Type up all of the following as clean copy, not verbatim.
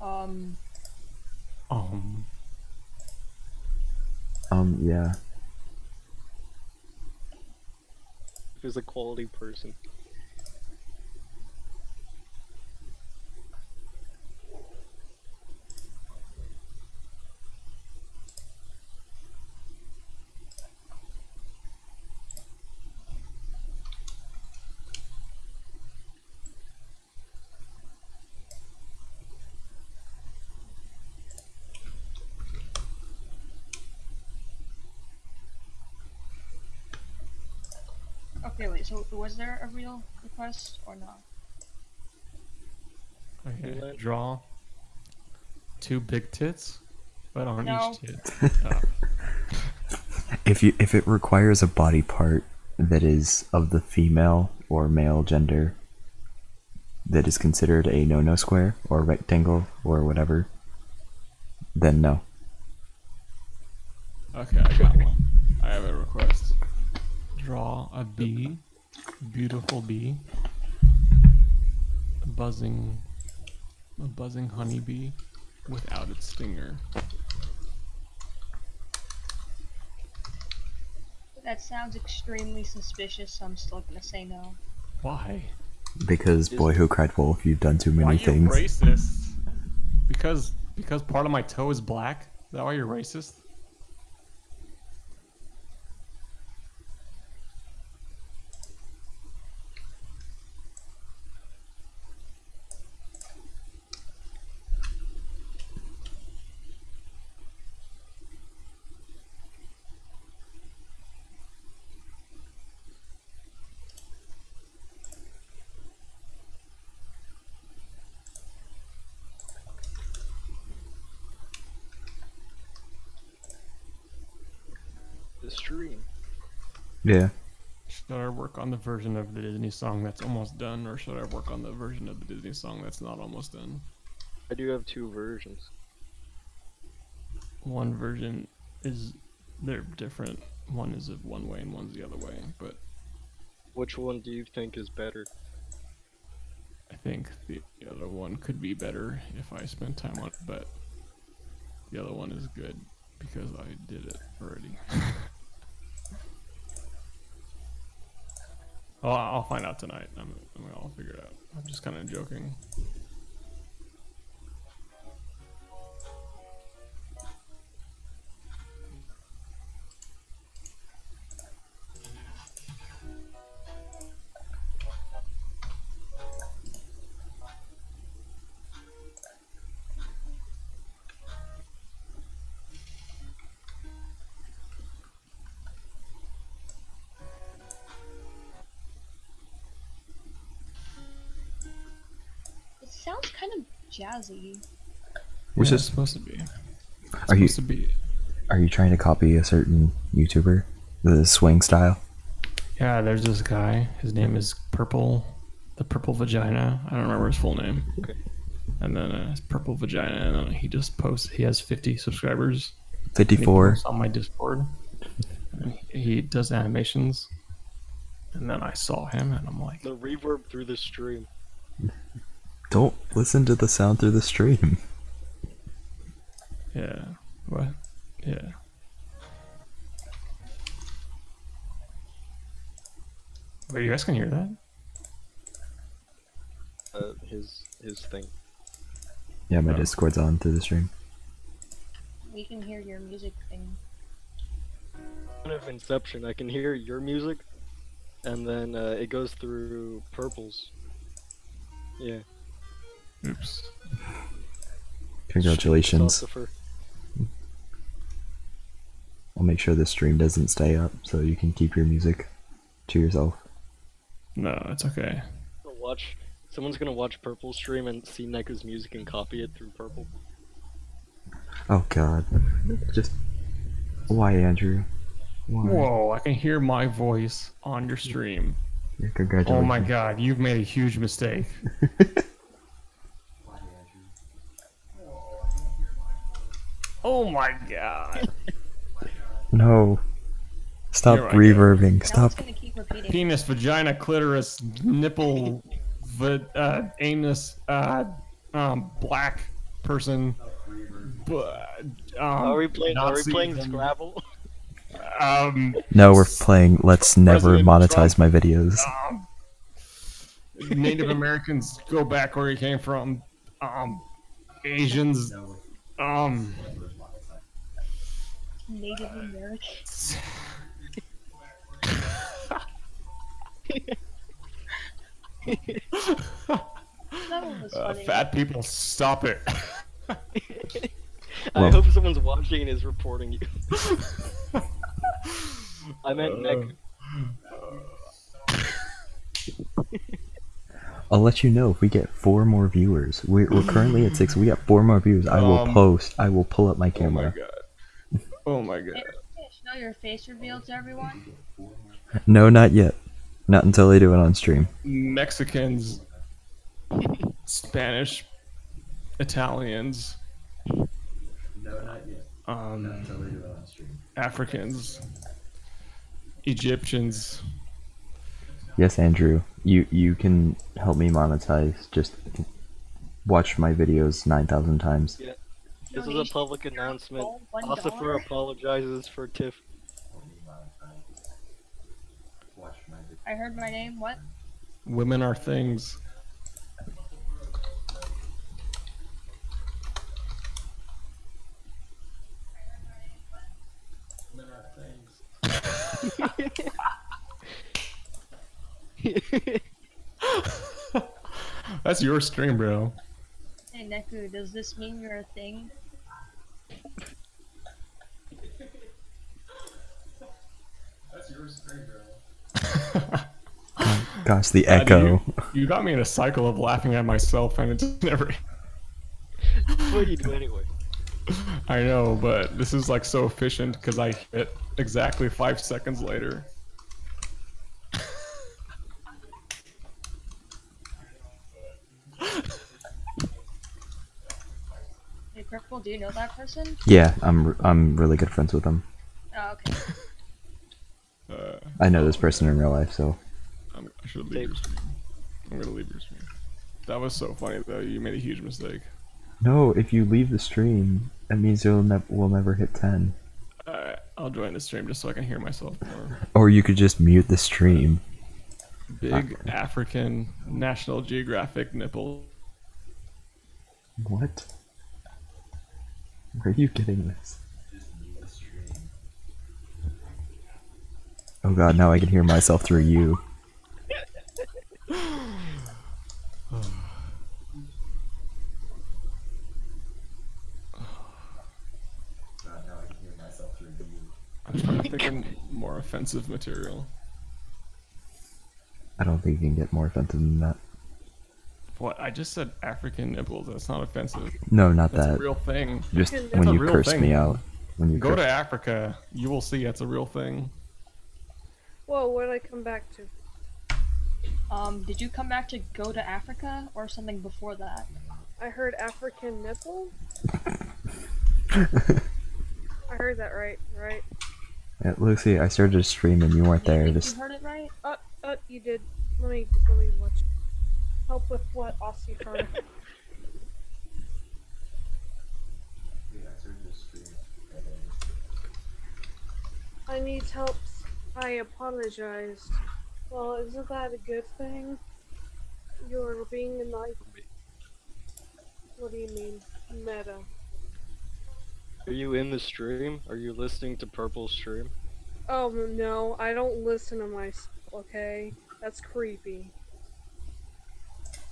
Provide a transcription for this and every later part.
Um, Um, Yeah. If he's a quality person. okay, wait, so was there a real request or not? okay. Let- Draw 2 big tits, but on No. each tit. Oh. If it requires a body part that is of the female or male gender that is considered a no-no square or rectangle or whatever, then no. Okay, I got one. I have a request. Draw a bee, beautiful bee, a buzzing honeybee without its stinger. That sounds extremely suspicious, so I'm still gonna say no. Why? Because boy who cried wolf, you've done too Why many you things. racist? Because part of my toe is black? Is that why you're racist? The stream. Yeah. Should I work on the version of the Disney song that's almost done, or should I work on the version of the Disney song that's not almost done? I do have 2 versions. One version is, they're different. One is one way and one's the other way, but Which one do you think is better? I think the other one could be better if I spend time on it, but the other one is good because I did it already. Oh, I'll find out tonight. I'll figure it out. I'm just kind of joking. It sounds kind of jazzy. Which Yeah, is it's supposed to be. Are you Supposed to be. are you trying to copy a certain YouTuber? The swing style? Yeah, there's this guy. His name is the Purple Vagina. I don't remember his full name. Okay. And then it's Purple Vagina, and then he just posts. He has 50 subscribers. And he 54. posts on my Discord. And he does animations. And then I saw him, and I'm like, The reverb through the stream. Don't listen to the sound through the stream. yeah, what? Yeah. Wait, you guys can hear that? His thing. Yeah, my Oh. Discord's on through the stream. We can hear your music thing. Kind of Inception. I can hear your music, and then it goes through Purple's. Yeah. Oops. Congratulations. Philosopher. I'll make sure the stream doesn't stay up so you can keep your music to yourself. No, it's okay. Someone's gonna watch Purple stream and see Neka's music and copy it through Purple. Oh god. Just why, Andrew? Why? Whoa, I can hear my voice on your stream. Yeah, Oh congratulations. my god, you've made a huge mistake. Oh my god. No. Stop Here I go. reverbing. Now it's Stop. gonna keep repeating. Penis, vagina, clitoris, nipple, anus, black person. But Are we playing Nazism, Scrabble? No, we're playing Let's Never President Monetize Trump. My Videos. Native Americans, go back where you came from. Asians. Native Americans. That one was funny. Fat people, stop it. I Well- hope someone's watching and is reporting you. I meant Neku. I'll let you know if we get 4 more viewers. We're currently at 6. We got 4 more viewers. I will post. I will pull up my Oh my camera. god. Oh my god. Hey, should know your face revealed to everyone? No, not yet. Not until I do it on stream. Mexicans, Spanish, Italians, Africans, Egyptians. Yes, Andrew. You can help me monetize. Just watch my videos 9,000 times. Yeah. This is a public announcement. Ossifer apologizes for Tiff. I heard my name. What? Women are things. Women are things. That's your stream, bro. Hey Neku, does this mean you're a thing? That's your stream, bro. Gosh, the echo. You got me in a cycle of laughing at myself, and it's never. What do you do anyway? I know, but this is like so efficient because I hit exactly 5 seconds later. Hey Purple, do you know that person? Yeah, I'm really good friends with them. Oh, okay. I know this person in real life, so I should leave your stream. I'm gonna leave your stream. That was so funny though. You made a huge mistake. no. If you leave the stream, that means we'll never hit 10. I'll join the stream just so I can hear myself more. Or you could just mute the stream. Big African National Geographic nipple. What? Where are you getting this? Oh god, now I can hear myself through you. I'm trying to think of more offensive material. I don't think you can get more offensive than that. What? I just said African nipples. That's not offensive. No, not That's a that. real thing. Just That's when a you real cursed thing. me out. When you Go cursed- to Africa, you will see it's a real thing. Whoa, what did I come back to? Did you come back to go to Africa or something before that? I heard African nipple? I heard that right? Yeah, Lucy, I started a stream and you weren't Do you there. think Just you heard it right? You did. Let me watch. Help with what, Ossifer? I need help. I apologize. Well, isn't that a good thing? You're being nice. What do you mean? Meta. Are you in the stream? Are you listening to Purple's stream? Oh no, I don't listen to myself, okay? That's creepy.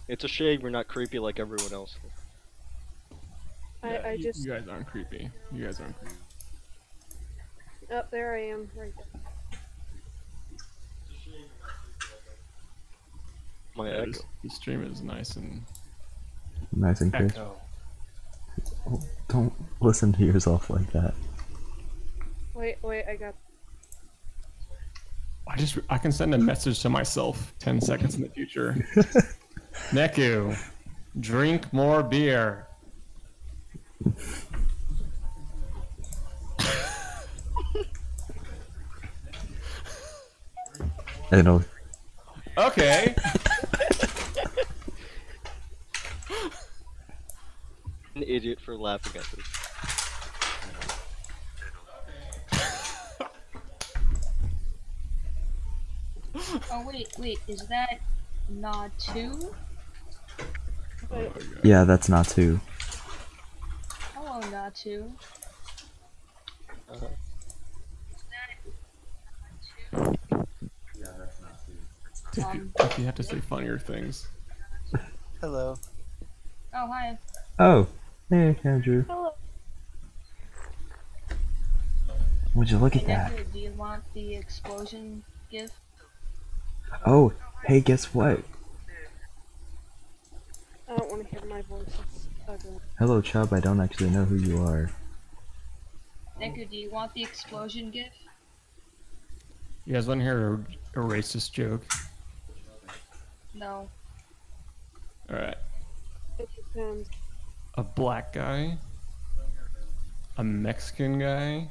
It's a shame you're not creepy like everyone else. Yeah, I just. You guys aren't creepy. You guys aren't creepy. Up there I am, right there. My Yeah, echo. the stream is nice and nice and clear. echo. Oh, don't listen to yourself like that. Wait, I got. I can send a message to myself 10 seconds in the future. Neku, drink more beer. I know. Okay. an idiot for laughing at this. Oh wait, is that Nod 2? Wait, Yeah, that's not two. Hello, Nod 2. Uh-huh. If you have to say funnier things. Hello. Oh, hi. Oh, hey Andrew. hello. Would you look at Hey, that? Neku, do you want the explosion gift? Oh, hey, guess what? I don't want to hear my voice. It's ugly. Hello, Chubb. I don't actually know who you are. Neku, do you want the explosion gift? You guys want to hear a racist joke? No. Alright. It depends. A black guy, a Mexican guy,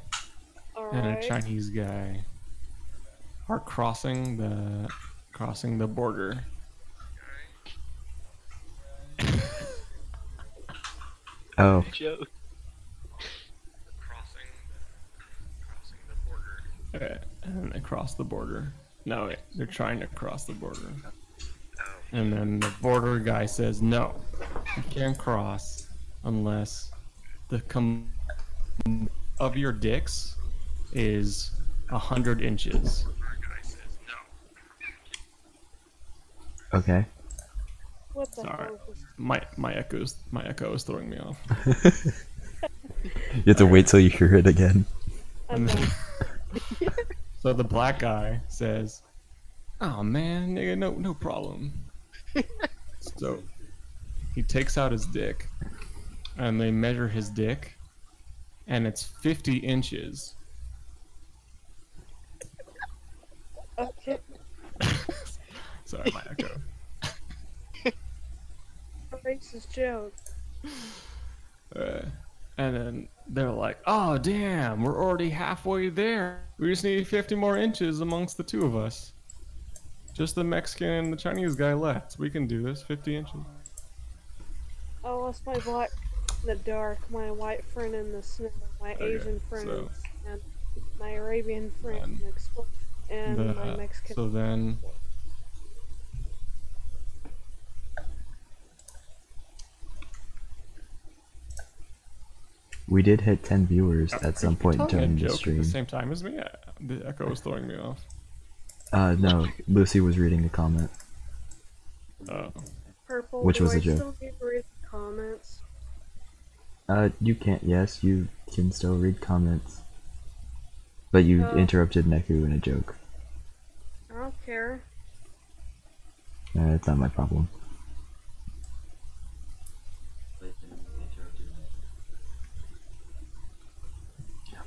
and a Alright. Chinese guy are crossing the border. Oh, Joke. And they cross the border. No, wait, they're trying to cross the border. And then the border guy says, no, you can't cross unless the of your dicks is 100 inches. okay. What the Sorry. hell is this? My echo is throwing me off. You have to wait till you hear it again. I'm done. So the black guy says, "Oh man, nigga, no problem." So he takes out his dick, and they measure his dick, and it's 50 inches. Okay. Sorry, my echo. A racist joke. And then they're like, "Oh damn, we're already halfway there. We just need 50 more inches amongst the two of us. Just the Mexican and the Chinese guy left. We can do this. 50 inches." I lost my black in the dark, my white friend in the snow, my Okay, Asian friend so- and my Arabian friend And in the explosion, and my Mexican. So then, We did hit 10 viewers at some point telling a during the joke at stream. the same time as me. The echo was throwing me off. No, Lucy was reading a comment. Purple. Which do was I a joke. still need to read the comments? You can't, yes, you can still read comments. But you Oh. interrupted Neku in a joke. I don't care. It's not my problem.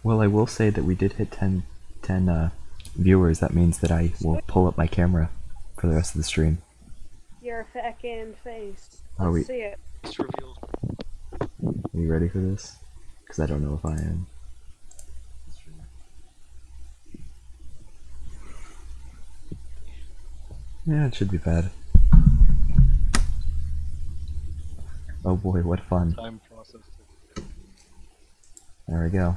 Well, I will say that we did hit 10 viewers. That means that I will pull up my camera for the rest of the stream. Your fucking face. Are Let's we- see it. It's revealed. Are you ready for this? Because I don't know if I am. Yeah, it should be bad. Oh boy, what fun. Time process. There we go.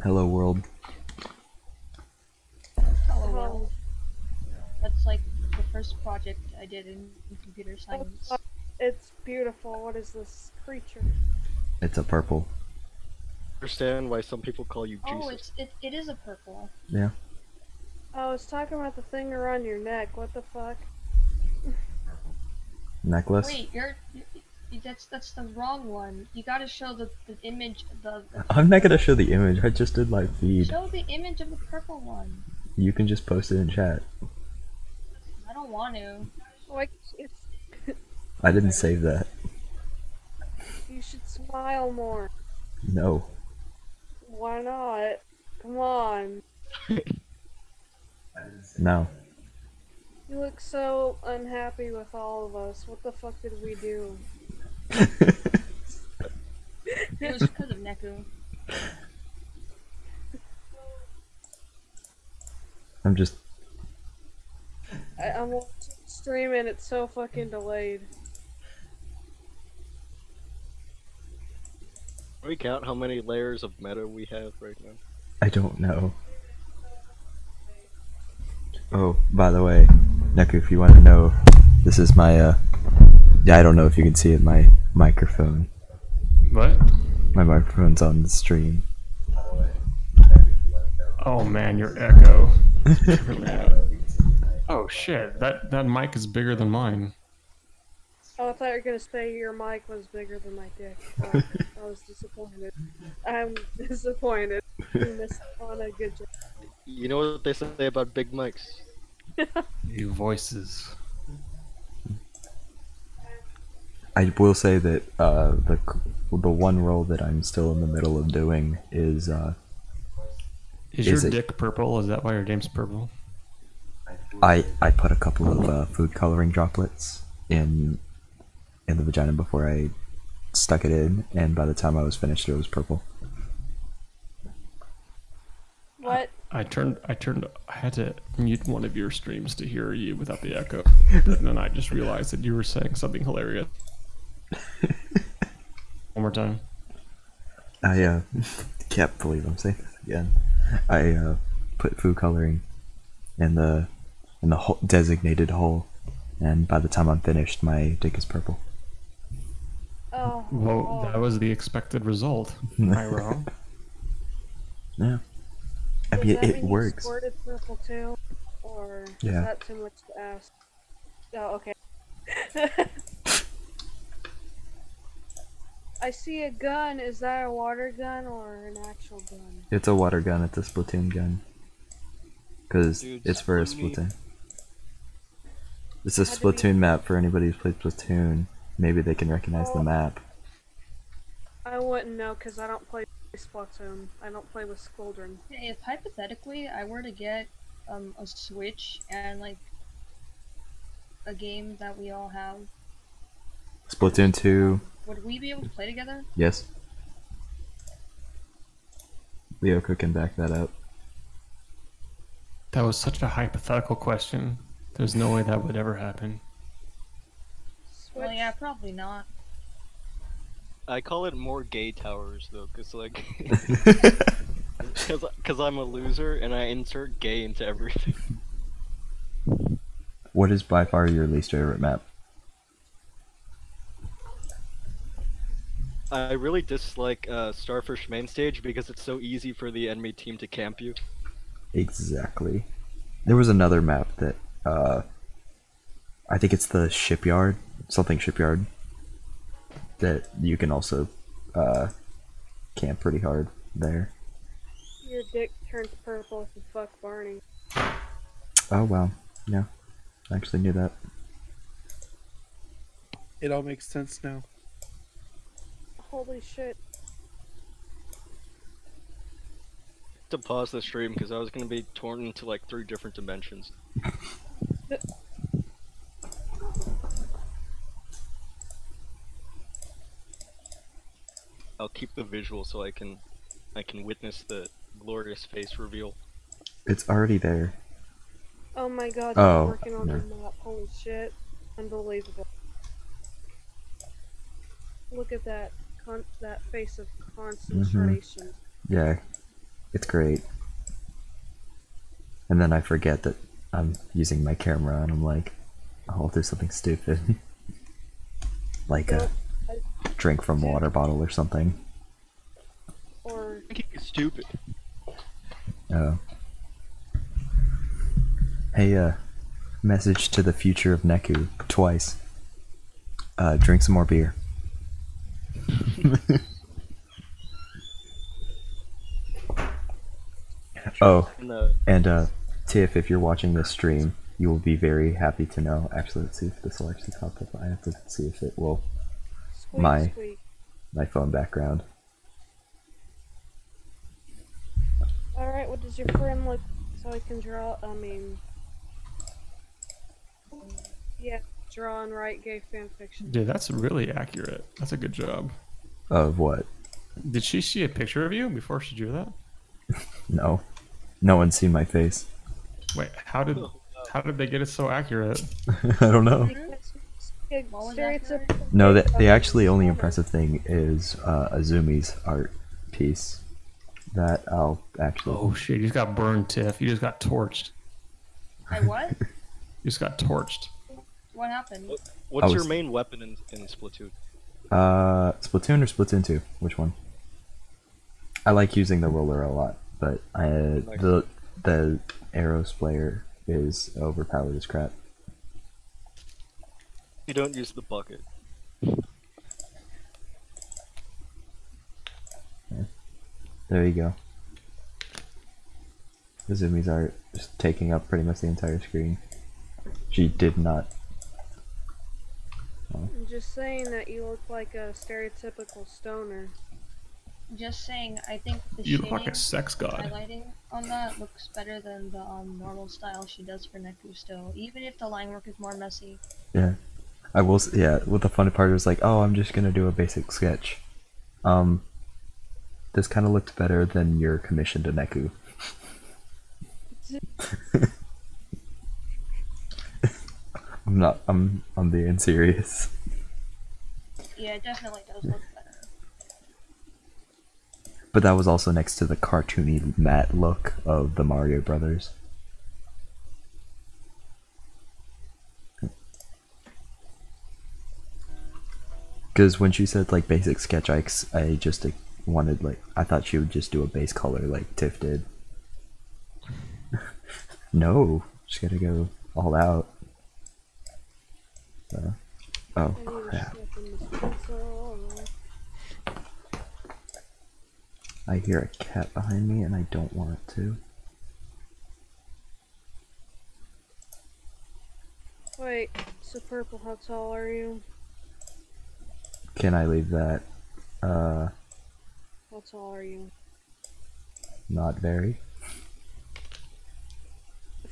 Hello world. Hello, Oh, world. That's like the first project I did in computer science. it's beautiful. What is this creature? It's a purple. Understand why some people call you Oh, Jesus. it is a purple. Yeah. I was talking about the thing around your neck. What the fuck? Necklace? Wait, that's the wrong one. You gotta show the image the I'm not gonna show the image, I just did my feed. show the image of the purple one. You can just post it in chat. I don't want to. Like, it's. I didn't save that. You should smile more. No. Why not? Come on. No. You look so unhappy with all of us. What the fuck did we do? It was because of Neku. I'm just. I'm watching stream and it's so fucking delayed. Can we count how many layers of meta we have right now? I don't know. Oh, by the way, Neku, if you want to know, this is my, yeah, I don't know if you can see it, my microphone. What? My microphone's on the stream. Oh man, your echo. Oh shit, that mic is bigger than mine. Oh, I thought you were gonna say your mic was bigger than my dick. Oh, I was disappointed. I'm disappointed. You missed on a good job. You know what they say about big mics? You voices. I will say that the one role that I'm still in the middle of doing is Is Is your it- dick purple? Is that why your name's purple? I put a couple of food coloring droplets in the vagina before I stuck it in, and by the time I was finished, it was purple. What? I had to mute one of your streams to hear you without the echo. And then I just realized that you were saying something hilarious. One more time. I can't believe I'm saying this again. I put food coloring in the designated hole, and by the time I'm finished, my dick is purple. Oh. Well, that was the expected result. Am I wrong? Yeah. I Does mean, that it mean you works. squirted purple too? Or Yeah. is that too much to ask? Oh, okay. I see a gun. Is that a water gun or an actual gun? It's a water gun. It's a Splatoon gun. Because Dude, it's for a what do you mean? Splatoon. It's a How do we- Splatoon map for anybody who's played Splatoon. Maybe they can recognize the Oh. map. I wouldn't know because I don't play Splatoon. I don't play with Squadron. If hypothetically I were to get a Switch and like a game that we all have, Splatoon 2, would we be able to play together? yes. Lyoko can back that up. That was such a hypothetical question. There's no way that would ever happen. Switch. Well, yeah, probably not. I call it more gay towers though, cause like, cause I'm a loser and I insert gay into everything. What is by far your least favorite map? I really dislike Starfish main stage because it's so easy for the enemy team to camp you. Exactly. There was another map that, I think it's the shipyard, something shipyard, that you can also, camp pretty hard there. Your dick turns purple if you fuck Barney. Oh wow, yeah, I actually knew that. It all makes sense now. Holy shit. To pause the stream because I was gonna be torn into like 3 different dimensions. I'll keep the visual so I can witness the glorious face reveal. It's already there. Oh my god, Oh, you're working on no. your map. Holy shit. Unbelievable. Look at that that face of concentration. Yeah, it's great. And then I forget that I'm using my camera, and I'm like, I'll do something stupid, like a drink from a water bottle or something. Or Stupid. Oh. Hey, message to the future of Neku twice. Drink some more beer. Oh, and Tiff, if you're watching this stream, you will be very happy to know. Actually, let's see if this will actually pop up. I have to see if it will. squeak My- squeak. My phone background. Alright, what does your friend look so I can draw? Yeah, draw and write gay fanfiction. Dude, that's really accurate. That's a good job. Of what? Did she see a picture of you before she drew that? No. No one's seen my face. Wait, How did they get it so accurate? I don't know. What was that for? Stereotypical. No, the actually only impressive thing is Azumi's art piece. That I'll actually. Oh shit! You just got burned, Tiff. You just got torched. I what? You just got torched. What happened? What's I your was- main weapon in Splatoon? Splatoon or Splatoon 2? Which one? I like using the roller a lot, but the arrow sprayer is overpowered as crap. You don't use the bucket. There you go. Azumi's art just taking up pretty much the entire screen. She did not. I'm just saying that you look like a stereotypical stoner. Just saying, I think the You look shading, like a sex god. highlighting on that looks better than the normal style she does for Neku still, even if the line work is more messy. Yeah. I will. Yeah. What the funny part was like, oh, I'm just gonna do a basic sketch. This kind of looked better than your commission to Neku. I'm not. I'm being serious. Yeah, it definitely does look better. But that was also next to the cartoony matte look of the Mario Brothers. Because when she said like basic sketch, I just wanted like I thought she would just do a base color like Tiff did. No, she's gotta go all out. Oh I need to crap! slip in this pencil. I hear a cat behind me and I don't want it to. Wait, so Purple, how tall are you? Can I leave that? How tall are you? Not very.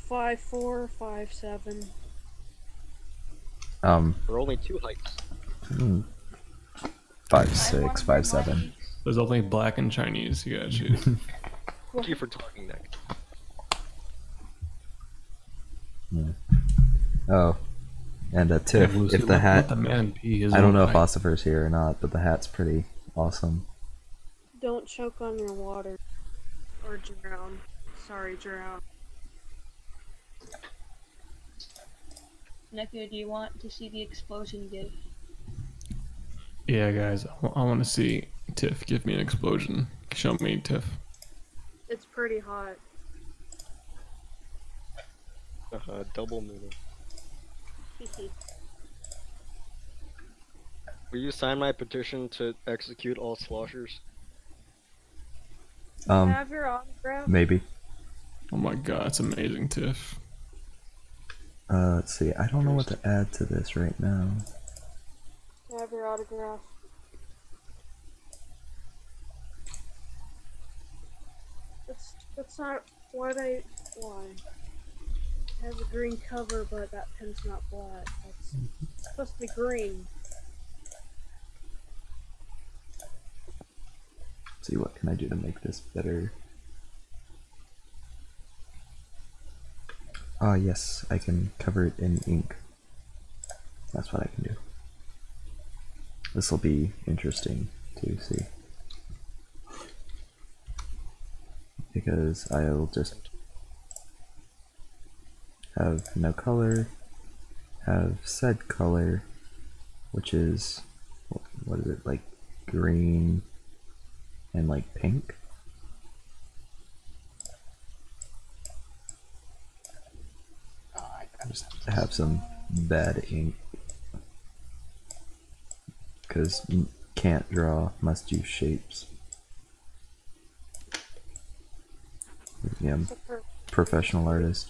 5'4", 5'7". There are only two heights. 5'6", 5'7". There's only black and Chinese. You gotta choose. Thank you for talking, Nick. Oh, and a Tiff. Lucy, If the let hat, the man be his I don't own know if height. Ossifer's here or not, but the hat's pretty awesome. Don't choke on your water. Or drown. Sorry, drown. Neku, do you want to see the explosion gif? Yeah, guys, I want to see Tiff give me an explosion. Show me Tiff. It's pretty hot. Double moon. Will you sign my petition to execute all sloshers? Have your autograph? Maybe. Oh my god, it's amazing, Tiff. Let's see. I don't know what to add to this right now. Have your autograph. That's not why. It has a green cover, but that pen's not black. It's supposed to be green. Let's see, what can I do to make this better? Ah, yes, I can cover it in ink. That's what I can do. This will be interesting to see. Because I'll just have no color, have said color, which is, what is it, like green and like pink? Just have some bad ink. Because can't draw, must use shapes. Yeah, I'm So for professional artist.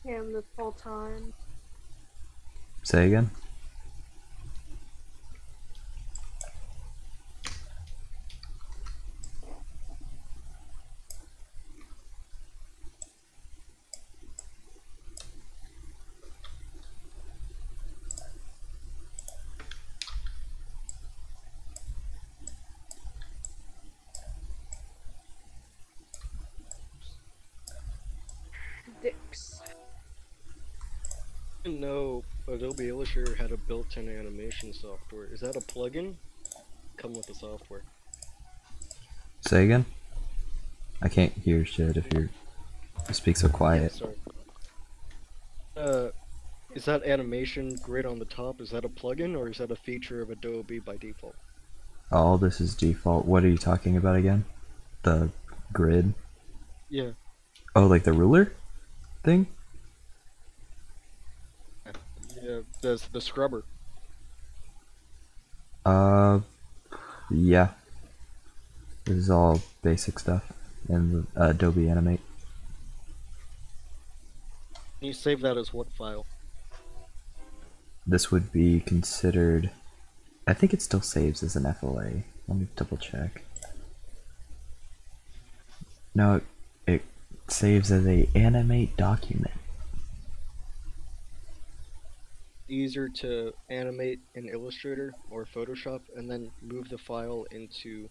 him the full time. Say again? Dicks. didn't know Adobe Illustrator had a built-in animation software. Is that a plugin? Come with the software. Say again? I can't hear shit if you speak so Yeah, quiet. sorry. Is that animation grid on the top? Is that a plugin or is that a feature of Adobe by default? All this is default. What are you talking about again? The grid? Yeah. Oh, like the ruler thing? Yeah, the scrubber. Yeah. This is all basic stuff in Adobe Animate. Can you save that as what file? This would be considered. I think it still saves as an FLA. Let me double check. No, it saves as a animate document. Easier to animate in Illustrator or Photoshop and then move the file into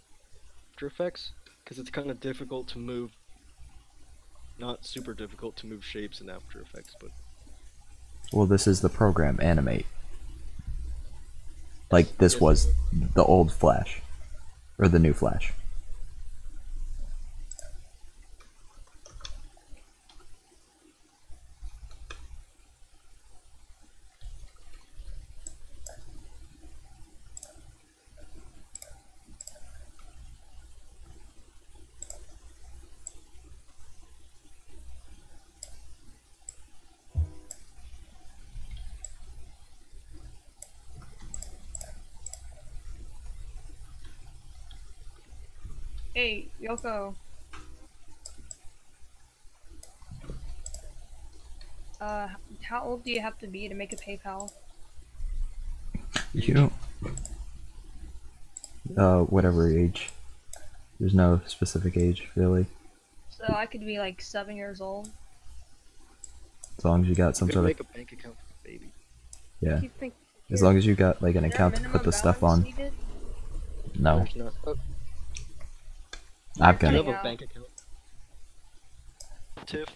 After Effects? Because it's kind of difficult to move. Not super difficult to move shapes in After Effects, but. Well, this is the program Animate. Like this Yes, was the old Flash, or the new Flash. Hey, Yoko. How old do you have to be to make a PayPal? You whatever age. There's no specific age, really. So I could be like 7 years old. As long as you got You some can sort make of, a bank account for the baby. yeah. You think As long as you got like an Is there a account to put minimum the stuff balance on. needed? No, There's not. Oh, I've do got you it. have a out. bank account? Tiff?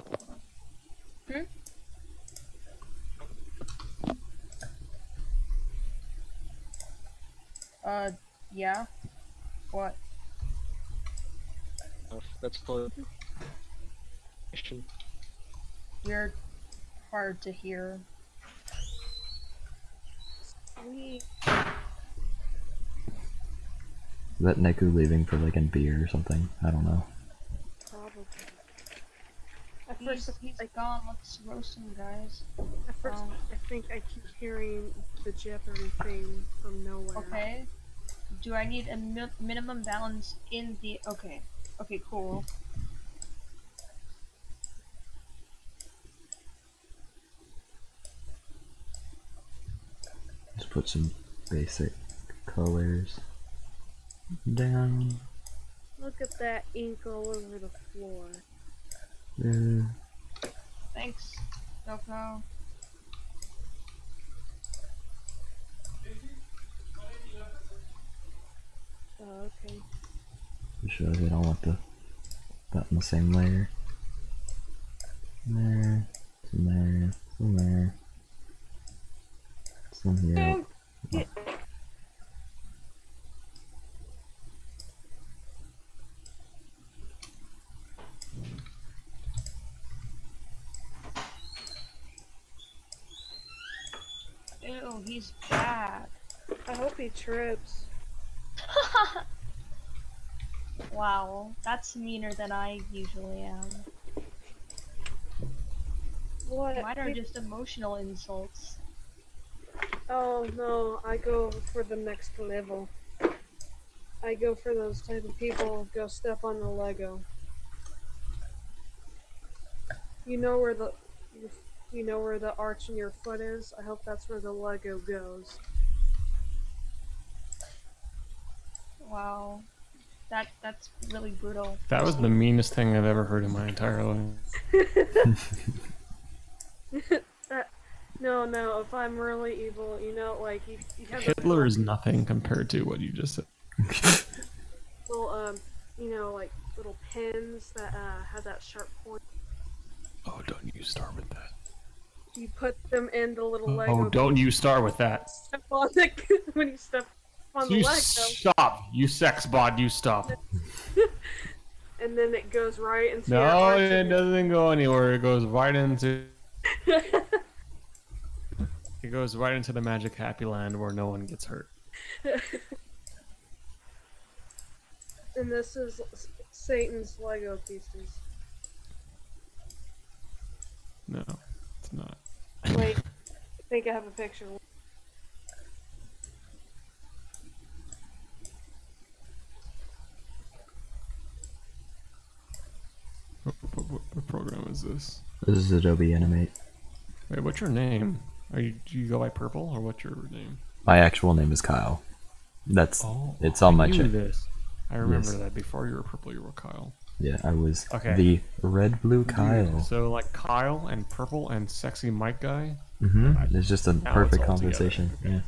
Yeah. What? That's called. You're hard to hear. we Is that Neku leaving for like a beer or something? I don't know. probably. At first, He's gone. Let's roast him, guys. I think I keep hearing the Jeopardy theme from nowhere. Okay. Do I need a minimum balance in the... Okay. Okay, cool. Just put some basic colors down. Look at that ink all over the floor. There. Thanks, Yoko. Oh, okay. Be sure they don't want that in the same layer. There, some there, some there, some here. Ew, he's bad. I hope he trips. Wow, that's meaner than I usually am. What? Mine are just emotional insults. Oh no, I go for the next level. I go for those type of people. Go step on the Lego. You know where the arch in your foot is? I hope that's where the Lego goes. Wow. That's really brutal. That was the meanest thing I've ever heard in my entire life. No, if I'm really evil, you know, like, you have Hitler is nothing compared to what you just said. little, you know, like, little pins that, have that sharp point. Oh, don't you start with that. You put them in the little Oh, Lego. don't you start with that. Step on the when you step on the You Lego, stop. You sex bod, you stop. and then it goes right into your No, arch it of your- doesn't go anywhere. It goes right into it goes right into the magic happy land where no one gets hurt. And this is Satan's Lego pieces. No, it's not. Wait, I think I have a picture. What program is this? This is Adobe Animate. Wait, what's your name? Do you go by Purple or what's your name? My actual name is Kyle. That's Oh, it's on my I knew channel. this. I remember Yes. that before you were Purple, you were Kyle. Yeah, I was Okay. the red blue Kyle. So like Kyle and Purple and Sexy Mike guy. It's just a Now perfect it's all conversation. together. Yeah.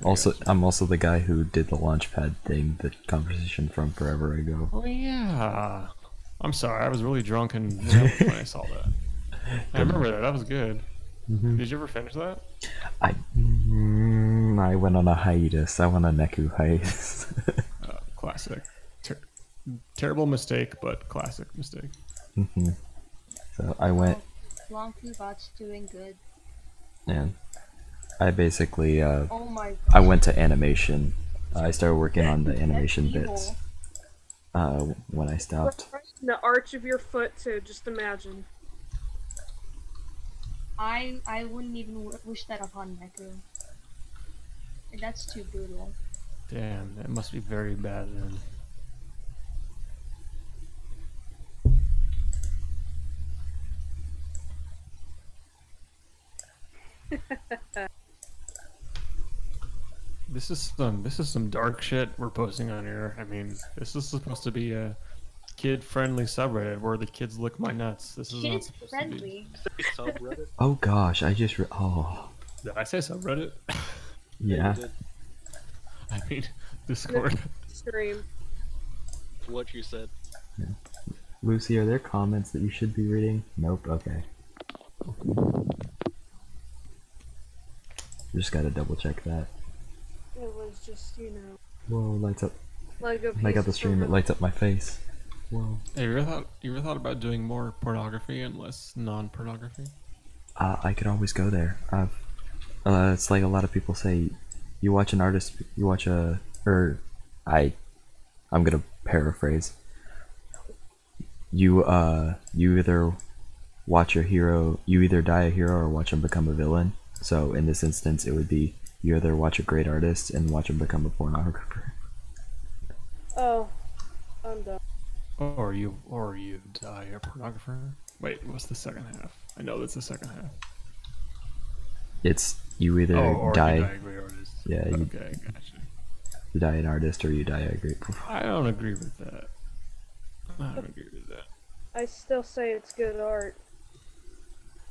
Also, I'm also the guy who did the launchpad thing, the conversation from forever ago. Oh yeah. I'm sorry, I was really drunk and when I saw that. I remember that. That was good. Did you ever finish that? I went on a hiatus. I went on a Neku hiatus. Classic. Terrible mistake, but classic mistake. So I went Blancu-Bot's doing good. and I basically Oh my god. I went to animation. I started working on the animation That's bits. evil. When I stopped. Right in the arch of your foot too. Just imagine. I wouldn't even wish that upon Neku. That's too brutal. Damn, that must be very bad then. This is some dark shit we're posting on here. I mean, this is supposed to be a kid-friendly subreddit where the kids lick my nuts. This is not Kids supposed to be. friendly. Subreddit? Oh gosh, I just oh Did I say subreddit? yeah. You did. I mean, Discord. Stream. What you said. Lucy, are there comments that you should be reading? Nope. Okay. Just gotta double check that. It was just, you know, Whoa, lights up. Lego I got the pieces stream. from It lights up my face. Whoa. Hey, you ever thought about doing more pornography and less non-pornography? I could always go there. It's like a lot of people say, you watch an artist, you watch I'm gonna paraphrase. You either watch your hero, you either die a hero or watch him become a villain. So in this instance, it would be you either watch a great artist and watch him become a pornographer. Oh, I'm done. Or you die a pornographer. Wait, what's the second half? I know that's the second half. It's you either or die, you die a great artist. Yeah, you- Okay, gotcha. you die an artist or you die a great performer. I don't agree with that. I don't agree with that. I still say it's good art.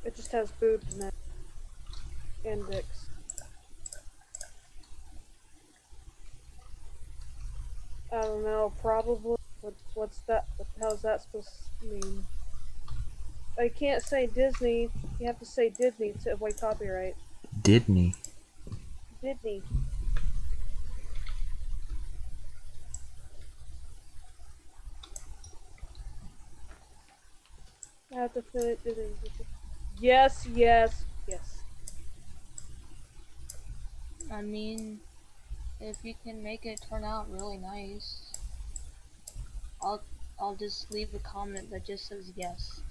It just has boobs in it. And dicks. I don't know, probably. What's that? What the hell's that supposed to mean? I can't say Disney. You have to say Disney to avoid copyright. Disney. Disney. I have to finish it. Yes, yes, yes. I mean, if you can make it turn out really nice, I'll just leave a comment that just says yes.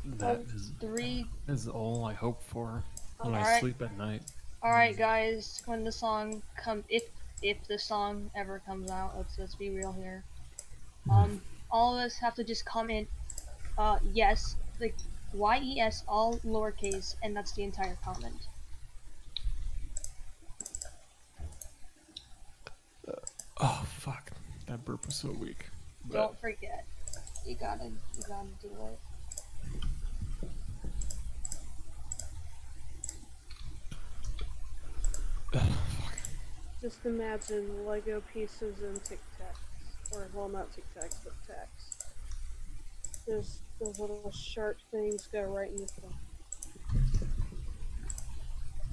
That Three. is all I hope for when I Alright. sleep at night. All right, guys. When the song if the song ever comes out, let's be real here. All of us have to just comment, yes, like YES, all lowercase, and that's the entire comment. Oh fuck, that burp was so weak. But Don't forget, you gotta do it. fuck. Just imagine Lego pieces and Tic Tacs. Or, well, not Tic Tacs, but Tacs. those little sharp things go right in your throat.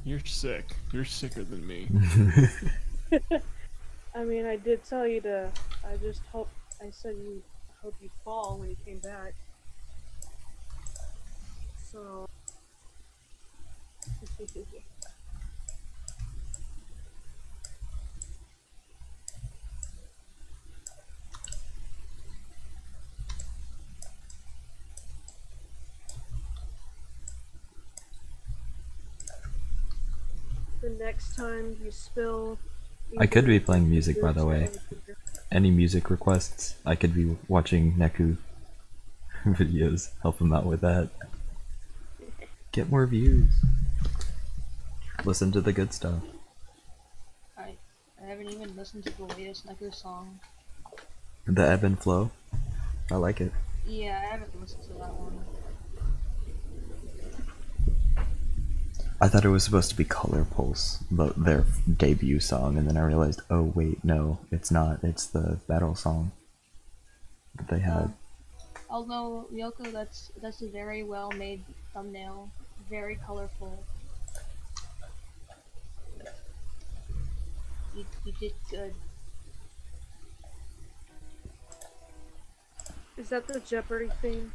You're sick. You're sicker than me. I mean, I did tell you to. I just hope. I said you hope you fall when you came back. So. The next time you spill. I could be playing music, by the way. Any music requests? I could be watching Neku videos, help him out with that. Get more views. Listen to the good stuff. I haven't even listened to the latest Neku song. The ebb and flow. I like it. Yeah, I haven't listened to that one. I thought it was supposed to be Color Pulse, their debut song, and then I realized, oh wait, no, it's not. It's the battle song that they had. Although Yoko, that's a very well made thumbnail, very colorful. You did good. Is that the Jeopardy theme?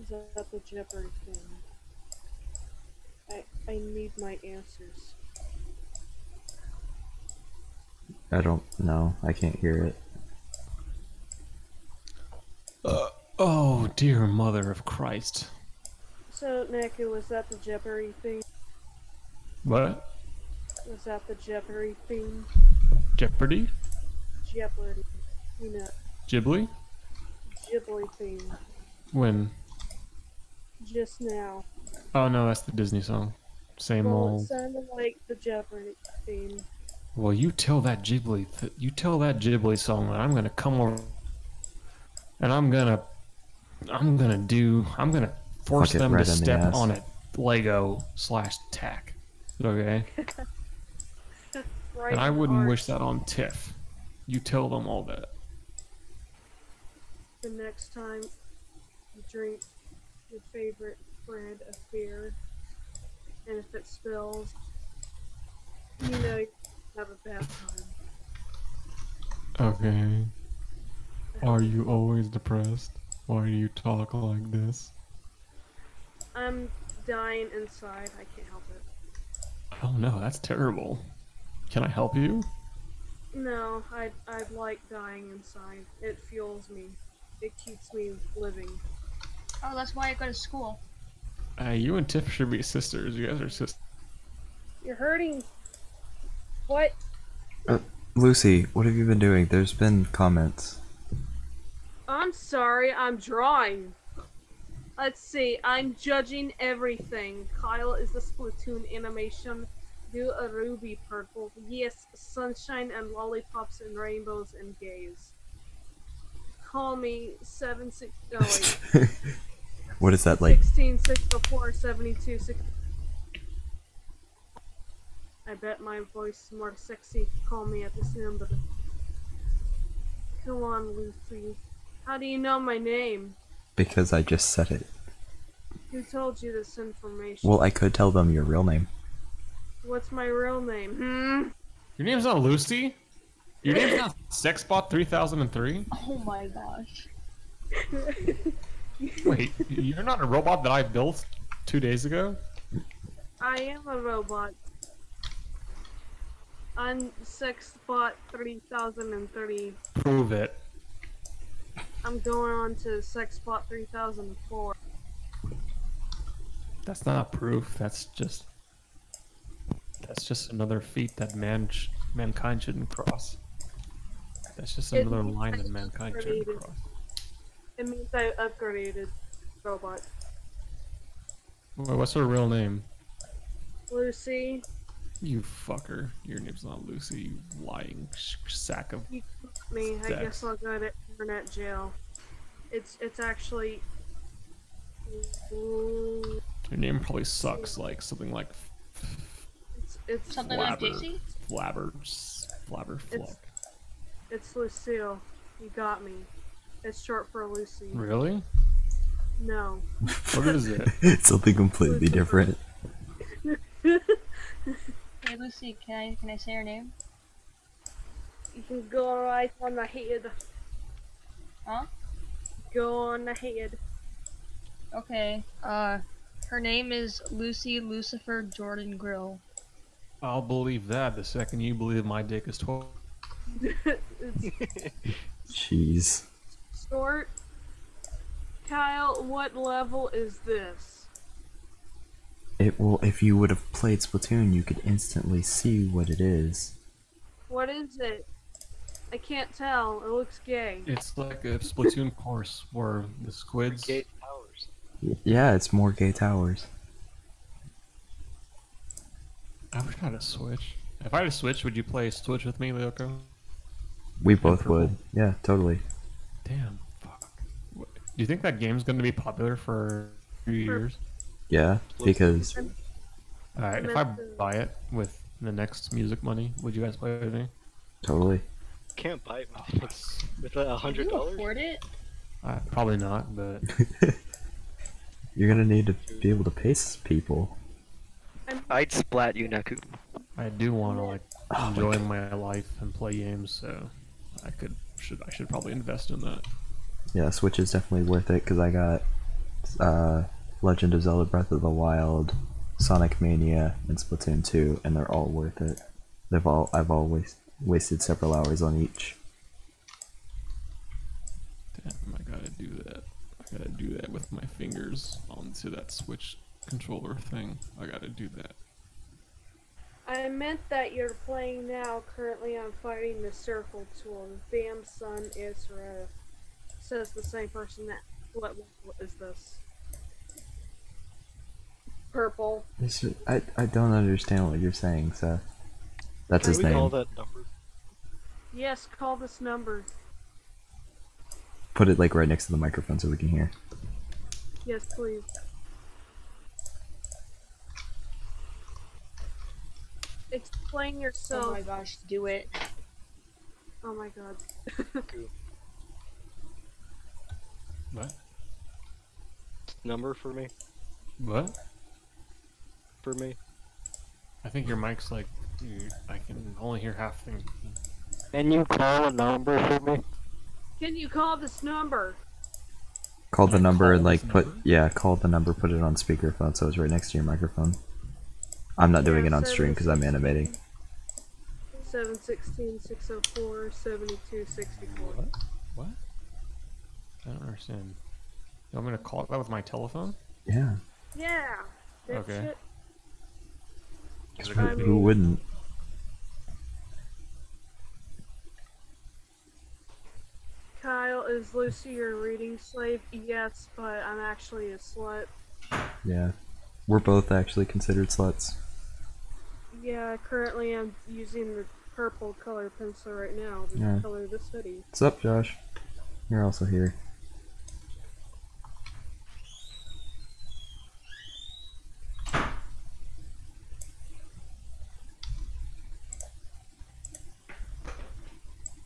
Is that the Jeopardy theme? I need my answers. I don't know. I can't hear it. Oh, dear mother of Christ. So, Neku, was that the Jeopardy theme? What? Was that the Jeopardy theme? Jeopardy? Jeopardy. You know, Ghibli? Ghibli theme. When? Just now. Oh no, that's the Disney song. Same Well, it old. sounded like the Jeopardy theme. Well, you tell that Ghibli song that I'm gonna come over and I'm gonna force Fuck it them right to in the step ass. on a Lego/tack. Okay? Right And I in the wouldn't arch. wish that on Tiff. You tell them all that. The next time you drink your favorite brand of beer, and if it spills, you know you have a bad time. Okay. Are you always depressed? Why do you talk like this? I'm dying inside. I can't help it. Oh no, that's terrible. Can I help you? No, I'd like dying inside. It fuels me. It keeps me living. Oh, that's why I go to school. You and Tiff should be sisters. You guys are sisters. You're hurting. What? Lucy, what have you been doing? There's been comments. I'm sorry, I'm drawing. Let's see, I'm judging everything. Kyle is the Splatoon animation. Do a ruby purple. Yes, sunshine and lollipops and rainbows and gays. Call me 76. Oh wait. What is that like? 16 604 72 6. I bet my voice is more sexy. Call me at this number. Come on, Lucy. How do you know my name? Because I just said it. Who told you this information? Well, I could tell them your real name. What's my real name? Your name's not Lucy? Your name's not Sexbot 3003? Oh my gosh. Wait, you're not a robot that I built 2 days ago? I am a robot. I'm Sexbot 3030. Prove it. I'm going on to Sexbot 3004. That's not proof. That's just another feat that mankind shouldn't cross. That's just It another means line I that mankind shouldn't upgraded. cross. It means I upgraded robot. Wait, what's her real name? Lucy, You fucker. Your name's not Lucy, you lying sack of... you took me. I Sex. guess I'll go to internet jail. It's actually. Ooh, Your name probably sucks like something like... it's It's Something like Flabber. Dixie? Flabber Fluck. it's Lucille. You got me. It's short for Lucy. Really? No. What is it? It's something completely different. Hey Lucy, can I say her name? You can go right on ahead. Huh? Go on ahead. Okay. Her name is Lucy Lucifer Jordan Grill. I'll believe that the second you believe my dick is 12. It's Jeez. short. Kyle, what level is this? It will. If you would have played Splatoon, you could instantly see what it is. What is it? I can't tell. It looks gay. It's like a Splatoon course where the squids. Gate towers. Yeah, it's more gay towers. I wish I had a Switch. If I had a Switch, would you play Switch with me, Lyoko? We both purple. would. Yeah, totally. Damn, fuck. Do you think that game's going to be popular for a few years? Yeah, because Alright, if I buy it with the next music money, would you guys play with me? totally. Can't buy it Oh, with, yes. with Can you $100. afford it? Probably not, but You're gonna need to be able to pace people. I'd splat you, Naku. I do want to like Oh my enjoy God. my life and play games, so I should probably invest in that. Yeah, Switch is definitely worth it because I got Legend of Zelda Breath of the Wild, Sonic Mania, and Splatoon 2, and they're all worth it. I've always wasted several hours on each. Damn, I gotta do that. I gotta do that with my fingers onto that Switch controller thing. I gotta do that. I meant that you're playing now. Currently, I'm fighting the Circle Tool. Bam, son, Israel. Says the same person that. What is this? Purple. I don't understand what you're saying, Seth. That's his Can we call name. that number? Yes, call this number. Put it like right next to the microphone so we can hear. Yes, please. Explain Oh yourself. my gosh, do it. Oh my god. What? Number for me? What? For me? I think your mic's like, I can only hear half things. Can you call a number for me? Can you call this number? Call the Can I number call and like this put number? call the number, put it on speakerphone so it's right next to your microphone. I'm not doing it on stream because I'm animating. 716 604 7264. What? What? I don't understand. You want me to call that with my telephone? Yeah, Yeah. That Okay. shit. who wouldn't? Kyle, is Lucy your reading slave? Yes, but I'm actually a slut. Yeah, we're both actually considered sluts. Yeah, currently I'm using the purple color pencil right now to Yeah. color this hoodie. What's up, Josh? You're also here.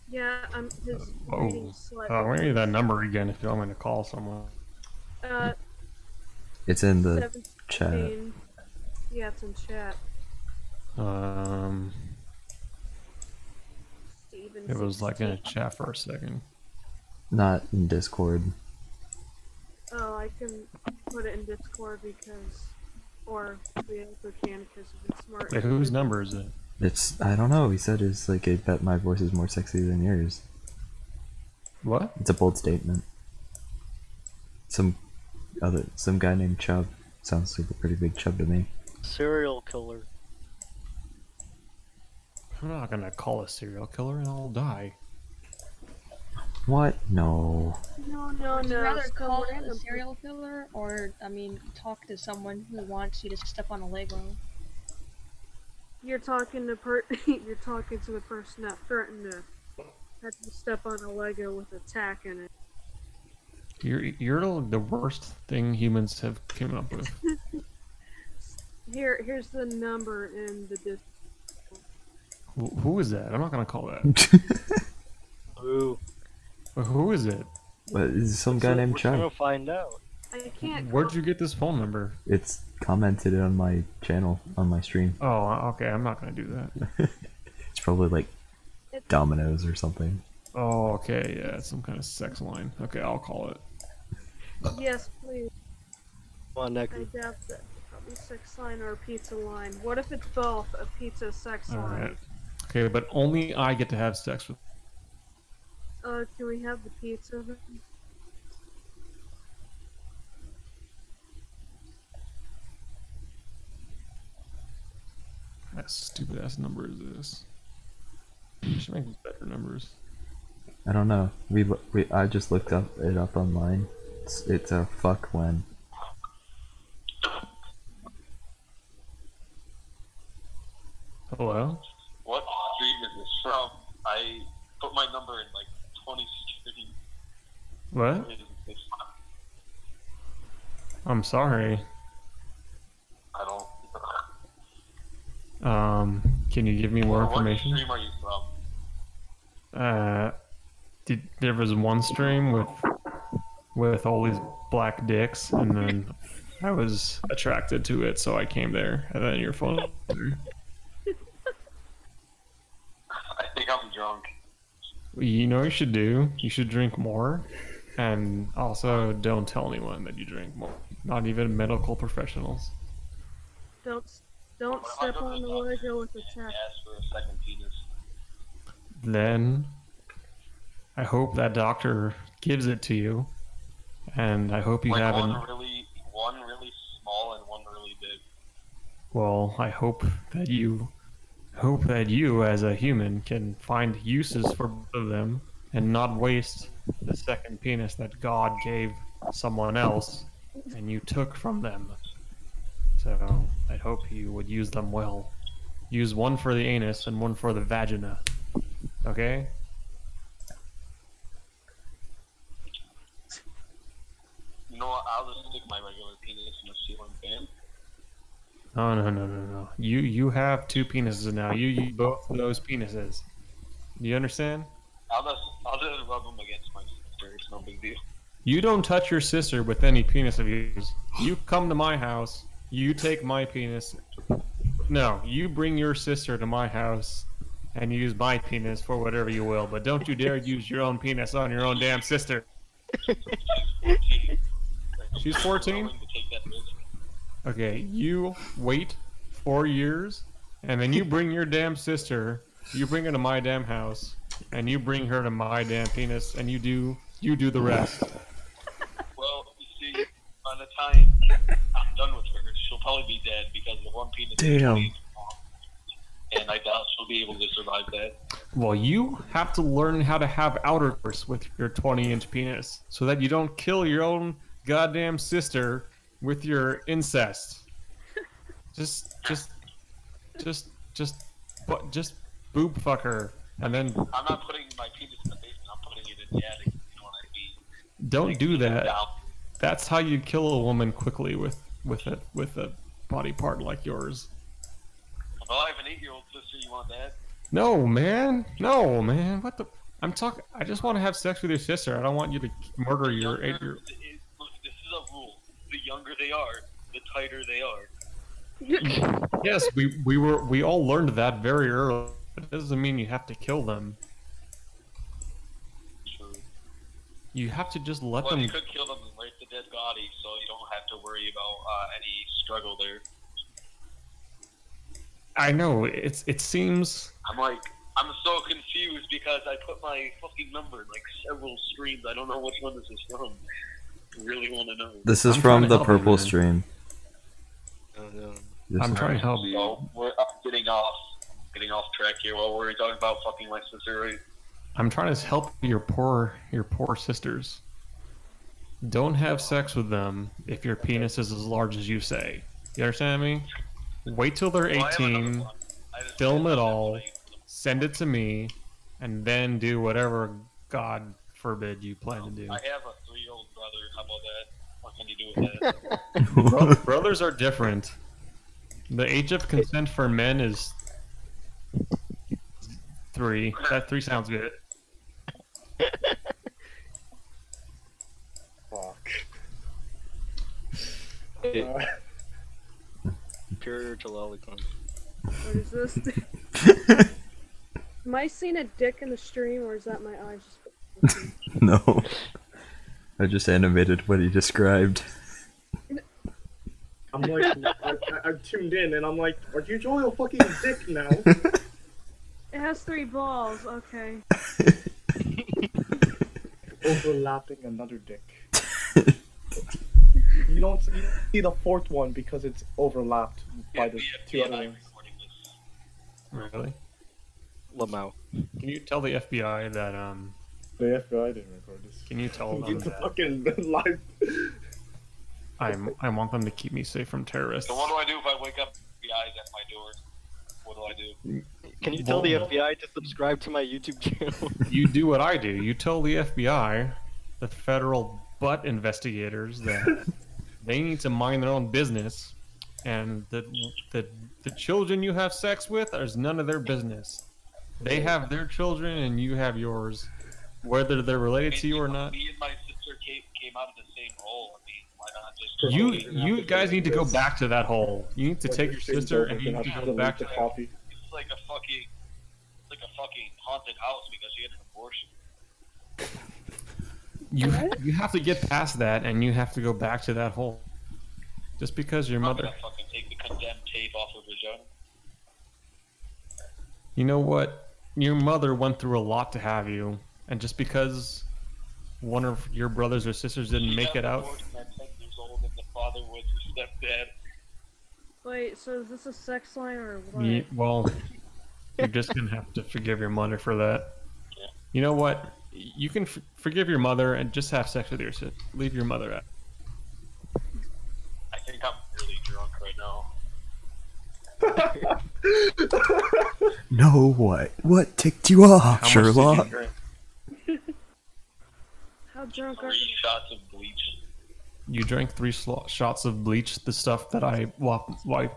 Yeah, I'm his Whoa. reading slut. We need that number again if you want me to call someone. Uh, It's in the chat. 17. Yeah, it's in chat. Steven It was like in a 16. chat for a second. Not in Discord. Oh, I can put it in Discord because, or we also can because it's smart. Wait, whose number is it? It's I don't know. He said it's like I bet my voice is more sexy than yours. What? It's a bold statement. Some guy named Chubb sounds like a pretty big chub to me. Serial killer. I'm not gonna call a serial killer and I'll die. What? No. No, no, Would you no. rather some call a random serial killer or, I mean, talk to someone who wants you to step on a Lego? You're talking to you're talking to the person that threatened to have to step on a Lego with a tack in it. You're the worst thing humans have came up with. Here's the number in the dis. Who is that? I'm not gonna call that. Ooh. Who is it? But is some guy named We're Chad? gonna find out. I can't. Where'd you get this phone number? It's commented on my channel, on my stream. Oh, okay. I'm not gonna do that. It's probably like Domino's or something. Oh, okay. Yeah, it's some kind of sex line. Okay, I'll call it. Yes, please. Come on, I Neku. doubt that. Probably sex line or pizza line. What if it's both a pizza sex All line? right. Okay, but only I get to have sex with. Can we have the pizza then? What stupid ass number is this? Should make better numbers. I don't know. I just looked it up online. It's a fuck when. Hello? What stream is this from? I put my number in like 20 streams. What? What is this? I'm sorry. I don't. Can you give me more What information? stream are you from? There was one stream with all these black dicks, and then I was attracted to it, so I came there, and then your phone. I think I'm drunk. You know what you should do? You should drink more, and also don't tell anyone that you drink more. Not even medical professionals. Don't What if I step go to on the doctor Lego with a and tap. ask for a second penis? Then I hope that doctor gives it to you, and I hope you Like haven't. one really small and one really big. Well, I hope that you as a human can find uses for both of them and not waste the second penis that God gave someone else and you took from them. So I hope you would use them well. Use one for the anus and one for the vagina. Okay? You know what? I'll just stick my regular penis in a ceiling fan. No. You have two penises now. You use both of those penises. Do you understand? I'll just rub them against my sister. It's no big deal. You don't touch your sister with any penis of yours. You come to my house, you take my penis. No, you bring your sister to my house and use my penis for whatever you will, but don't you dare use your own penis on your own damn sister. She's 14? I'm willing to take that risk. Okay, you wait 4 years, and then you bring your damn sister, you bring her to my damn house, and you bring her to my damn penis, and you do the rest. Well, you see, by the time I'm done with her, she'll probably be dead because the one penis is Damn. 20 inches long, and I doubt she'll be able to survive that. Well, you have to learn how to have outer course with your 20-inch penis, so that you don't kill your own goddamn sister with your incest. Just boob fuck her, and then I'm not putting my penis in the basement, I'm putting it in the attic, you know what I mean? don't Like, do that. down. That's how you kill a woman quickly with a body part like yours. Well, I have an 8-year-old sister, you want that? No, man. What the? I just want to have sex with your sister. I don't want you to murder your 8-year. Look, this is a rule. The younger they are, the tighter they are. Yes, we all learned that very early. It doesn't mean you have to kill them. True. You have to just let Well, them. you could kill them and rape the dead body, so you don't have to worry about any struggle there. I know it seems. I'm so confused because I put my fucking number in like several streams. I don't know which one this is from. I really want to know. This is I'm from trying to the help you, purple man. stream. Oh, no. This I'm is- trying to help you. So I'm getting off track here. What were we talking about? Fucking my sister, right? I'm trying to help your poor sisters. Don't have sex with them if your penis is as large as you say. You understand me? Wait till they're Well, I have another 18, one. I just- film it I just all, wanna use them. send it to me, and then do whatever God forbid you plan to do. I have a 3-year-old brother. How about that? What can you do with that? Brothers are different. The age of consent for men is 3. That 3 sounds good. Fuck. Superior to lolicon. What is this? Am I seeing a dick in the stream, or is that my eyes just... No. I just animated what he described. I'm like, I'm tuned in and I'm like, are you showing a fucking dick now? It has 3 balls, okay. Overlapping another dick. You don't see the 4th one because it's overlapped by the 2 other ones. Really? Lamau. Can you tell the FBI that The FBI didn't record this. Can you tell them It's a that fucking live. I want them to keep me safe from terrorists? So what do I do if I wake up FBI's at my door? What do I do? Can you tell the FBI to subscribe to my YouTube channel? You do what I do. You tell the FBI, the federal butt investigators, that they need to mind their own business, and the children you have sex with is none of their business. They have their children and you have yours, whether they're related to you or not. Me and my sister came out of the same hole. I mean, why not just... You guys need to go back to that hole. You need to take your sister and you need to go back to that hole. It's like a fucking haunted house because she had an abortion. You have to get past that and you have to go back to that hole. Just because your mother... I'm gonna fucking take the condemned tape off of vagina. You know what? Your mother went through a lot to have you, and just because one of your brothers or sisters didn't make it out... At 10 years old and the father was her stepdad. Wait, so is this a sex line or what? Well, you're just gonna have to forgive your mother for that. Yeah. You know what? You can forgive your mother and just have sex with your sister. Leave your mother out. I think I'm really drunk right now. No, what? What ticked you off, How much did Sherlock? you drink? How drunk are 3 you? shots of bleach. You drank 3 shots of bleach, the stuff that I wipe,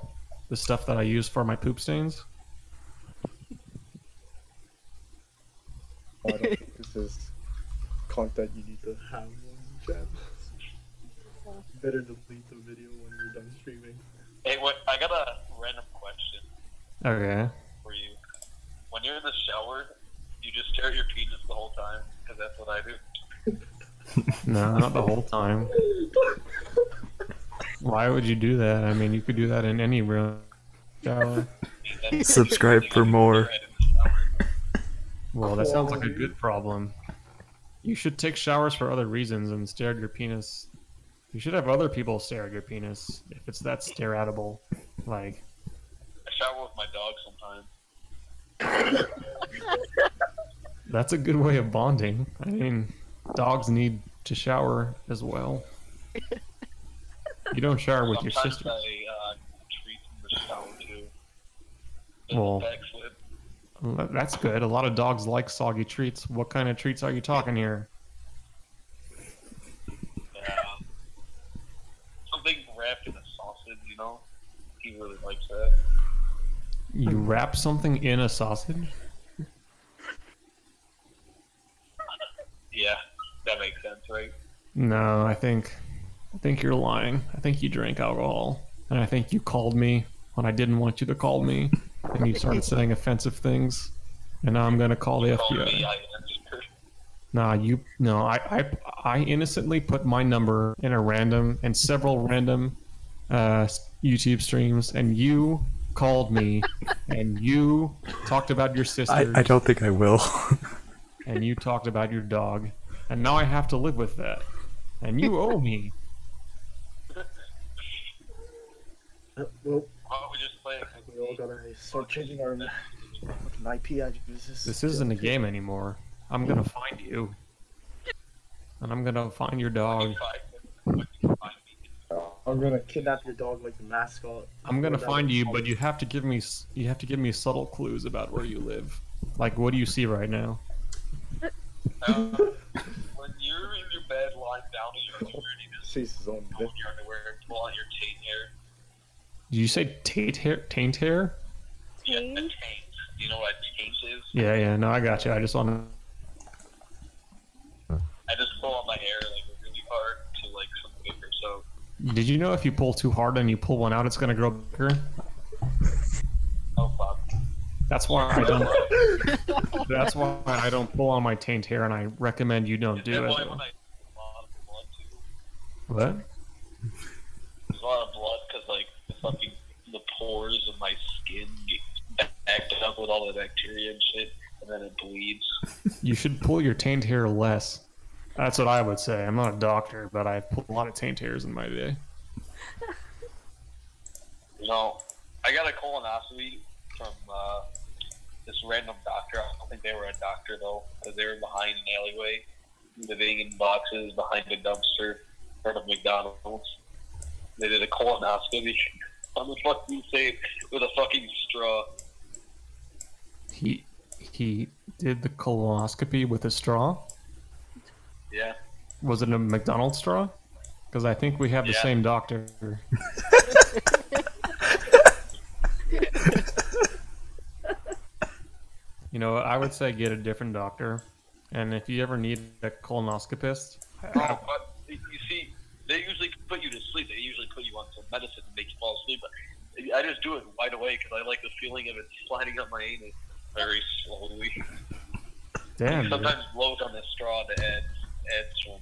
the stuff that I use for my poop stains. I don't think this is content you need to have on the channel. Better delete the video when you're done streaming. Hey, what? I got a random question Okay. for you. When you're in the shower, you just stare at your penis the whole time? Because that's what I do. No, not the whole time. Why would you do that? I mean, you could do that in any room. Shower. Subscribe for more. Well, that sounds like a good problem. You should take showers for other reasons and stare at your penis. You should have other people stare at your penis if it's that stare-atable. Like, I shower with my dog sometimes. that's a good way of bonding. I mean, dogs need to shower as well. You don't shower with your Sometimes sister. I treat in the shower too. Well, Backflip. that's good. A lot of dogs like soggy treats. What kind of treats are you talking here? Something wrapped in a sausage, you know? He really likes that. You wrap something in a sausage? Yeah, that makes sense, right? No, I think you're lying. I think you drank alcohol, and I think you called me when I didn't want you to call me, and you started saying offensive things, and now I'm gonna call the Call me, FBI. I answered. I innocently put my number in a random and several random YouTube streams, and you called me, and you talked about your sister. I don't think I will. And you talked about your dog, and now I have to live with that, and you owe me. Well, Why don't we just play it? we all gotta start changing our fucking IP addresses. This isn't a game anymore. I'm gonna find you, and I'm gonna find your dog. I'm gonna kidnap your dog like the mascot. I'm gonna find you, but you have to give me subtle clues about where you live. Like, what do you see right now? When you're in your bed, lying down in your underwear, and you just Sees his own pull dick. on your underwear, pull on your chain hair. Did you say taint hair? Taint hair? Yeah, the taint. Do you know what a taint is? Yeah. No, I got you. I just want to. I just pull on my hair like really hard to like some bigger. So. Did you know if you pull too hard and you pull one out, it's gonna grow bigger? Oh fuck. That's why I don't. That's why I don't pull on my taint hair, and I recommend you don't do it. Why when I a lot of blood too? What? There's a lot of blood because like the pores of my skin get backed up with all the bacteria and shit, and then it bleeds. You should pull your taint hair less. That's what I would say. I'm not a doctor, but I've pulled a lot of taint hairs in my day. You know, I got a colonoscopy from this random doctor. I don't think they were a doctor though, because they were behind an alleyway, living in boxes behind a dumpster in front of McDonald's. They did a colonoscopy on the fucking safe with a fucking straw. He did the colonoscopy with a straw? Yeah. Was it a McDonald's straw? Because I think we have the Yeah. same doctor. You know, I would say get a different doctor. And if you ever need a colonoscopist, Oh, but you see, they usually put you to sleep. They usually put you on some medicine to make you fall asleep. But I just do it right away because I like the feeling of it sliding up my anus very slowly. damn, dude. Sometimes blows on the straw to add some.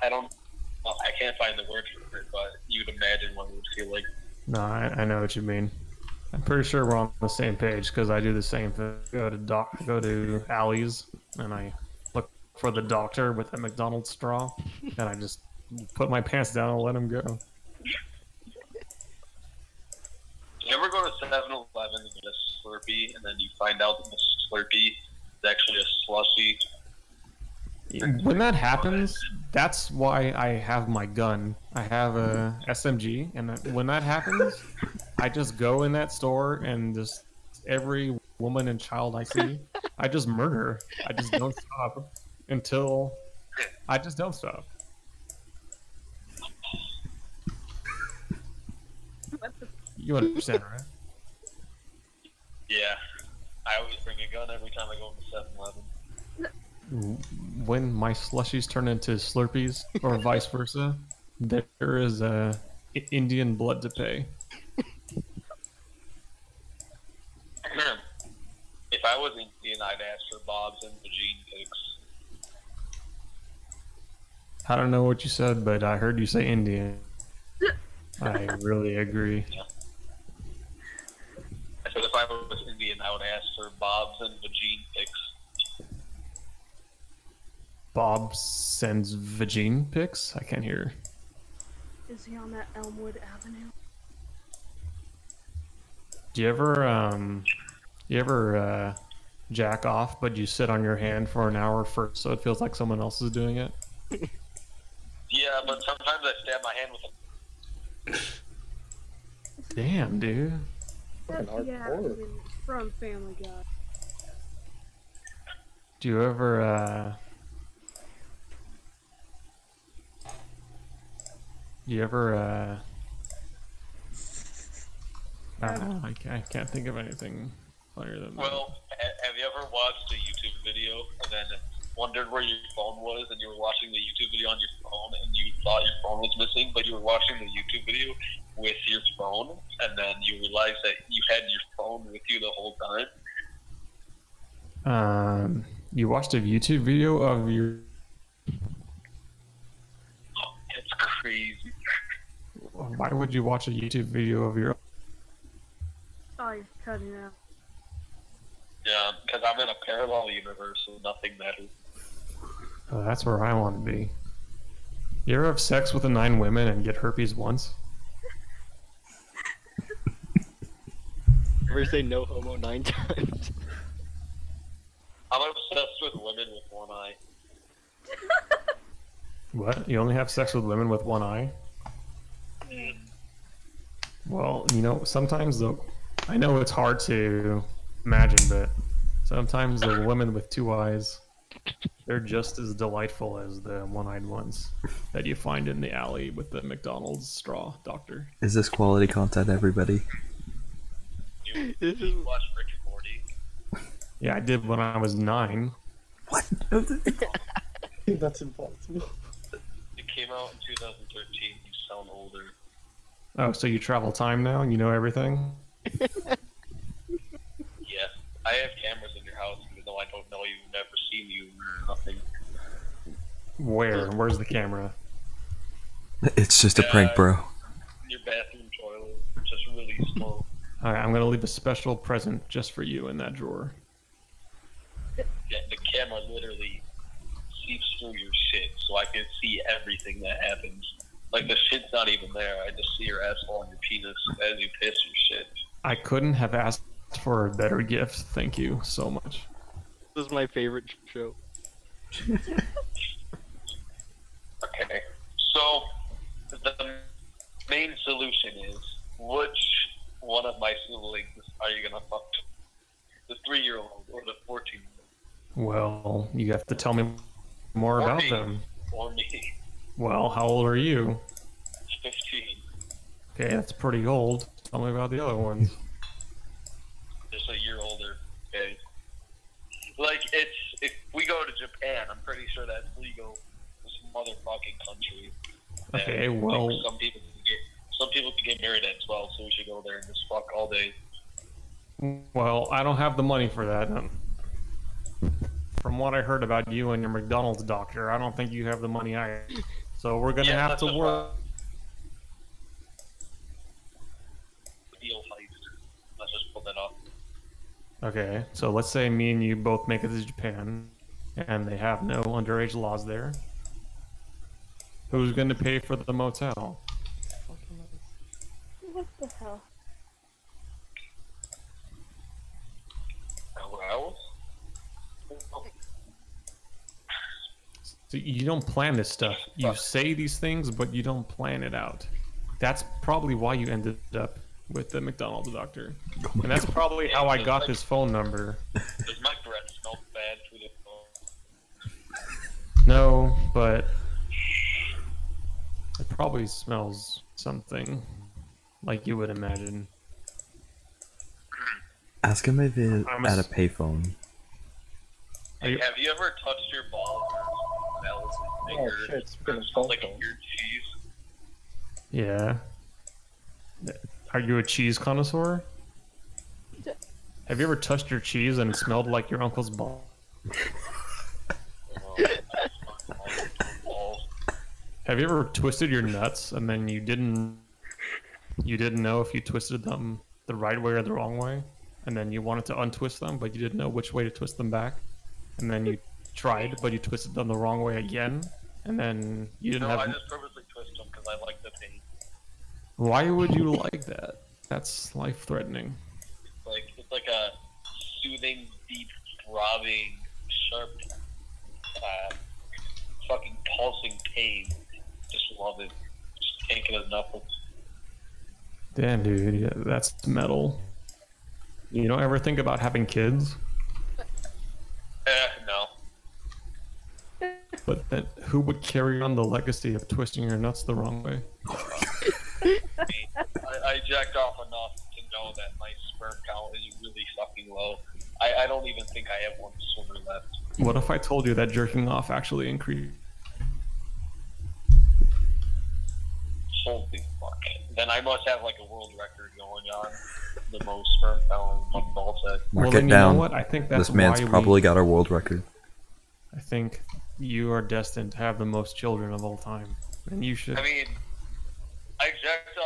I can't find the word for it, but you'd imagine what it would feel like. No, I know what you mean. I'm pretty sure we're on the same page because I do the same thing. Go to Alley's and I look for the doctor with a McDonald's straw, and I just put my pants down and let him go. You ever go to 7-Eleven and get a Slurpee, and then you find out that the Slurpee is actually a slushy? When that happens, that's why I have my gun. I have a SMG, and when that happens, I just go in that store and just every woman and child I see, I just murder. I just don't stop until I just don't stop. You understand, right? Yeah. I always bring a gun every time I go into 7-Eleven. When my slushies turn into Slurpees, or vice versa, there is Indian blood to pay. If I was Indian, I'd ask for Bob's and Vagine pics. I don't know what you said, but I heard you say Indian. I really agree. Yeah. I said if I was Indian, I would ask for Bob's and Vagine pics. Bob sends vagine pics? I can't hear. Is he on that Elmwood Avenue? Do you ever jack off, but you sit on your hand for an hour first so it feels like someone else is doing it? Yeah, but sometimes I stab my hand with a... Damn, dude. That's Fucking yeah, hardcore. from Family Guy. Do you ever I don't know, I can't think of anything funnier than that. Well, have you ever watched a YouTube video and then wondered where your phone was, and you were watching the YouTube video on your phone and you thought your phone was missing, but you were watching the YouTube video with your phone, and then you realized that you had your phone with you the whole time? You watched a YouTube video of your... Oh, it's crazy. Why would you watch a YouTube video of your... Oh, you're cutting out. Yeah, because I'm in a parallel universe, so nothing matters. Oh, that's where I want to be. You ever have sex with 9 women and get herpes once? Ever say no homo 9 times? I'm obsessed with women with one eye. What? You only have sex with women with one eye? Well, you know, sometimes though, I know it's hard to imagine, but sometimes the women with 2 eyes They're just as delightful as the one-eyed ones that you find in the alley with the McDonald's straw doctor. Is this quality content, everybody? You watch Rick and Morty? Yeah, I did when I was 9. What? That's impossible. It came out in 2013. You sound older. Oh, so you travel time now and you know everything? Yeah. I have cameras in your house, even though I don't know you, never seen you, nothing. Where? Where's the camera? It's just a prank, bro. Your bathroom toilet, just really slow. Alright, I'm gonna leave a special present just for you in that drawer. Yeah, the camera literally seeps through your shit, so I can see everything that happens. Like, the shit's not even there, I just see your asshole and your penis as you piss your shit. I couldn't have asked for a better gift. Thank you so much. This is my favorite show. Okay, so the main solution is, which one of my siblings are you gonna fuck? The 3-year-old or the 14-year-old? Well, you have to tell me more about me. them. Or me. Well, how old are you? 15. Okay, that's pretty old. Tell me about the other ones. Just a year older. Okay. Like, if we go to Japan, I'm pretty sure that's legal. This motherfucking country. Okay, And, well... like, some people can get married at 12, so we should go there and just fuck all day. Well, I don't have the money for that. From what I heard about you and your McDonald's doctor, I don't think you have the money either. So we're gonna have to work. Deal heist. Let's just pull that off. Okay, so let's say me and you both make it to Japan, and they have no underage laws there. Who's gonna pay for the motel? What the hell? Well, So you don't plan this stuff. You say these things, but you don't plan it out. That's probably why you ended up with the McDonald's doctor. And that's probably how I got his phone number. does my breath smell bad through the phone? No, but it probably smells something like you would imagine. Ask him if it's at a payphone. Hey, have you ever touched your balls or smells and Oh fingers? shit, speaking of Smells like a phone. weird cheese. Yeah. Are you a cheese connoisseur? Have you ever touched your cheese and it smelled like your uncle's ball? Balls. Have you ever twisted your nuts and then you didn't know if you twisted them the right way or the wrong way? And then you wanted to untwist them, but you didn't know which way to twist them back? And then you tried, but you twisted them the wrong way again? And then you didn't No, have... I just purposely twist them because I like the pain. Why would you like that? That's life-threatening. It's like a soothing, deep, throbbing, sharp, fucking pulsing pain. Just love it. Just can't get enough of. Damn, dude, yeah, that's metal. You don't ever think about having kids? No. But then who would carry on the legacy of twisting your nuts the wrong way? I jacked off enough to know that my sperm count is really fucking low. I don't even think I have one swimmer left. What if I told you that jerking off actually increased? Holy fuck. Then I must have like a world record going on. The most sperm count in ball tech. Well, Mark then it you know down. what? I think that's This man's why probably got our world record. I think you are destined to have the most children of all time. And you should... I mean, I jacked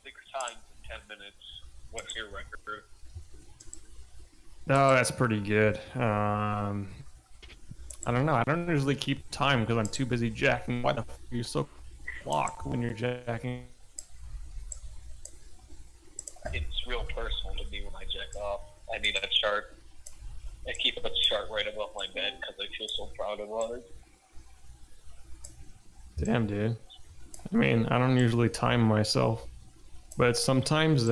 6 times in 10 minutes. What's your record? No, that's pretty good. I don't know. I don't usually keep time because I'm too busy jacking. Why the f*** are you so clock when you're jacking? It's real personal to me when I jack off. I need a chart. I keep a chart right above my bed because I feel so proud of it. Damn, dude. I mean, I don't usually time myself, but sometimes,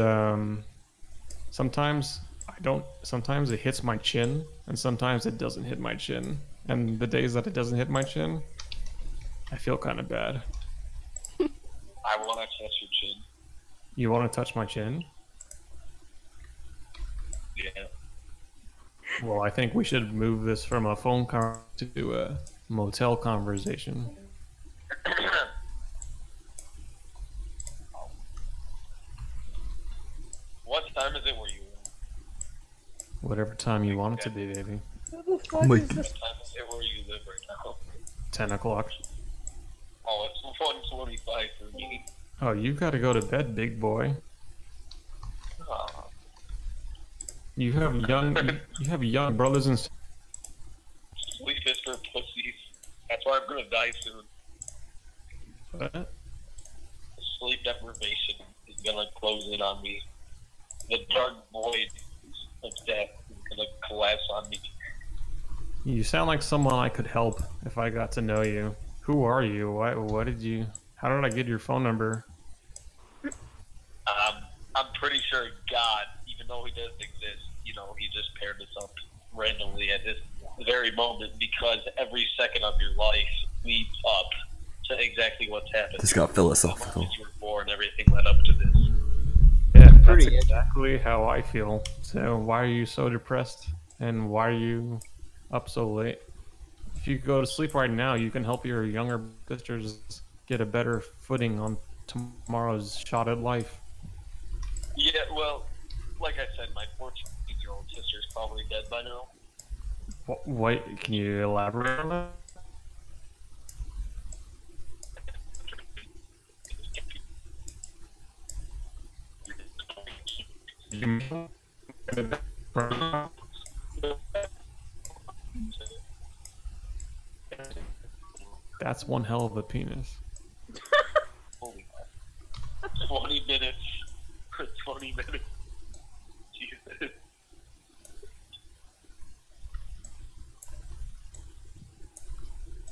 sometimes I don't. Sometimes it hits my chin, and sometimes it doesn't hit my chin. and the days that it doesn't hit my chin, I feel kind of bad. I want to touch your chin. You want to touch my chin? Yeah. Well, I think we should move this from a phone call to a motel conversation. What time is it where you live? Whatever time you want it to be, baby. Who the fuck my is this? What time is it where you live right now? 10 o'clock. Oh, it's 1:25 for me. Oh, you gotta go to bed, big boy. Aw. You have young brothers and sisters. Sleep is for pussies. That's why I'm gonna die soon. What? Sleep deprivation is gonna close in on me. The dark void of death is gonna collapse on me. You sound like someone I could help if I got to know you. Who are you? What did you... How did I get your phone number? I'm pretty sure God, even though he doesn't exist, you know, he just paired us up randomly at this very moment because every second of your life leads up to exactly what's happened. This got philosophical. You were born, everything led up to this. Yeah, that's Pretty exactly how I feel. So why are you so depressed? And why are you up so late? If you go to sleep right now, you can help your younger sisters get a better footing on tomorrow's shot at life. Yeah, well, like I said, my 14-year-old sister's probably dead by now. Wait, can you elaborate on that? That's one hell of a penis. Holy crap. 20 minutes. 20 minutes. Jesus.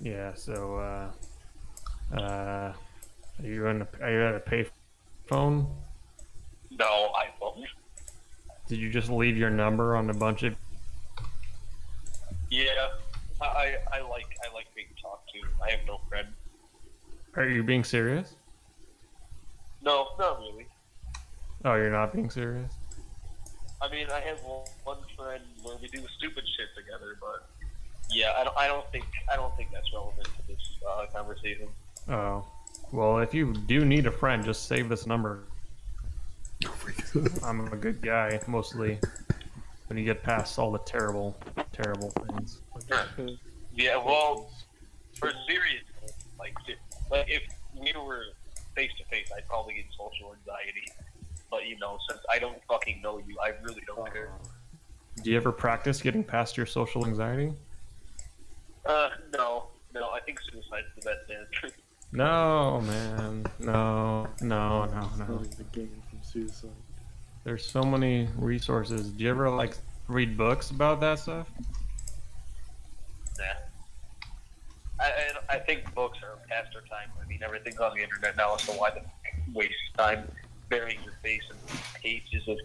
Yeah, so are you at a pay phone? No, I won't. Did you just leave your number on a bunch of... Yeah, I like being talked to. I have no friend. Are you being serious? No, not really. Oh, you're not being serious? I mean, I have one friend where we do stupid shit together, but yeah, I don't think that's relevant to this conversation. Oh. Well, if you do need a friend, just save this number. I'm a good guy, mostly. When you get past all the terrible, terrible things. Yeah, well, for serious, like if we were face to face, I'd probably get social anxiety. But you know, since I don't fucking know you, I really don't care. Do you ever practice getting past your social anxiety? No. I think suicide's the best answer. No, man. No. Starting the game from suicide. There's so many resources. Do you ever, like, read books about that stuff? Nah. I think books are past their time. I mean, everything's on the internet now, so why the waste time burying your face in pages of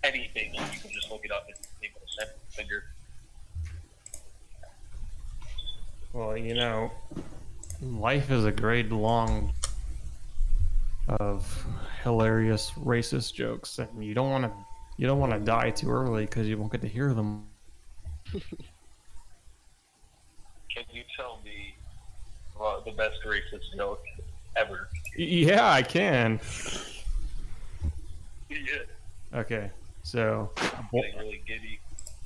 anything? You can just look it up and think of a sentence finger. Well, you know, life is a great long of hilarious racist jokes, and you don't want to die too early because you won't get to hear them. Can you tell me the best racist joke ever? Yeah, I can. Yeah. Okay, so I'm getting really giddy.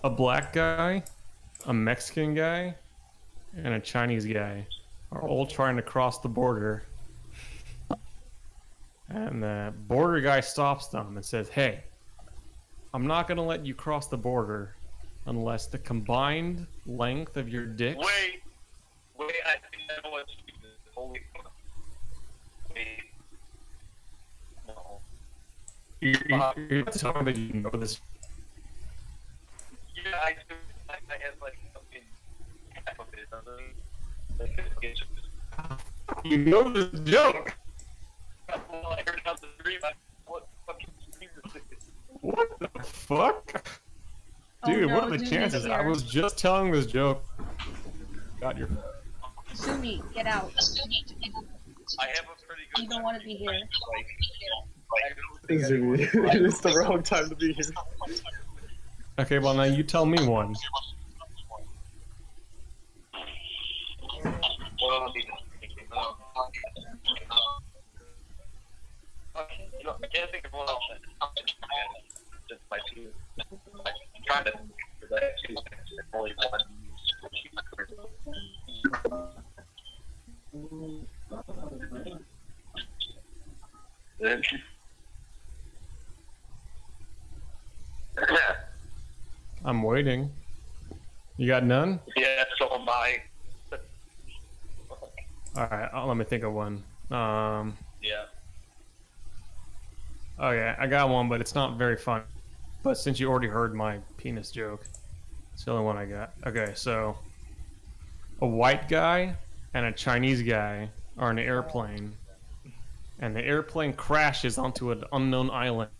a black guy, a Mexican guy, and a Chinese guy are all trying to cross the border. And the border guy stops them and says, "Hey, I'm not going to let you cross the border unless the combined length of your dicks..." Wait, I think I know what you did. Holy fuck. Wait. No. You're telling me that you know this. Yeah, I do. I had like fucking half of it. I couldn't get to this. You know this joke. Well, I heard it on the stream. What fucking stream is this? What the fuck? Dude, Dude, what no, are the Zumi's chances? I here. was just telling this joke. Got your. Sumi, get out. I have a pretty good. You don't want to be here. I don't think Zooey, anyone- it's the wrong time to be here. Okay, well now you tell me one. Well, let me just- you know, I can't think of one else. Just my two. I'm trying to think of that too. Only one. Then- I'm waiting. You got none? Yeah, so am I. Alright, let me think of one. Yeah. Okay, I got one, but it's not very fun. But since you already heard my penis joke, it's the only one I got. Okay, so a white guy and a Chinese guy are in an airplane, and the airplane crashes onto an unknown island.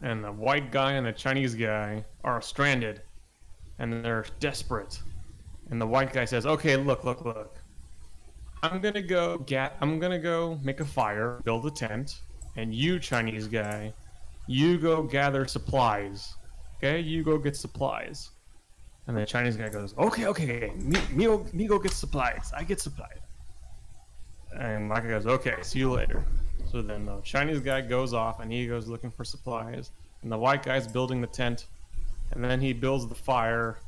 And the white guy and the Chinese guy are stranded, and they're desperate. And the white guy says, "Okay, look. I'm gonna go make a fire, build a tent, and you, Chinese guy, you go gather supplies. Okay, you go get supplies." And the Chinese guy goes, "Okay, me go get supplies. I get supplies." And Micah goes, "Okay, see you later." So then the Chinese guy goes off and he goes looking for supplies, and the white guy's building the tent, and then he builds the fire,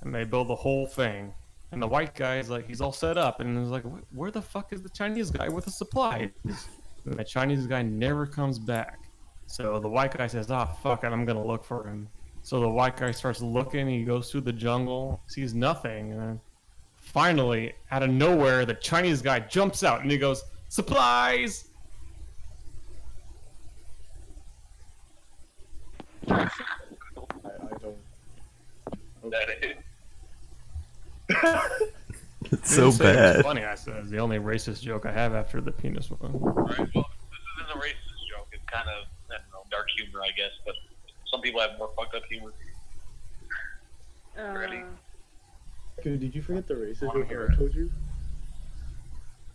and they build the whole thing. And the white guy is like, he's all set up, and he's like, "Where the fuck is the Chinese guy with the supplies?" And the Chinese guy never comes back. So the white guy says, "Ah, fuck it, I'm gonna look for him." So the white guy starts looking, he goes through the jungle, sees nothing, and then finally, out of nowhere, the Chinese guy jumps out and he goes, "Supplies!" I don't. That is. It's I so didn't say it was bad. funny, I said it's the only racist joke I have after the penis one. Right, well, this isn't a racist joke. It's kind of, I don't know, dark humor, I guess. But some people have more fucked up humor. Ready? Dude, did you forget the racist I'm joke here. I told you?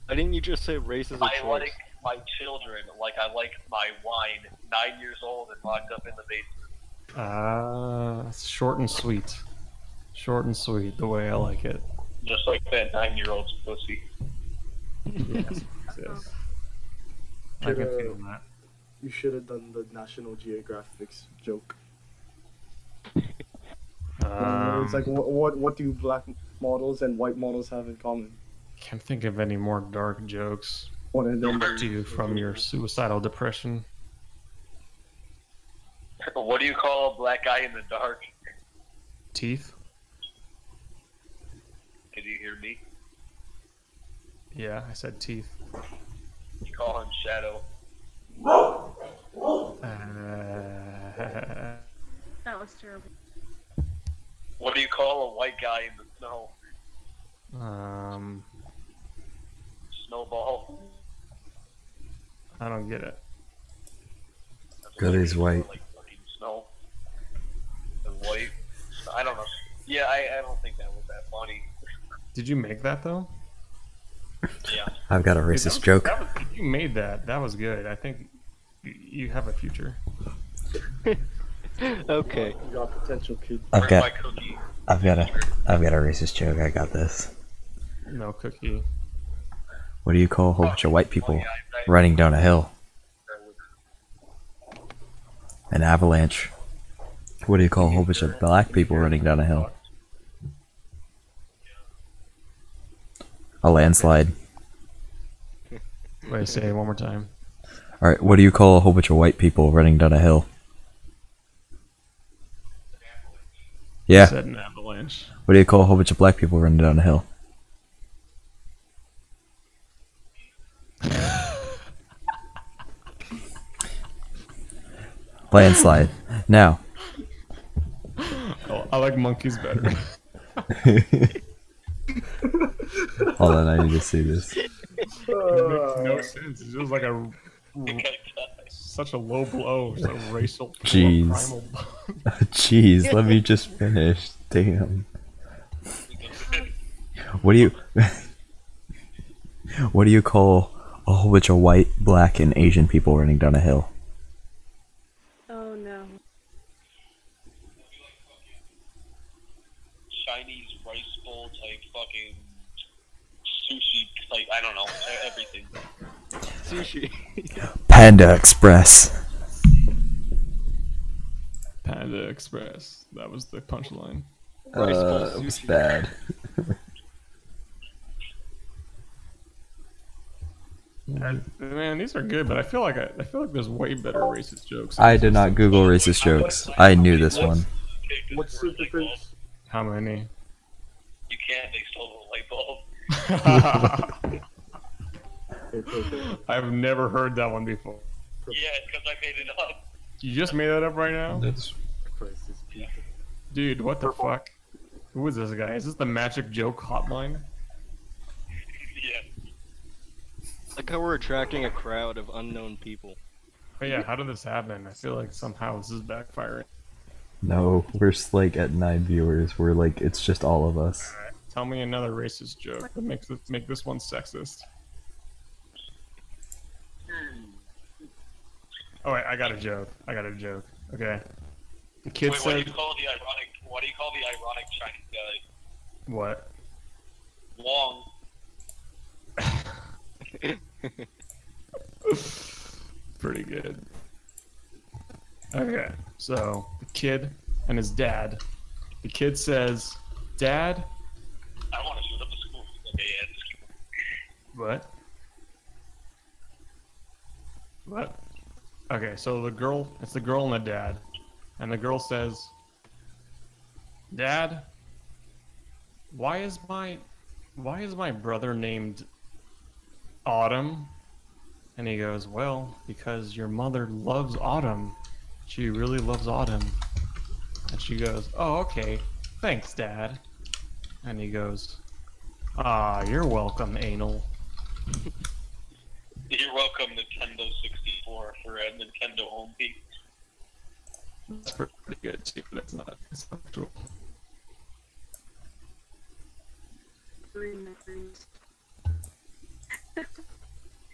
Why didn't you just say race is a I choice? like my children like I like my wine. 9 years old and locked up in the basement. Short and sweet. Short and sweet, the way I like it. Just like that 9-year-old's pussy. Yes. I can feel that. You should have done the National Geographic's joke. It's like, what do black models and white models have in common? Can't think of any more dark jokes. One of them. Do you from your suicidal depression? What do you call a black guy in the dark? Teeth? Can you hear me? Yeah, I said teeth. You call him Shadow. That was terrible. What do you call a white guy in the snow? Snowball. I don't get it. Good as white. Like fucking snow. And white. I don't know. Yeah, I don't think that was that funny. Did you make that though? Yeah. I've got a racist joke. You made that. That was good. I think you have a future. Okay. You got potential, kid. I've Where's got my cookie? I've got a racist joke. I got this. No cookie. What do you call a whole bunch of white people running down a hill? An avalanche. What do you call a whole bunch of black people running down a hill? A landslide. Wait, say it one more time. Alright, what do you call a whole bunch of white people running down a hill? I Yeah. said an avalanche. What do you call a whole bunch of black people running down a hill? Landslide. Now. Oh, I like monkeys better. Hold on, I need to see this. It makes no sense. It was like a such a low blow. So racial. Jeez. Primal. Jeez, let me just finish. Damn. What do you what do you call a whole bunch of white, black, and Asian people running down a hill? Oh no. Chinese rice bowl type fucking sushi, like I don't know, everything. Sushi. Panda Express. Panda Express. That was the punchline. Rice bowl It was sushi. bad. Man, these are good, but I feel like there's way better racist jokes. I did not Google racist jokes. I knew this one. What's the difference? How many? You can't, they stole the light bulb. I've never heard that one before. Yeah, it's because I made it up. You just made that up right now? That's Crisis people. Dude, what the fuck? Who is this guy? Is this the magic joke hotline? Yeah. Like how we're attracting a crowd of unknown people. But yeah, how did this happen? I feel like somehow this is backfiring. no, we're like at 9 viewers. We're like, it's just all of us. Alright, tell me another racist joke that make this one sexist. Oh wait, I got a joke. Okay. The kid Wait, what do said you call the ironic Chinese guy? what? Wong. Pretty good. Okay, so the kid and his dad. The kid says, "Dad, I want to shoot up the school. Okay, yeah, just keep what? What? Okay, so it's the girl and the dad. And the girl says, Dad, why is my brother named Autumn? And he goes, well, because your mother loves autumn. She really loves autumn. And she goes, oh, okay. Thanks, Dad. And he goes, ah, you're welcome, anal. You're welcome, Nintendo 64 for a Nintendo Home Page. That's pretty good too, but it's not true.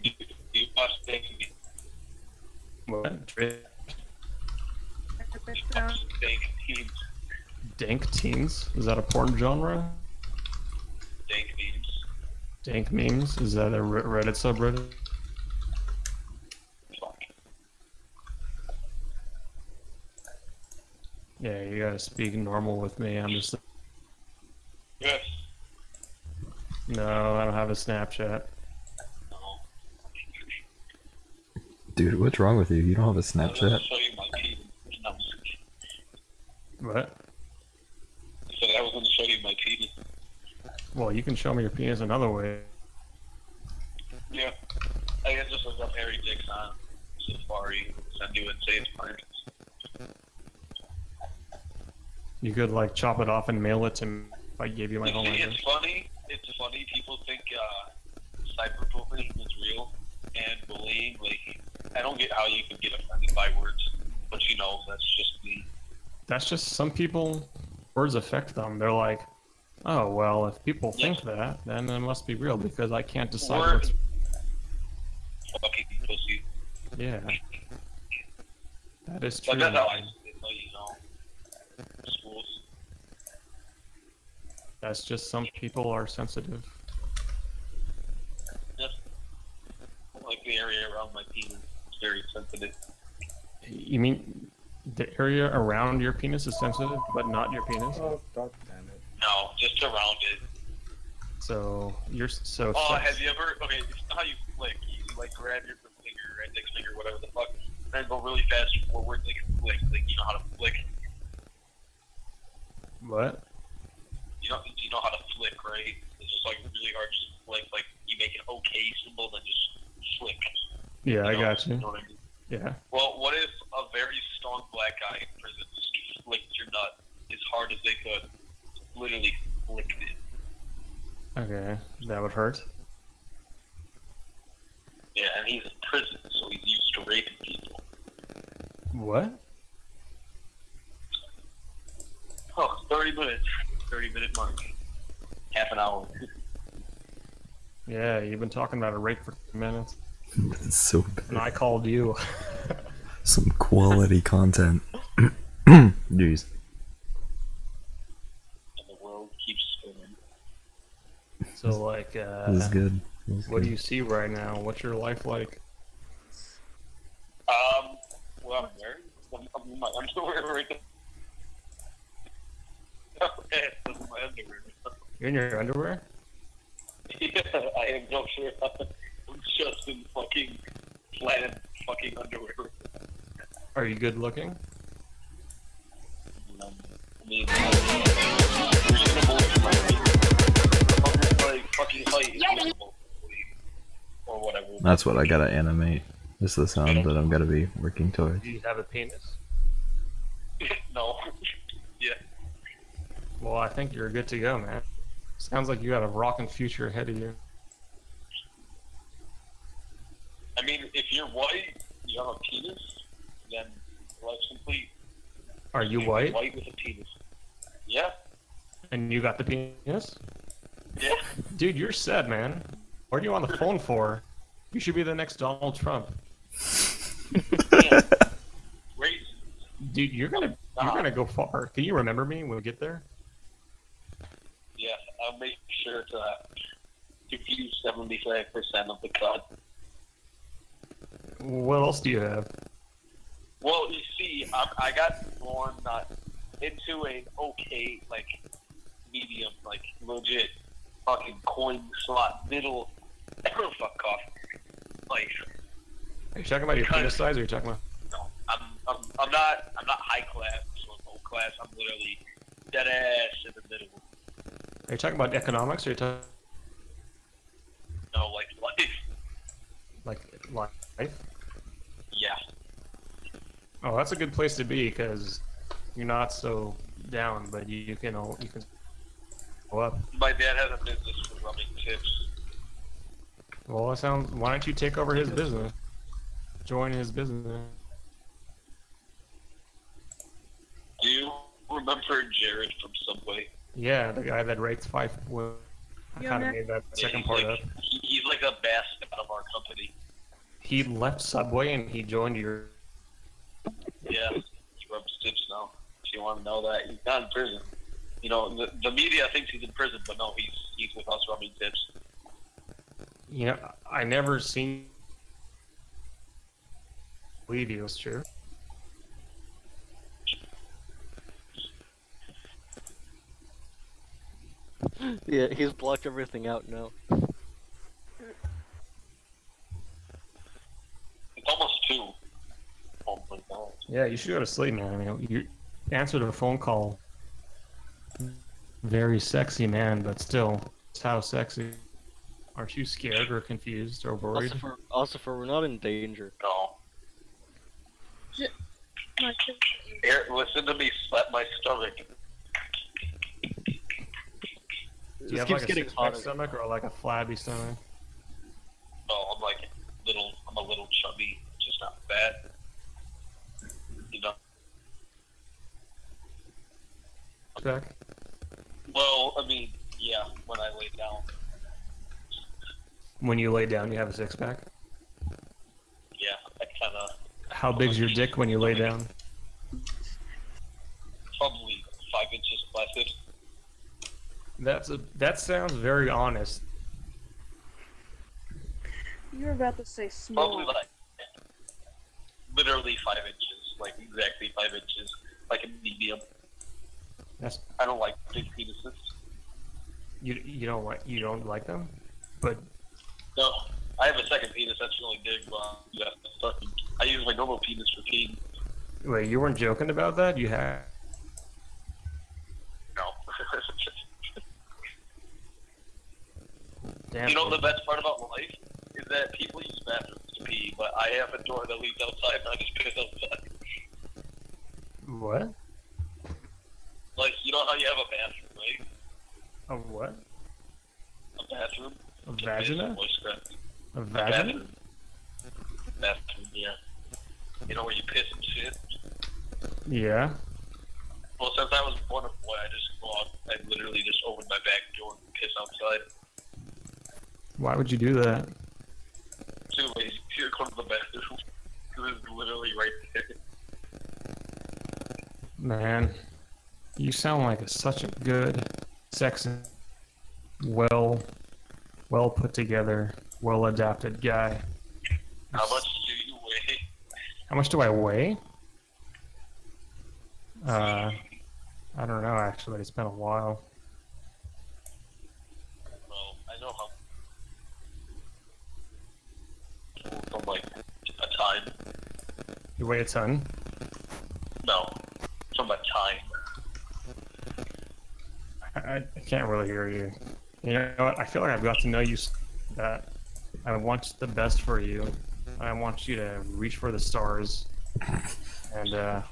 You watched Dank What? Teens. Dank teens? Is that a porn genre? Dank memes. Dank memes? Is that a Reddit subreddit? Fuck. Yeah, you gotta speak normal with me. I'm just. Yes. No, I don't have a Snapchat. No. Dude, what's wrong with you? You don't have a I was gonna Snapchat? show you my penis. No, I'm just kidding. What? I said I was going to show you my penis. Well, you can show me your penis another way. Yeah. I can just look up Harry Dicks on Safari, send you and say it's mine. You could like chop it off and mail it to me if I gave you my home address. It's funny. People think cyberbullying is real and bullying. Like, I don't get how you could get offended by words, but you know, that's just me. That's just some people. Words affect them. They're like, oh well, if people think that, then it must be real because I can't decide what's. Fucking pussy. Yeah. That is true. But that's how I see it, you know. Schools. That's just some people are sensitive. Yeah. Like the area around my penis is very sensitive. You mean the area around your penis is sensitive, but not your penis? Oh, god damn it. No, just around it. So you're so. Oh, have you ever? Okay, it's not how you flick. You like grab your finger, index finger, whatever the fuck, and then go really fast forward, like flick. Like you know how to flick. What? You know how to flick, right? It's just like really hard to flick. Like you make an OK symbol, then just flick. Yeah, I know? got you. You know what I mean? Yeah. Well, what if a very strong black guy in prison just flicked your nut as hard as they could? Literally flicked it. Okay, that would hurt. Yeah, and he's in prison, so he's used to raping people. What? Oh, 30 minutes. 30-minute mark. Half an hour. Yeah, you've been talking about a rape for 10 minutes. It's so And bad. I called you. Some quality content. Jeez. And the world keeps spinning. So, like, This is good. This is what do good. you see right now? What's your life like? Well, I'm married. I'm in my underwear right now. I'm in my underwear. You're in your underwear? Yeah, I have no shirt on. I'm just in fucking flat fucking underwear. Are you good looking? I mean, reasonable for my like fucking height is reasonable. Or whatever. That's what I gotta animate. This is the sound that I'm gonna be working towards. Do you have a penis? No. Yeah. Well, I think you're good to go, man. Sounds like you got a rockin' future ahead of you. I mean, if you're white, you have a penis, then life's complete. Are you white? White with a penis. Yeah. And you got the penis? Yeah. Dude, you're set, man. What are you on the phone for? You should be the next Donald Trump. Yeah. Great. Dude, you're gonna go far. Can you remember me when we get there? Yeah, I'll make sure to give you 75% of the cut. What else do you have? Well, you see, I got born into an okay, like, medium, like, legit fucking coin slot middle, fuck off, like, Are you talking about your Because- penis size, or are you talking about? no, I'm not high class or low class, I'm literally dead ass in the middle. Are you talking about economics, or are you talking No, like, life. like life? Yeah. Oh, that's a good place to be because you're not so down, but you can go up. My dad has a business for rubbing tips. Well, that sounds. Why don't you take over his business? Join his business. Do you remember Jared from Subway? Yeah, the guy that raped 5 women. I Yo, kind of Nick. made that Yeah, second he's part like, up. He's like a mascot of our company. He left Subway and he joined your. Yeah, he rubs tips now. If you want to know that, he's not in prison. You know, the media thinks he's in prison, but no, he's with us rubbing tips. You know, I never seen. Believe you, it's true. Yeah, he's blocked everything out now. It's almost 2. Oh my god. Yeah, you should go to sleep, man. I mean, you answered a phone call. Very sexy, man, but still, it's how sexy. Aren't you scared or confused or worried? Also, we're not in danger. No. My Here, listen to me slap my stomach. Do you This have keeps like a getting six-pack hotter. stomach or like a flabby stomach? Oh, I'm a little chubby, just not fat. You know. Back? Well, I mean, yeah, when I lay down. When you lay down, you have a six-pack? Yeah, I kind of How big's your dick when you lay down? probably 5 inches flaccid. That sounds very honest. You're about to say Probably small. like literally 5 inches, like exactly 5 inches, like a medium. That's I don't like big penises. you don't like them, but No, I have a second penis that's really big, but yeah, fucking, I use my normal penis for peeing. wait, you weren't joking about that? You had. No. Damn. You know the best part about life is that people use bathrooms to pee, but I have a door that leads outside and I just piss outside. What? Like, you know how you have a bathroom, right? A what? A bathroom. A Just vagina? voice crack. A vagina? Bathroom, yeah. You know where you piss and shit? Yeah. Well, since I was born a boy, I just go out, I literally just opened my back door and piss outside. Why would you do that? Too lazy to go to the bathroom. Because it's literally right there. Man, you sound like such a good, sexy, well put together, well adapted guy. How much do you weigh? How much do I weigh? I don't know actually. It's been a while. Well, I know how. From like a time. You weigh a ton? No, from a time. I can't really hear you. You know what? I feel like I've got to know you that I want the best for you. I want you to reach for the stars and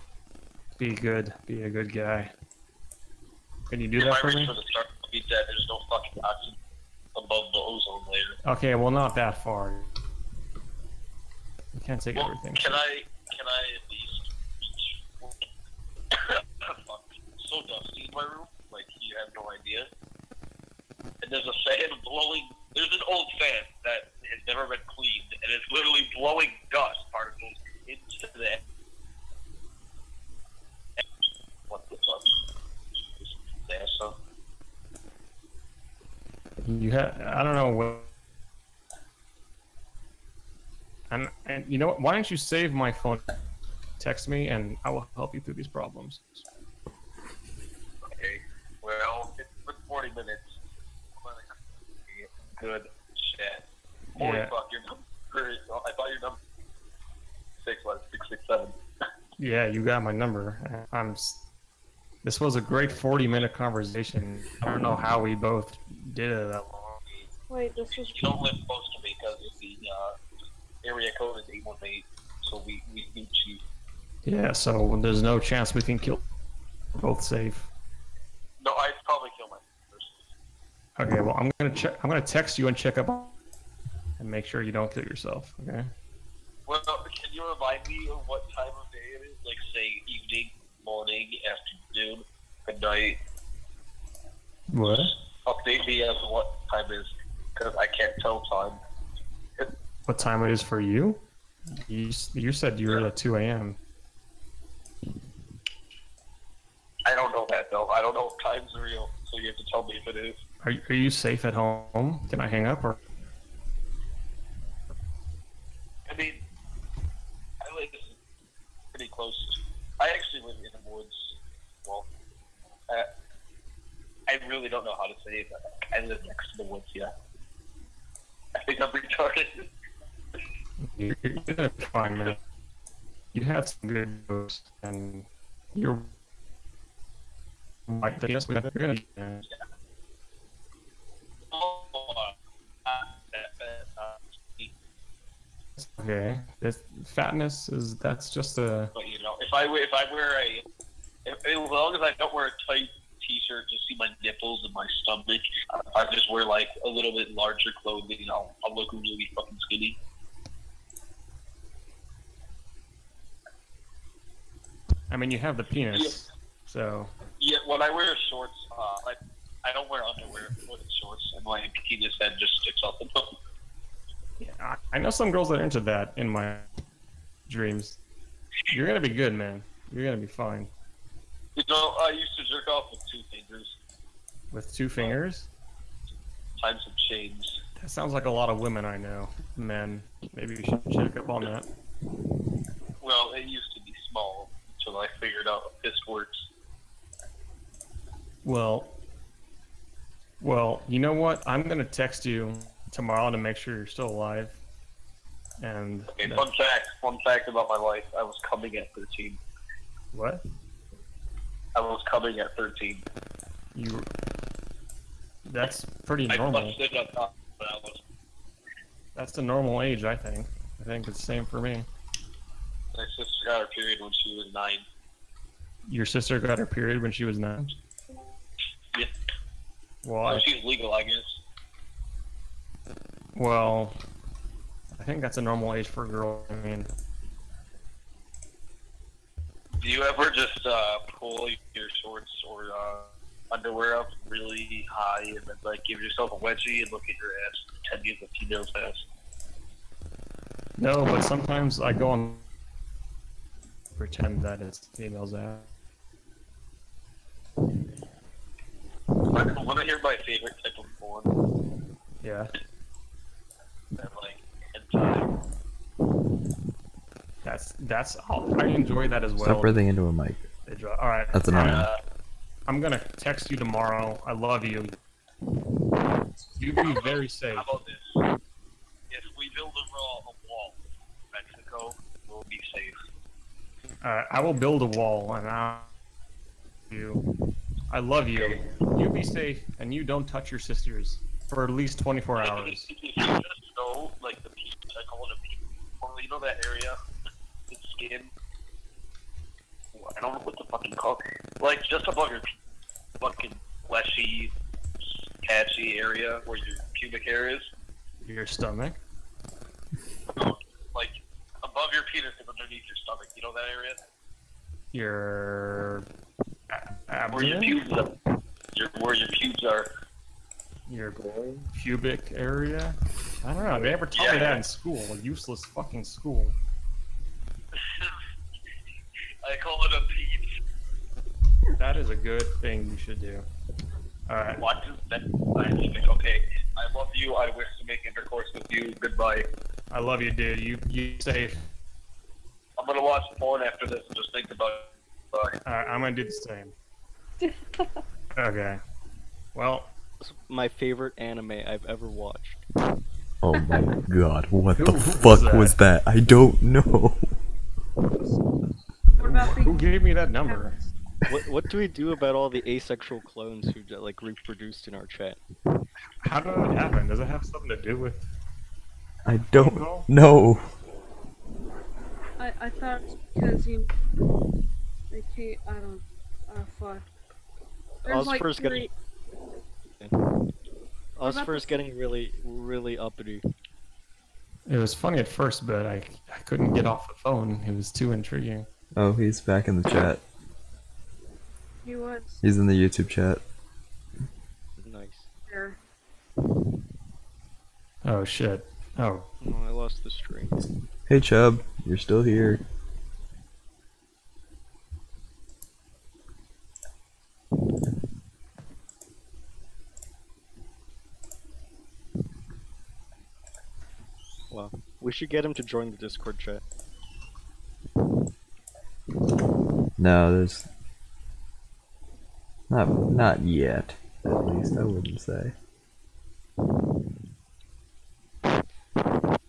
be good, be a good guy. Can you do that for me? For the start, means that there's no fucking oxygen above the ozone layer. Okay, well not that far. You can't take everything. Can I at least reach? Fuck, it's so dusty in my room, like you have no idea. And there's a fan blowing. There's an old fan that has never been cleaned, and it's literally blowing dust particles into the. What the fuck? NASA. You have, I don't know what. And you know what? Why don't you save my phone? Text me, and I will help you through these problems. Okay. Well, it's been 40 minutes. Good shit. Holy Yeah. fuck, your number. I thought your number. 667. Yeah, you got my number. This was a great 40-minute conversation. I don't know how we both did it that long. Wait, this is. You don't live close to me because the area code is 818, so we need you. Yeah, so there's no chance we can kill. We're both safe. No, I'd probably kill my first. Okay, well I'm gonna check. I'm gonna text you and check up and make sure you don't kill yourself. Okay. Well, can you remind me of what time of day it is? Like, say, evening, morning, afternoon, good night. What? Update me as to what time it is, because I can't tell time. What time it is for you? You said you were at 2 a.m. I don't know that, though. I don't know if time's real, so you have to tell me if it is. Are you safe at home? Can I hang up or? I mean, I live pretty close. I actually live in the woods. Well, I really don't know how to say it, but I live next to the woods, yeah. I think I'm retarded. You're gonna be fine, man. You had some good moves, and you're like the yes, you're gonna. Okay, this fatness that's just a. But you know, if I wear as long as I don't wear a tight t-shirt, just see my nipples and my stomach, I just wear like a little bit larger clothing, I'll look really fucking skinny. I mean, you have the penis, so. Yeah, when I wear shorts, I don't wear underwear with shorts, and my penis head just sticks out the bottom. Yeah, I know some girls that are into that in my dreams. You're gonna be good, man. You're gonna be fine. You know, I used to jerk off with 2 fingers. With 2 fingers? Times have changed. That sounds like a lot of women I know. Men. Maybe you should check up on that. Well, it used to be small until I figured out this works. Well, you know what? I'm gonna text you tomorrow to make sure you're still alive. And Okay, fun fact about my life, I was coming at 13. What? I was coming at 13. That's pretty I normal. busted up, but I was. That's the normal age, I think. I think it's the same for me. My sister got her period when she was 9. Your sister got her period when she was 9? Yeah. Well, She's legal, I guess. Well, I think that's a normal age for a girl. I mean, Do you ever just pull your shorts or underwear up really high and then like give yourself a wedgie and look at your ass and pretend you have a female's ass? No, but sometimes I go on pretend that it's female's ass. I want to hear my favorite type of porn. Yeah. And like hentai. I enjoy that as well. Stop breathing into a mic. All right. That's annoying. I'm gonna text you tomorrow. I love you. You be very safe. How about this? If we build a wall in Mexico, we'll be safe. I will build a wall, and I love you. You be safe, and you don't touch your sisters for at least 24 hours. If you just know, like the peep, I call it a peep. Well, you know that area, the skin. I don't know what the fucking call. Like just above your fucking fleshy, patchy area where your pubic hair is. Your stomach. Like above your penis and underneath your stomach. You know that area? Your Where your abdomen. pubes are. Where your pubes are. Your pubic area. I don't know. They ever taught me that in school? A useless fucking school. I call it a peep. That is a good thing you should do. Alright. Watch that scientific. Okay. I love you. I wish to make intercourse with you. Goodbye. I love you, dude. You safe. I'm gonna watch porn after this and just think about it. Bye. Alright, I'm gonna do the same. Okay. Well, It's my favorite anime I've ever watched. Oh my god, what Who the was fuck that? was that? I don't know. What about who the gave me that number? What do we do about all the asexual clones who like reproduced in our chat? How did it happen? Does it have something to do with I don't Coco? know. I thought it's because they can't. I don't. Fuck. I was There's like first three. getting really uppity. It was funny at first, but I couldn't get off the phone. It was too intriguing. Oh, he's back in the chat. He was He's in the YouTube chat. Nice. there. Oh shit. Oh, No, I lost the stream. Hey Chubb, you're still here. Wow. We should get him to join the Discord chat. No, there's not yet. At least I wouldn't say.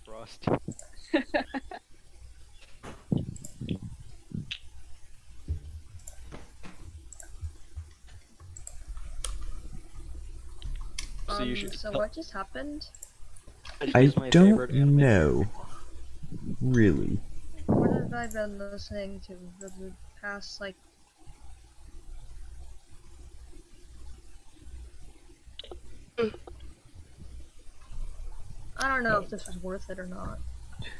Frost. So you should So what just happened? I He's my don't favorite anime. know. Really. What have I been listening to for the past, like... I don't know if this was worth it or not.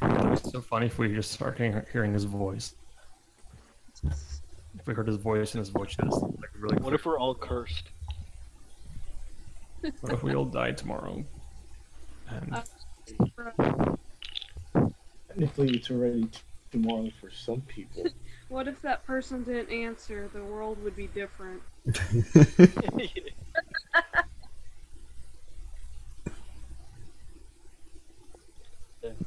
it was so funny if we just start hearing his voice. If we heard his voice and his voice just like really. What if we're all cursed? What if we all died tomorrow? And Technically, it's already tomorrow for some people. What if that person didn't answer? The world would be different.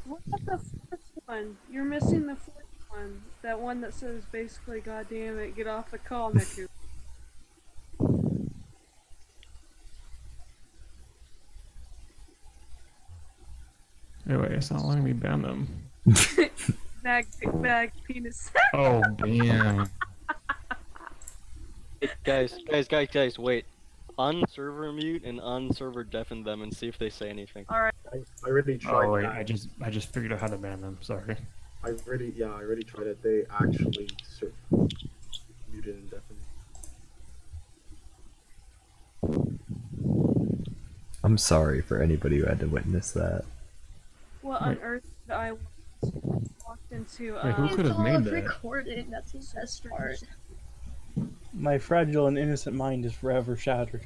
What about the fourth one? You're missing the fourth one. That one that says basically, "God damn it, get off the call, Miku." anyway, it's not letting me ban them. Bag, penis. Oh damn! Guys, wait. Unserver mute and unserver deafen them and see if they say anything. Alright. I already tried Oh wait, that. I just figured out how to ban them. Sorry. I already tried it. They actually muted and deafened. I'm sorry for anybody who had to witness that. What on earth did I walked into Wait, who could It's have all made that? recorded. That's the best part. My fragile and innocent mind is forever shattered.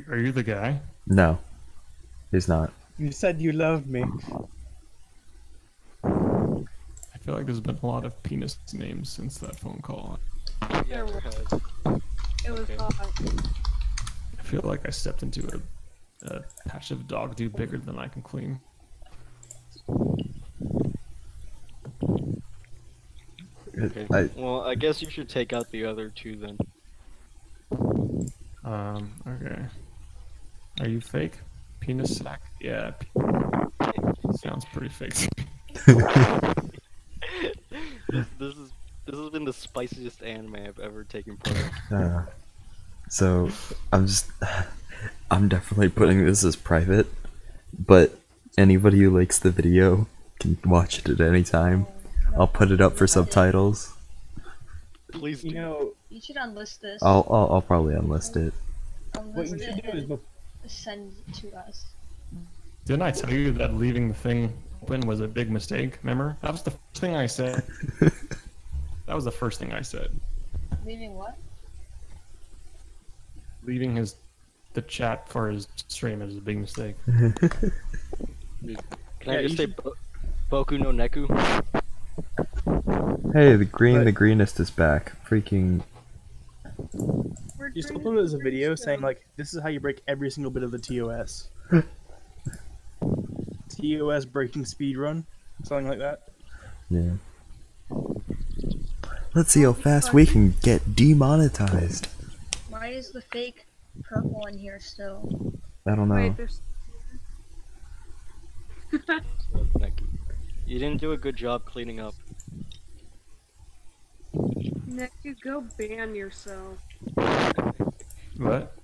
Are you the guy? No, he's not. You said you loved me. I feel like there's been a lot of penis names since that phone call. Yeah, There there was. has. It was Okay. hot. I feel like I stepped into a patch of dog do bigger than I can clean. Okay. I, Well, I guess you should take out the other two then. Okay. Are you fake? Penis sack? Yeah. Sounds pretty fake. This has been the spiciest anime I've ever taken part in. so I'm definitely putting this as private, but anybody who likes the video can watch it at any time. I'll put it up for subtitles. Please do. You know, You should unlist this. I'll probably unlist it. what you should do is Send it to us. Didn't I tell you that leaving the thing open was a big mistake? Remember? That was the first thing I said. That was the first thing I said. Leaving what? Leaving the chat for his stream is a big mistake. Can I Yeah, just you say Boku no Neku? Hey, the greenest is back. Freaking just upload it as a video saying like, this is how you break every single bit of the TOS. TOS breaking speedrun, something like that. yeah. Let's see how fast we can get demonetized. Why is the fake purple in here still? I don't know. Wait, there's. Neku. You didn't do a good job cleaning up. Neku, go ban yourself. What?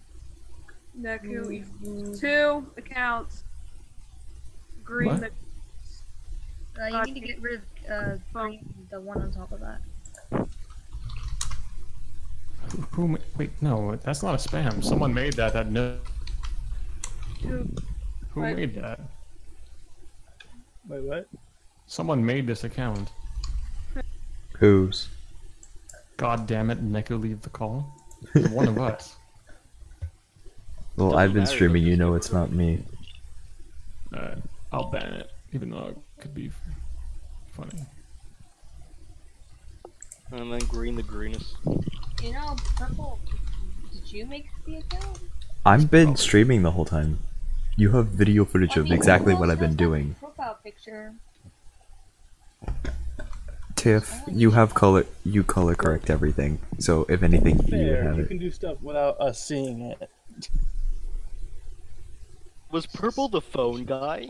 Neku, 2 accounts. Green. What? You need to get rid of the one on top of that. Wait, no, that's not a spam. Someone made that. Who What? made that? Wait, what? Someone made this account. Who's? God damn it, Neko, leave the call. It's one of us. Well, Doesn't I've been matter, streaming. though, You just know go it's for it. not me. I'll ban it, even though it could be funny. And then green the greenest. You know, purple. Did you make the account? I've been streaming the whole time. You have video footage I of mean, exactly who what else I've been has that doing. Profile picture. Tiff, you have color. You color correct everything. So if anything, you Fair, have you it. can do stuff without us seeing it. Was Purple the phone guy?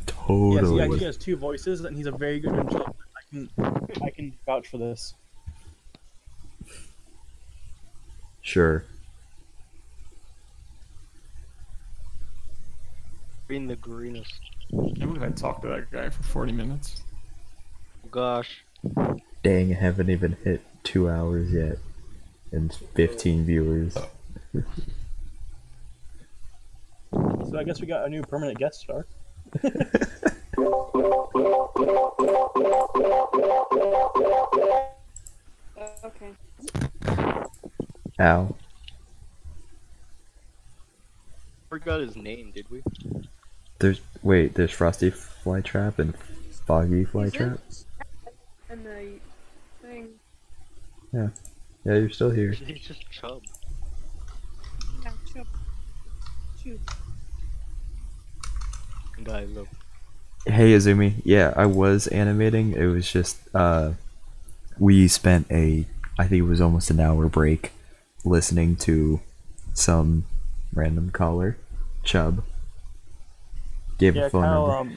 Totally. Yes, he has 2 voices, and he's a very good interpreter. I can vouch for this. Sure. Green the greenest. Maybe if I talk to that guy for 40 minutes. Gosh. Dang, I haven't even hit 2 hours yet. And 15 viewers. So I guess we got a new permanent guest star. Okay. Ow. Forgot his name, did we? There's Frosty Flytrap and Foggy Flytrap? And the thing. Yeah, you're still here. He's just Chub. Yeah, chup. Shoot. Guy, look. Hey Izumi, yeah, I was animating. It was just, we spent I think it was almost an hour break listening to some random caller, Chub. Gave Yeah, a phone number.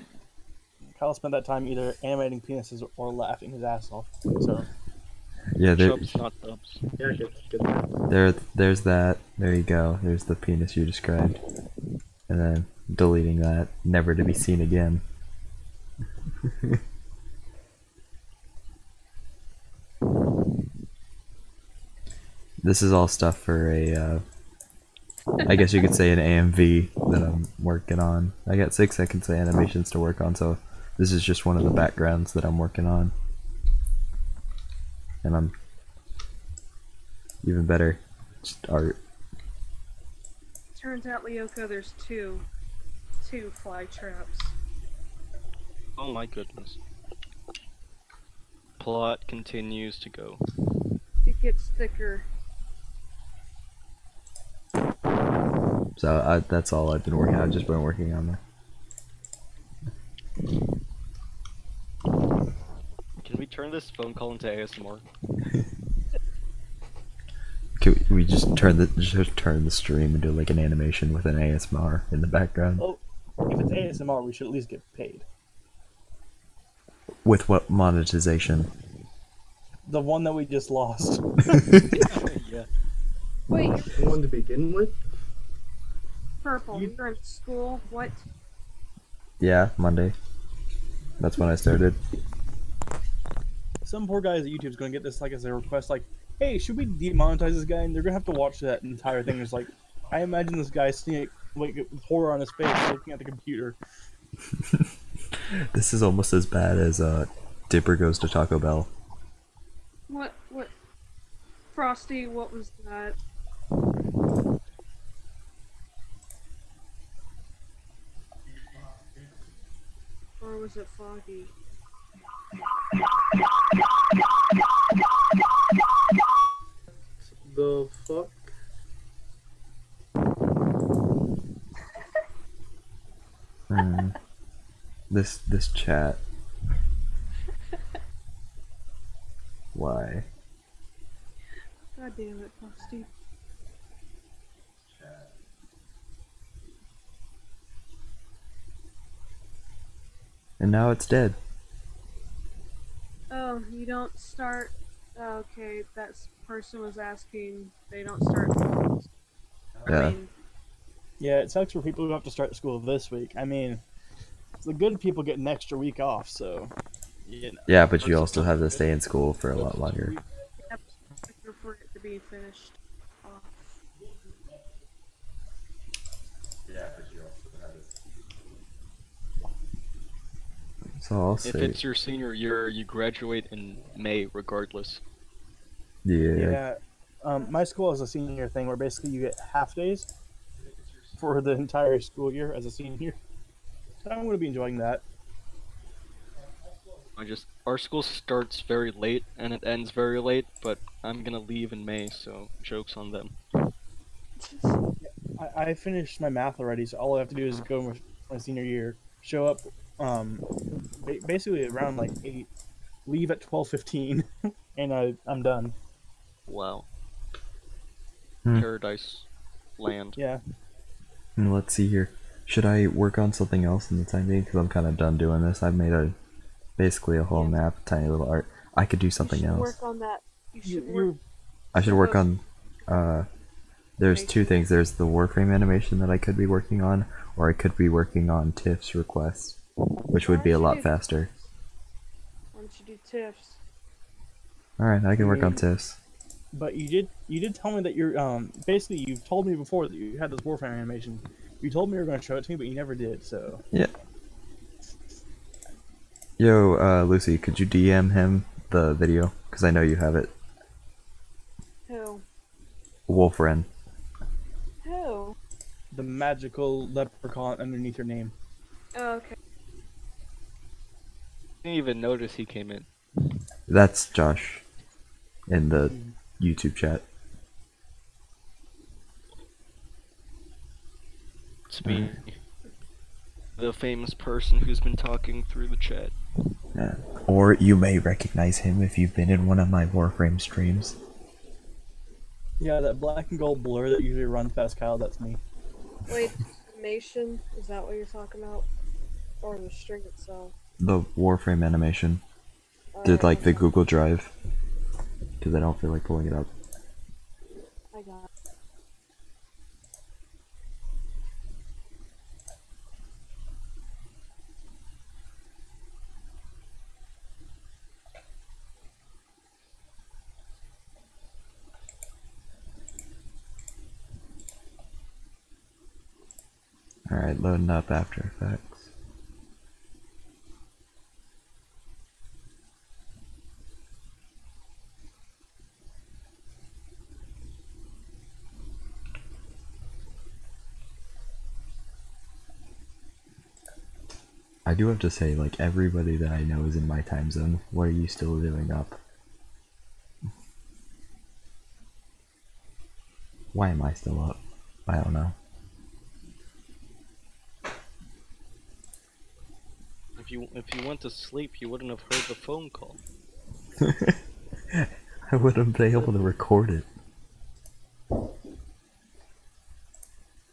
Kyle spent that time either animating penises or laughing his ass off. So Yeah, Chubs, not Dubs. Yeah, get there's that. There you go. There's the penis you described. And then deleting that, never to be seen again. This is all stuff for I guess you could say an AMV that I'm working on. I got 6 seconds of animations to work on, so this is just one of the backgrounds that I'm working on. And I'm even better. Just art. Turns out, Lyoko, there's two fly traps. Oh my goodness. Plot continues to go. It gets thicker. So that's all I've been working on. I've just been working on that. Can we turn this phone call into ASMR? Can we just turn the stream into like an animation with an ASMR in the background? Oh, if it's ASMR, we should at least get paid. With what monetization? The one that we just lost. Yeah. Wait, The one to begin with? Purple, you're in school? What? Yeah, Monday. That's when I started. Some poor guys at YouTube's gonna get this like as a request, like, hey, should we demonetize this guy? And they're gonna have to watch that entire thing. It's like, I imagine this guy seeing like with horror on his face, looking at the computer. This is almost as bad as Dipper Goes to Taco Bell. What? Frosty, what was that? Or was it Foggy? The fuck? This chat. Why? God damn it, Frosty. And now it's dead. Oh, you don't start. Okay, that person was asking. They don't start. Yeah. Yeah, it sucks for people who have to start school this week. I mean, the good people get an extra week off, so. You know. Yeah, but you also have to stay in school for a lot longer. Yep, for it to be finished off. So I'll If say, it's your senior year, you graduate in May regardless. yeah. My school has a senior thing where basically you get half days for the entire school year as a senior. So I'm going to be enjoying that. Our school starts very late and it ends very late, but I'm gonna leave in May, so joke's on them. I finished my math already, so all I have to do is go with my senior year, show up, basically around like 8, leave at 12:15, and I'm done. Wow. Hmm. Paradise land. Yeah. And let's see here. Should I work on something else in the time being? Because I'm kind of done doing this. I've made basically a whole map, tiny little art. I could do something You should else. work on that. You should work. I should work on. There's two things. There's the Warframe animation that I could be working on, or I could be working on Tiff's request, which would be a lot faster. Why don't you do TIFFs? Alright, I can work on Tiff's. But you did tell me that you're basically you've told me before that you had this Warframe animation. You told me you were going to show it to me, but you never did. So Yeah. Yo, Lucy, could you DM him the video? Because I know you have it. Who? Wolfren. Who? the magical leprechaun underneath your name. Oh, okay. Didn't even notice he came in. That's Josh in the YouTube chat. It's me, the famous person who's been talking through the chat. Yeah. Or you may recognize him if you've been in one of my Warframe streams. Yeah, that black and gold blur that usually runs past Kyle, that's me. Wait, animation? Is that what you're talking about? Or the string itself? The Warframe animation. Did like the Google Drive. Because I don't feel like pulling it up. I got it. Alright, loading up After Effects. I do have to say, like, everybody that I know is in my time zone. What are you still doing up? Why am I still up? I don't know. If you went to sleep, you wouldn't have heard the phone call. I wouldn't be able to record it.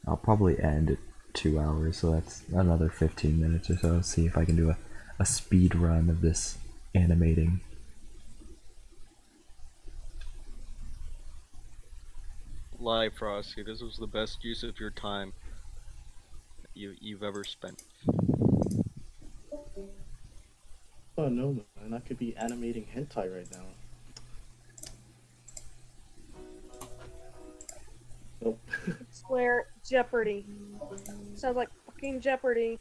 I'll probably end at 2 hours, so that's another 15 minutes or so. See if I can do a speed run of this animating. Lie, Frosty. This was the best use of your time you've ever spent. Oh no, man! I could be animating hentai right now. Nope. Swear Jeopardy. Sounds like fucking Jeopardy.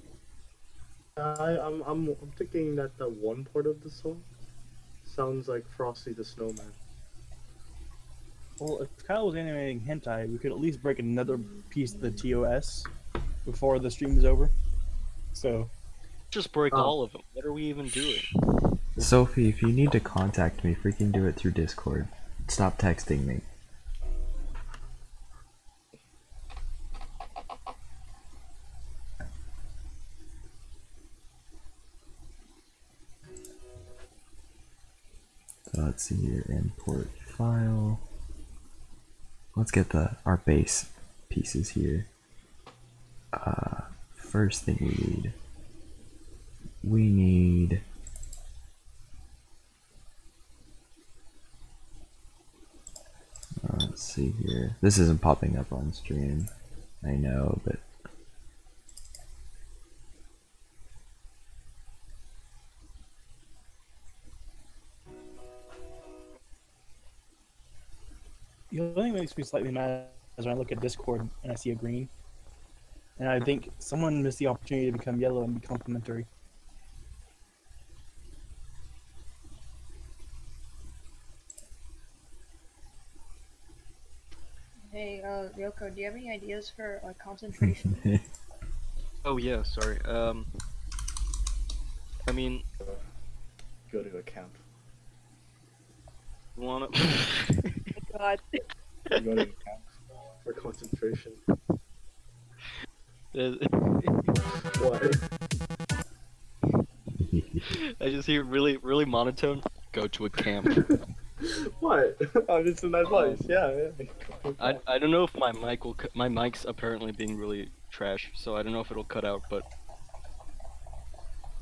I'm thinking that the one part of the song sounds like Frosty the Snowman. Well, if Kyle was animating hentai, we could at least break another piece of the TOS before the stream is over. So, Just break all of them. What are we even doing? Sophie, if you need to contact me, freaking do it through Discord. Stop texting me. Let's see here, import file. Let's get our base pieces here. First thing we need let's see here. This isn't popping up on stream, I know, but the only thing that makes me slightly mad is when I look at Discord and I see a green. And I think someone missed the opportunity to become yellow and be complimentary. Hey, Ryoko, do you have any ideas for concentration? Oh yeah, sorry. I mean, Go to a camp. you wanna? God. Go to a camp for concentration. What? I just hear really monotone. Go to a camp. What? Oh, it's a nice voice. Yeah. I don't know if my mic will. My mic's apparently being really trash, so I don't know if it'll cut out. But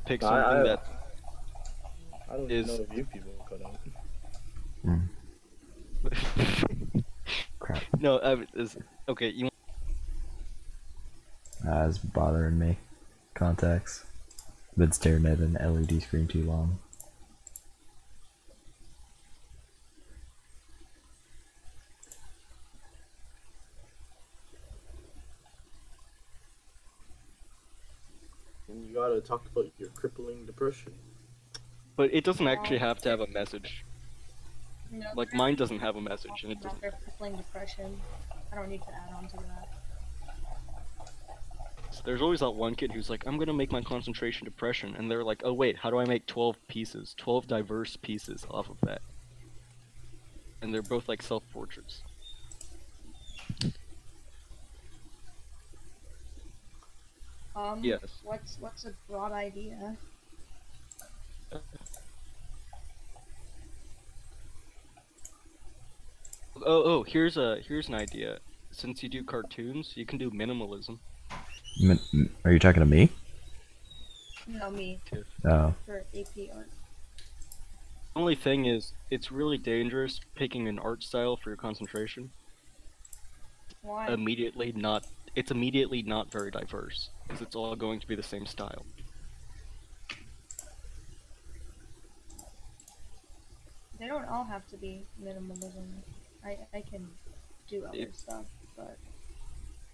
pick something that I don't is- know if you people will cut out. crap. no. Okay. You. It's bothering me. Contacts. Been staring at an LED screen too long. And you gotta talk about your crippling depression. But it doesn't actually have to have a message. No, Like mine doesn't have a message, and it about doesn't. their crippling depression. I don't need to add on to that. There's always that one kid who's like, I'm gonna make my concentration depression, and they're like, oh wait, how do I make 12 pieces, 12 diverse pieces off of that? And they're both like self-portraits. Yes. What's a broad idea? Here's an idea. Since you do cartoons, you can do minimalism. Are you talking to me? No, me Oh. for AP art. Only thing is, it's really dangerous picking an art style for your concentration. Why? It's immediately not very diverse, because it's all going to be the same style. They don't all have to be minimalism. I can do other stuff, but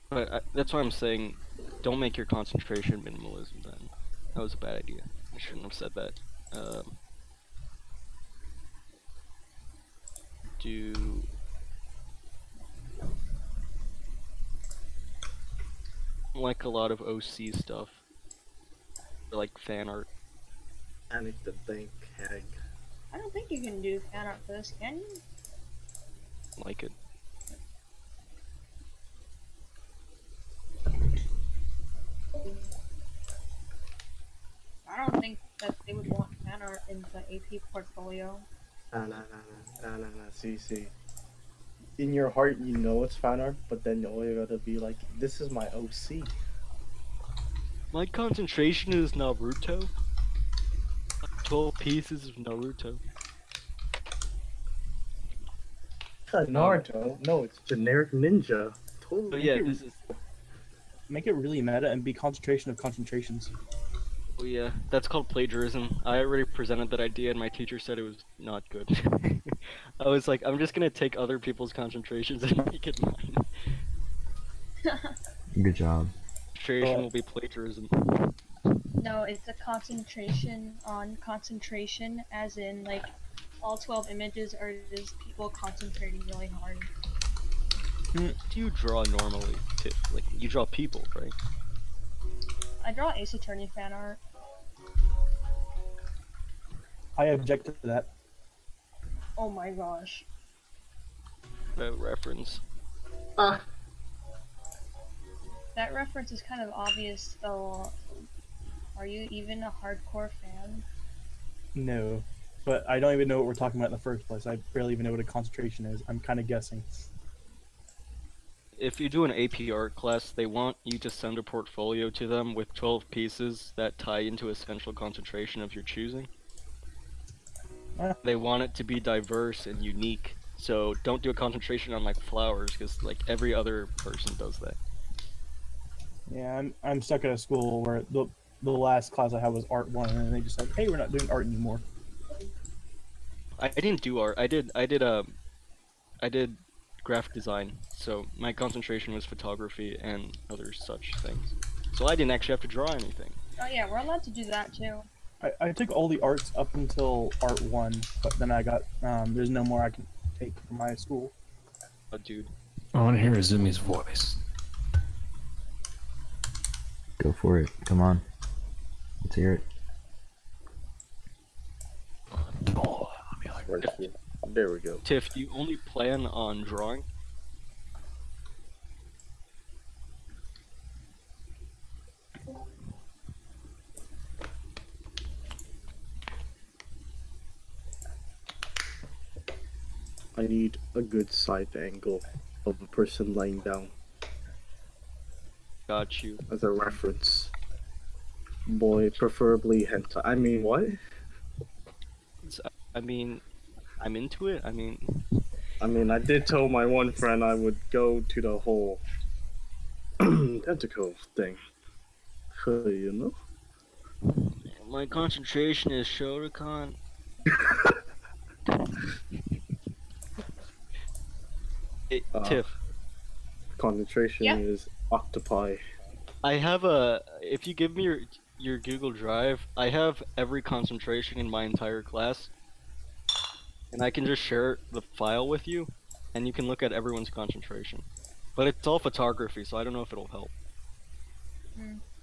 But that's why I'm saying, don't make your concentration minimalism then. That was a bad idea. I shouldn't have said that. Do like a lot of OC stuff, or like fan art. I need to think, Hag. I don't think you can do fan art for this, can you? Like it. I don't think that they would want fan art in the AP portfolio. Nah. See. In your heart, you know it's fan art, but then all you gotta be like, this is my OC. My concentration is Naruto. 12 pieces of Naruto. Naruto? No, it's generic ninja. But Totally. yeah, this is. Make it really meta and be concentration of concentrations. Oh yeah, that's called plagiarism. I already presented that idea and my teacher said it was not good. I was like, I'm just gonna take other people's concentrations and make it mine. Good job. Concentration will be plagiarism. No, it's a concentration on concentration, as in, like, all 12 images are just people concentrating really hard. What do you draw normally? Like, you draw people, right? I draw Ace Attorney fan art. I object to that. Oh my gosh. Reference. That reference is kind of obvious, though. Are you even a hardcore fan? No. But I don't even know what we're talking about in the first place. I barely even know what a concentration is. I'm kind of guessing. If you do an AP art class, they want you to send a portfolio to them with 12 pieces that tie into a central concentration of your choosing. They want it to be diverse and unique, so don't do a concentration on like flowers, because like every other person does that. Yeah, I'm stuck at a school where the last class I had was Art 1, and they just said, hey, we're not doing art anymore. I didn't do art. I did graphic design, so my concentration was photography and other such things. So I didn't actually have to draw anything. Oh yeah, we're allowed to do that too. I took all the arts up until Art 1, but then I got, there's no more I can take from my school. Oh, dude. I want to hear Izumi's voice. Go for it. Come on. Let's hear it. Right here. There we go. Tiff, do you only plan on drawing? I need a good side angle of a person lying down Got you. as a reference. Boy, preferably hentai. I mean, what? I mean, I'm into it. I mean, I did tell my one friend I would go to the whole tentacle thing. You know? my concentration is Shotokan. Tiff, Concentration Yeah. is octopi. I have if you give me your Google Drive, I have every concentration in my entire class, and I can just share the file with you, and you can look at everyone's concentration. But it's all photography, so I don't know if it'll help.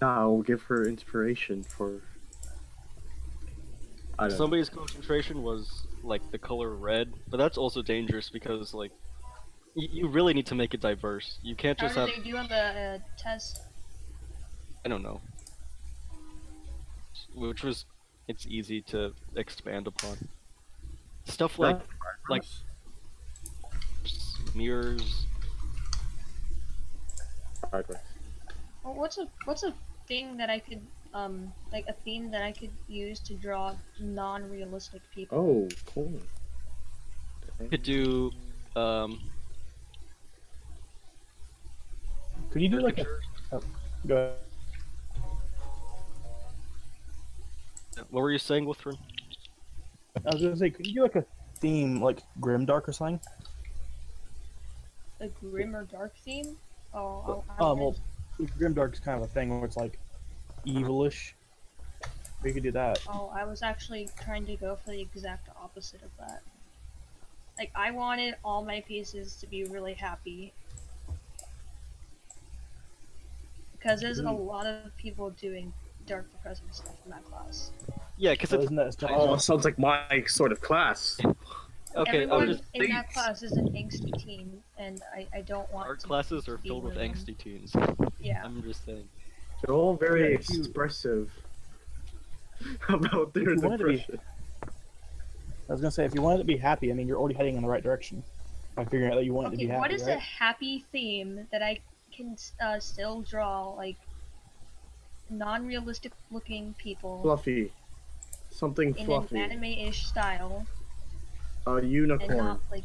I'll give her inspiration for. I don't know. Somebody's concentration was like the color red, but that's also dangerous because like you really need to make it diverse. You can't How just did have. they do on the test? I don't know. Which was, it's easy to expand upon. Stuff like mirrors. Progress. Well, what's a thing that I could like a theme that I could use to draw non-realistic people? Oh, cool. You could do Could you do like a... Oh, go ahead. What were you saying, Wuthrin? I was gonna say, could you do like a theme, like Grimdark or something? A grim or dark theme? Oh, I Well, Grimdark's kind of a thing where it's like evilish. We could do that. Oh, I was actually trying to go for the exact opposite of that. Like, I wanted all my pieces to be really happy. Because there's a lot of people doing dark depressing stuff in that class. Yeah, because So it's isn't that stuff? Oh, sounds like my sort of class. okay. Everyone in that class is an angsty teen, and I don't want Our to classes are be filled with one of them. angsty teens. Yeah. I'm just saying. They're all very Yeah, if you- expressive about their If you wanted to be- depression. I was gonna say, if you wanted to be happy, I mean, you're already heading in the right direction by figuring out that you want it to be Okay, happy. what is right? a happy theme that I can still draw, like, non-realistic looking people Fluffy. Something in fluffy. an anime-ish style, A and unicorn. not, like,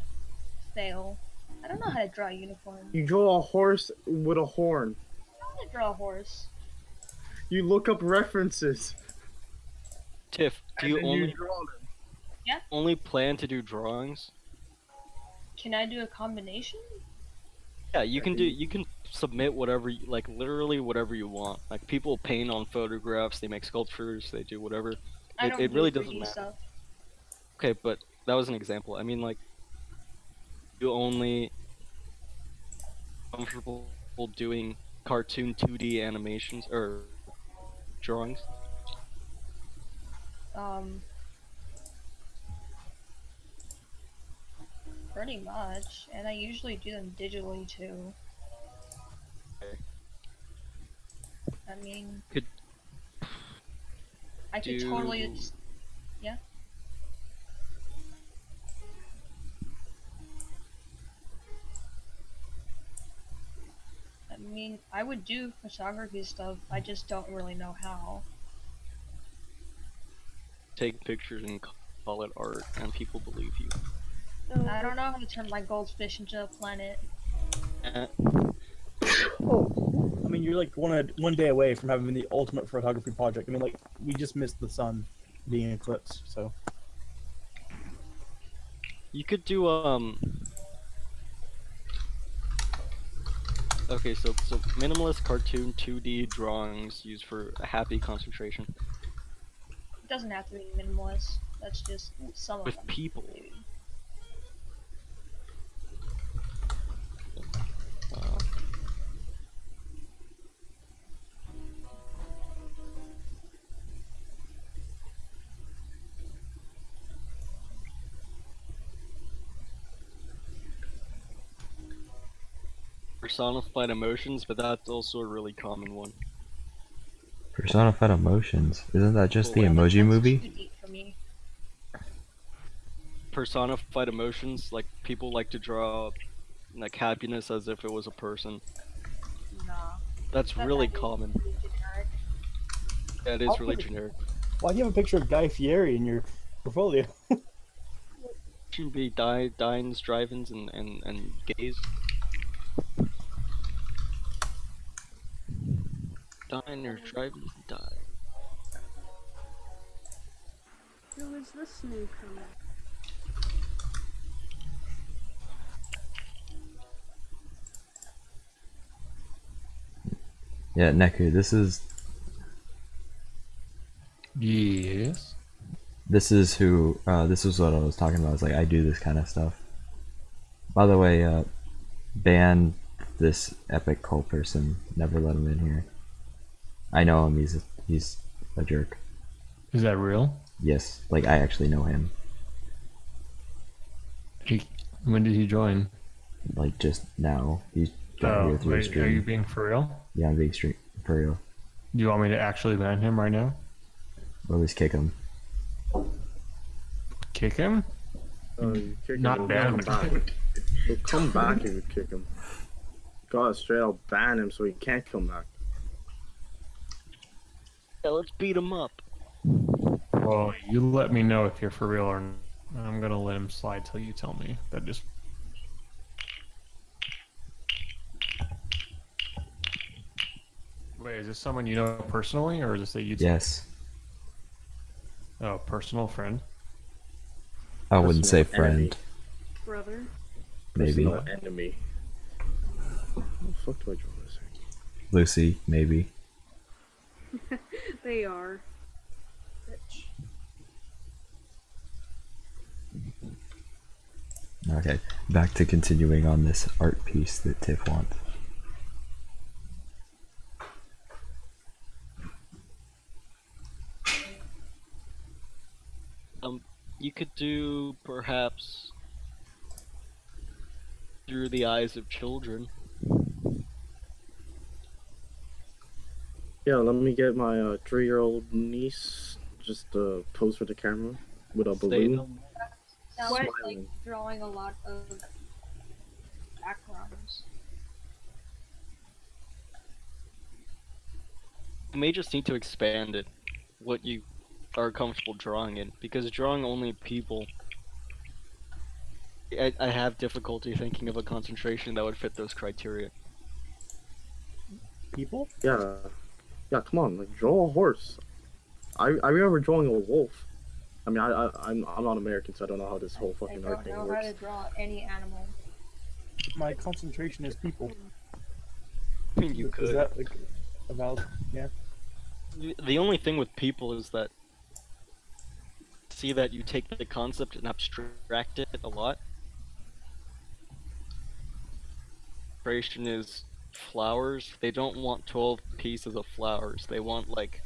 fail? I don't know how to draw a unicorn. You draw a horse with a horn. I don't want to draw a horse. You look up references. Tiff, do and you then only draw them. only plan to do drawings? Can I do a combination? Yeah, you can do. You can submit whatever, like literally whatever you want. Like people paint on photographs, they make sculptures, they do whatever. I don't it do really 3D doesn't matter. stuff. Okay, but that was an example. I mean, like, you only comfortable doing cartoon 2D animations or drawings. Pretty much, and I usually do them digitally too. Okay. I mean, Could I could do- totally just, yeah. I mean, I would do photography stuff, I just don't really know how. take pictures and call it art, and people believe you. I don't know how to turn my goldfish into a planet. Eh, I mean, you're like one day away from having the ultimate photography project. I mean, like, we just missed the sun being eclipsed, so. You could do Okay, so minimalist cartoon 2D drawings used for a happy concentration It doesn't have to be minimalist, that's just some of with them. people. Maybe. Personified emotions, but that's also a really common one. Personified emotions. Isn't that just the Well, emoji That's movie? too deep for me. Personified emotions, like people like to draw like happiness as if it was a person. Nah. That's That- really that is common. pretty generic. Yeah, it is I'll really put it- generic. Why do you have a picture of Guy Fieri in your portfolio? Should be dines, drive-ins, and gays. Diners, drive-ins, die. Who is this newcomer? Yeah, Neku, this is Yes. who this is what I was talking about. It's like I do this kind of stuff. By the way, ban this epic cult person. Never let him in here. I know him. He's a jerk. Is that real? Yes, like I actually know him. When did he join? Like just now, he's got here through the wait, stream. are you being for real? Yeah, I'm being straight for real. Do you want me to actually ban him right now? Or at least kick him. Kick him? You kick him, Not he'll ban come him. back. He'll come back if you kick him. Gotta straight up ban him so he can't come back. Yeah, let's beat him up. Well, you let me know if you're for real or not. I'm gonna let him slide till you tell me. That just. Wait, is this someone you know personally, or is this a YouTube? Yes. Oh, personal friend. I wouldn't say Personal enemy. friend. Brother? Maybe. Personal enemy. How the fuck do I draw this thing? Lucy, maybe. They are. Bitch. Okay, back to continuing on this art piece that Tiff wants. You could do perhaps through the eyes of children. Yeah, let me get my 3-year-old niece just to pose for the camera with a balloon. Sounds What? like drawing a lot of backgrounds. You may just need to expand it, what you are comfortable drawing in, because drawing only people, I have difficulty thinking of a concentration that would fit those criteria. People? Yeah, yeah, come on, like draw a horse. I remember drawing a wolf. I mean, I'm not American, so I don't know how this whole I fucking art don't thing know how works. to draw any animal. My concentration is people. I mean, you Is could. that like a valid? Yeah. The only thing with people is that, see that you take the concept and abstract it a lot. Creation is flowers. They don't want 12 pieces of flowers. They want like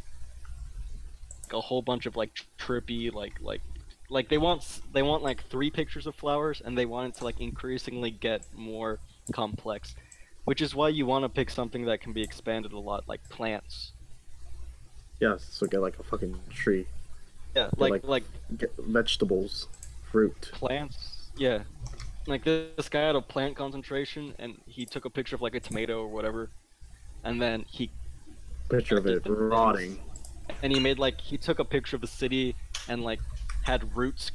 a whole bunch of like trippy like they want like 3 pictures of flowers, and they want it to like increasingly get more complex, which is why you want to pick something that can be expanded a lot, like plants. Yeah, so get like a fucking tree. Yeah, like- like Get vegetables, fruit. plants. Yeah, like this guy had a plant concentration, and he took a picture of like a tomato or whatever, and then he Picture of it rotting. he took a picture of the city and like had roots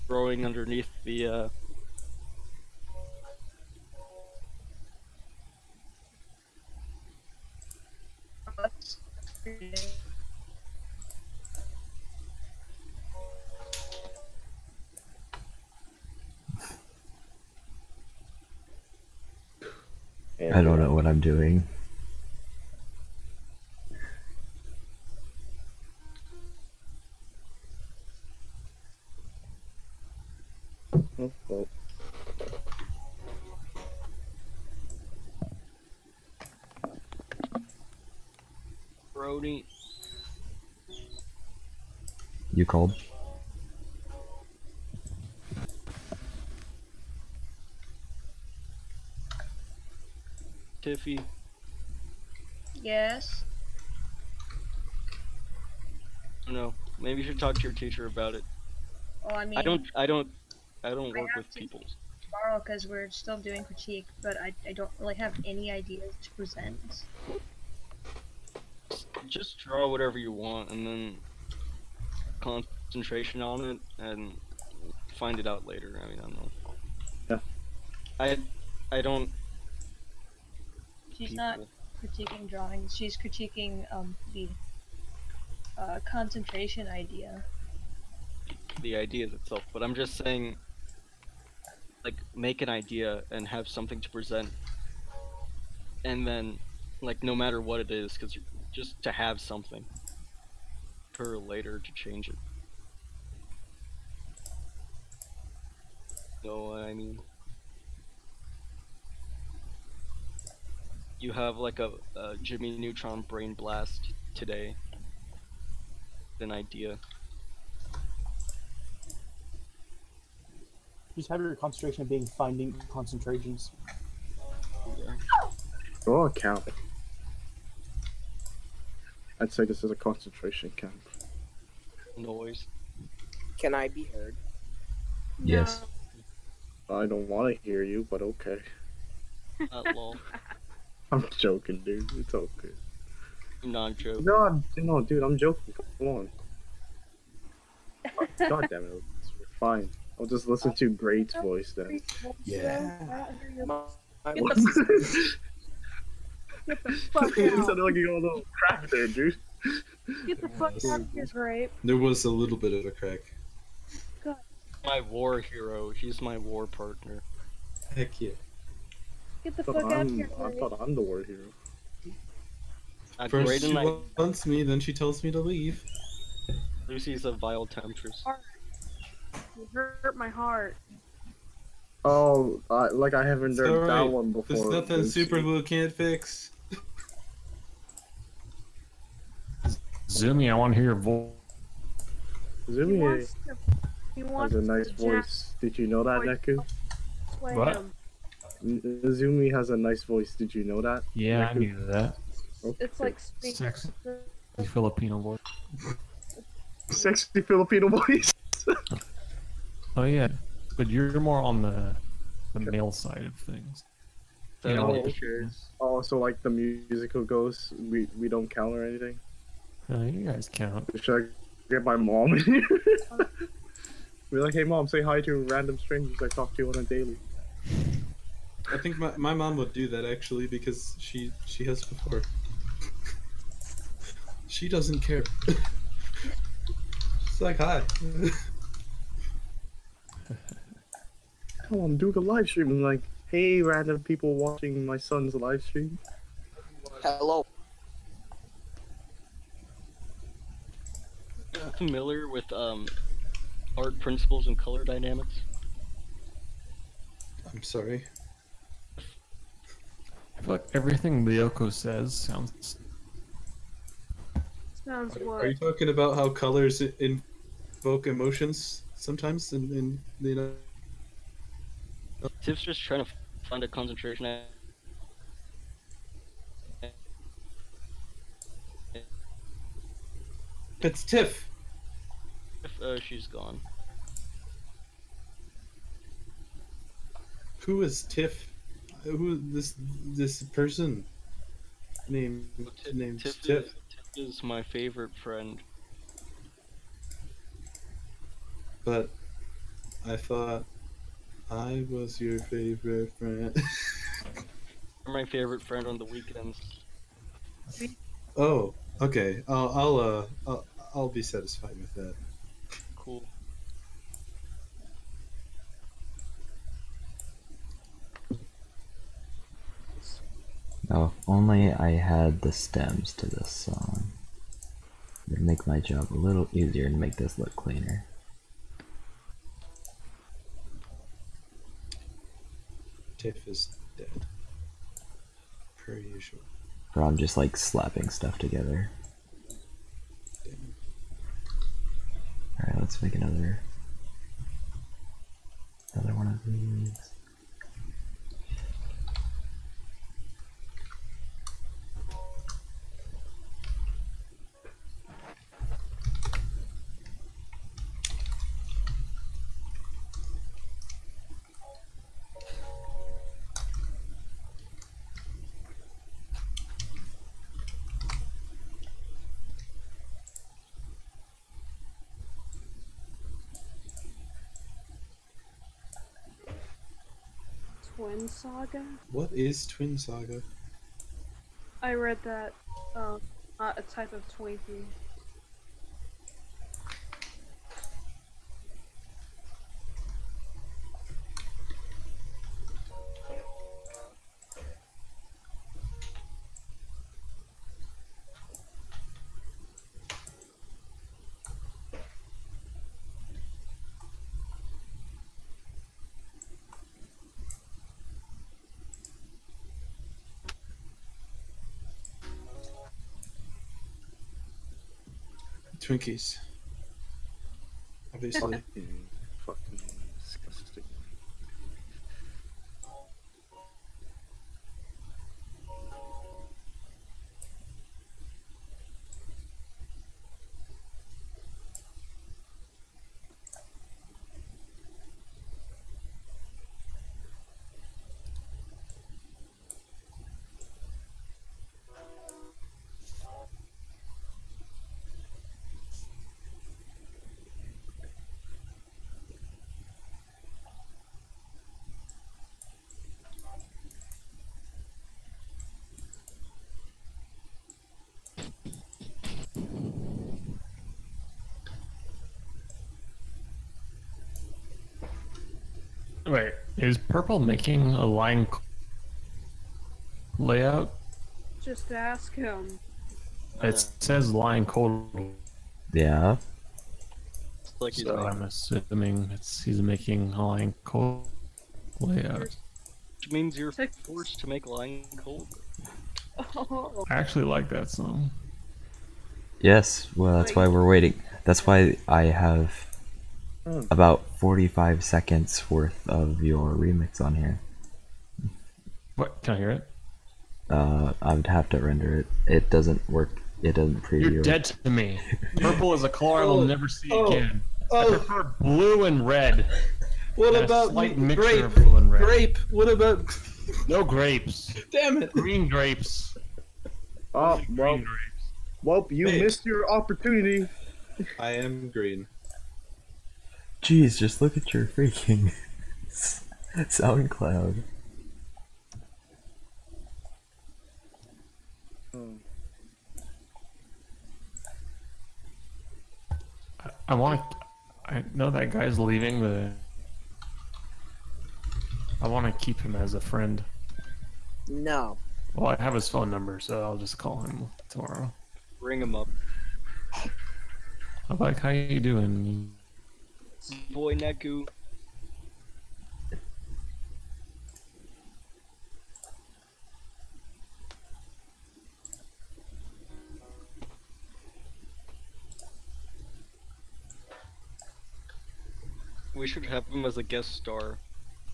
growing underneath the I don't know what I'm doing. Oh, well, Brody. You called? Tiffy. Yes. No, maybe you should talk to your teacher about it. Well, I mean, I don't I work have with to- people. tomorrow because we're still doing critique, but I don't really have any ideas to present. Just draw whatever you want, and then concentration on it, and find it out later. I mean, I don't know. Yeah. I don't. She's not critiquing drawings. She's critiquing the concentration idea. The ideas itself, but I'm just saying, like, make an idea and have something to present, and then, like, no matter what it is, because just to have something for later to change it. Know what I mean? You have like a Jimmy Neutron brain blast today. An idea. Just have your concentration being finding concentrations. Yeah. draw a camp. I'd say this is a concentration camp. Noise. Can I be heard? Yes. I don't want to hear you, but okay. Lol. I'm joking, dude. It's okay. Non-joke. No, dude, I'm joking. Come on. God damn it. It's fine. I'll just listen to Great's voice then. Yeah. Get the fuck You out. sounded like you got a little crack there, dude. Get the fuck out of here, Grape. There was a little bit of a crack. My war hero. He's my war partner. Heck yeah. Get the I fuck out of here, I Grape. thought I'm the war hero. First Great she night. wants me, then she tells me to leave. Lucy's a vile temptress. You hurt my heart. Oh, like I haven't It's heard that alright. one before. There's nothing Lucy. Super Glue can't fix. Zumi, I want to hear your voice. Zumi He has wants a nice to voice. Did you know that, Neku? play What? him. Zumi has a nice voice. Did you know that? Yeah, I Neku? knew that. It's like speak. Sexy Filipino voice. Sexy Filipino voice. Oh yeah, but you're more on the male side of things. You know, Oh, oh, so like the musical goes, we don't count or anything. you guys count. Should I get my mom in here? Be like, hey mom, say hi to random strangers I talk to on a daily. I think my mom would do that actually because she has before. She doesn't care. It's like hi. Come on, do a live stream. I'm like, hey random people watching my son's live stream. Hello. Familiar with art principles and color dynamics? I'm sorry. I feel like everything Lyoko says sounds. Sounds Are what? you talking about how colors invoke emotions sometimes in you know? Tiff's just trying to find a concentration. It's Tiff. She's gone. Who is Tiff? Who this person? Name's Tiff Tiff. is my favorite friend. But I thought I was your favorite friend. You're my favorite friend on the weekends. Oh, okay. I'll be satisfied with that. Cool. Oh, if only I had the stems to this song. It'd make my job a little easier and make this look cleaner. Tiff is dead. Per usual. Or I'm just like slapping stuff together. Alright, let's make another one of these. Twin Saga? What is Twin Saga? I read that, not a type of Twinkie. Twinkies. Obviously. Fucking disgusting. Wait, is Purple making a line layout? Just ask him. It says line cold. Yeah. Like he's So I'm assuming he's making a line cold layout. Which means you're forced to make line cold. I actually like that song. Yes, well, that's why we're waiting. That's why I have about 45 seconds worth of your remix on here. What? Can I hear it? I would have to render it. It doesn't work. It doesn't preview. You're dead to me. Purple is a color I will never see again. I prefer blue and red. What And about a slight me? mixture Grape? of blue and red. Grape. What about? No grapes. Damn it. Green grapes. Oh, well, Green grapes. well, you Hey. missed your opportunity. I am green. Jeez, just look at your freaking SoundCloud. I want to. I know that guy's leaving, but I want to keep him as a friend. No. Well, I have his phone number, so I'll just call him tomorrow. Ring him up. I'm like, how you doing? Boy Neku. We should have him as a guest star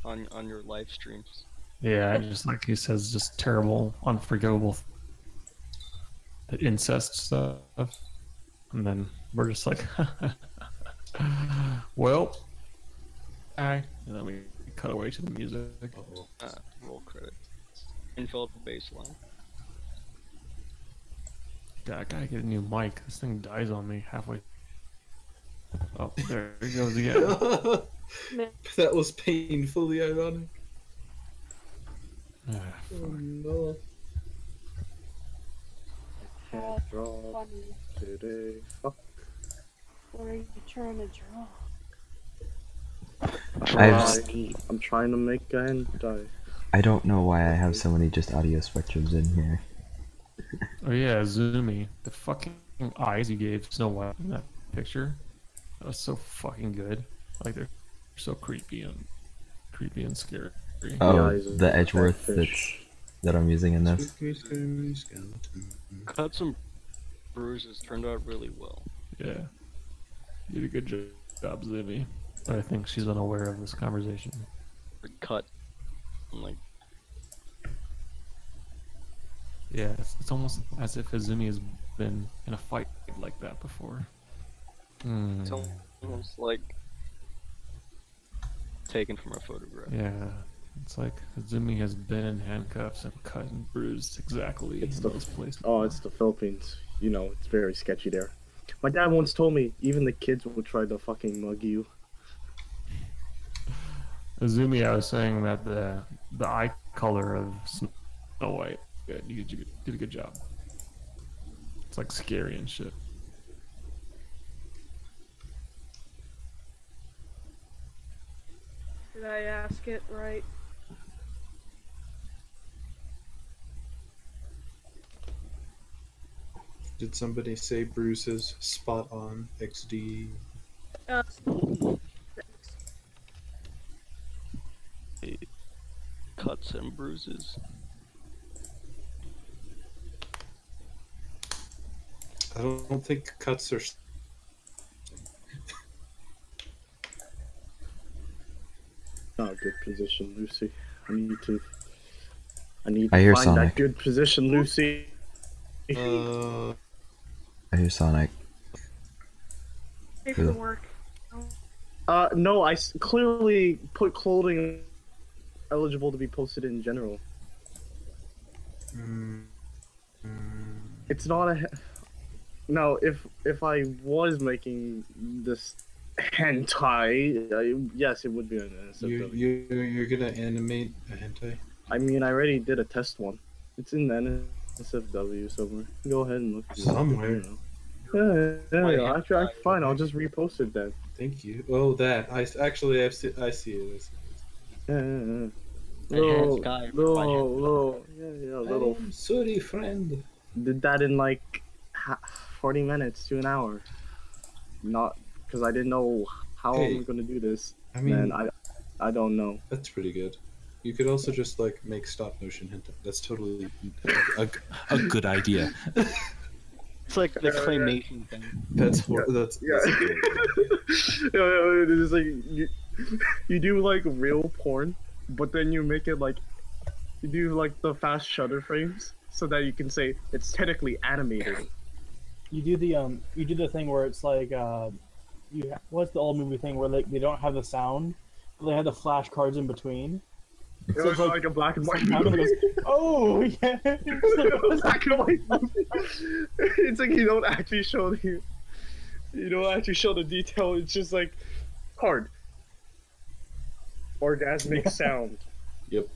on your live streams. Yeah, I just like he says, just terrible, unforgivable, the incest stuff, and then we're just like, well, hi, and then we cut away to the music. Roll credits. Infill the baseline. God, I gotta get a new mic. This thing dies on me halfway. Oh, there he goes again. That was painfully ironic. Ah, Oh no. Can't draw today. Fuck. What are you trying to draw? I'm trying to make a hentai. I don't know why I have so many just audio spectrums in here. Oh yeah, Zoomy. The fucking eyes you gave Snow White in that picture. That was so fucking good. Like they're so creepy and scary. Oh, the Edgeworth that I'm using in this. Cuts and bruises turned out really well. Yeah. You did a good job, Zoomy. But I think she's unaware of this conversation. Cut. I'm like, Yeah, it's almost as if Izumi has been in a fight like that before. it's almost like taken from a photograph. Yeah, it's like Izumi has been in handcuffs and cut and bruised exactly in those places. Oh, it's the Philippines. You know, it's very sketchy there. My dad once told me even the kids would try to fucking mug you. Izumi, I was saying that the eye color of Snow White, yeah, you did a good job. It's like scary and shit. Did I ask it right? Did somebody say Bruce's spot on XD? Cuts and bruises. I don't think cuts are. Not a good position, Lucy. I need I to hear find Sonic. that good position, Lucy. I hear Sonic. Paperwork. No, I clearly put clothing eligible to be posted in general. It's not a. No, if I was making this hentai, yes, it would be an NSFW. You're gonna animate a hentai? I mean, I already did a test one. It's in the NSFW somewhere. Go ahead and look. Somewhere. Yeah, actually, fine. I'll just repost it then. Thank you. Oh, that I see it. I see it. Yeah. Enhanced guy for Little, yeah, little. Sorry, friend. Did that in like 40 minutes to an hour. Not because I didn't know how Hey, I'm gonna do this. I mean, Man, I don't know. that's pretty good. You could also just like make stop motion hentai. That's totally a good idea. It's like the claymation thing. That's Yeah. It's like you do like real porn, but then you make it like you do like the fast shutter frames so that you can say it's technically animated. You do the thing where it's like what's the old movie thing where they don't have the sound, but they have the flashcards in between. It So was it's like a black and white sometimes it movie. goes, oh yeah. Black and white movie. It's like you don't actually show the detail. It's just like hard orgasmic sound. Yep.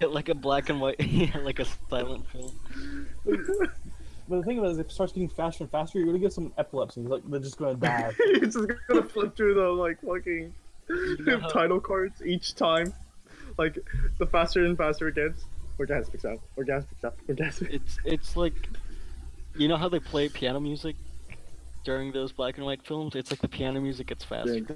Like a black and white, like a silent film. But the thing about it is, if it starts getting faster and faster, you're gonna get some epilepsy. Like they're just gonna die. It's just gonna flip through the like fucking title cards each time. Like the faster and faster it gets, orgasmic sound, orgasmic. It's like, you know how they play piano music during those black and white films? It's like the piano music gets faster. That's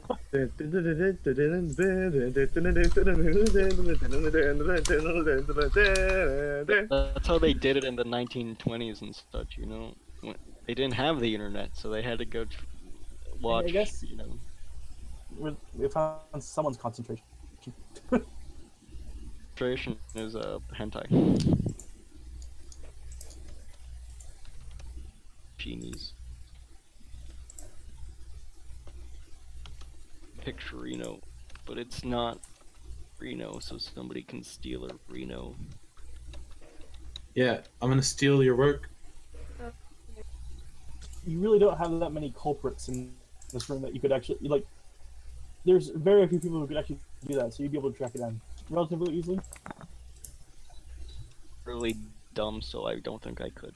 how they did it in the 1920s and such, you know? They didn't have the internet, so they had to go watch, I guess you know. we found someone's concentration. Concentration is hentai. Genies. Picture Reno, but it's not Reno, so somebody can steal a Reno. Yeah, I'm gonna steal your work. You really don't have that many culprits in this room that you could actually like. There's very few people who could actually do that, so you'd be able to track it down relatively easily. Really dumb, so I don't think I could.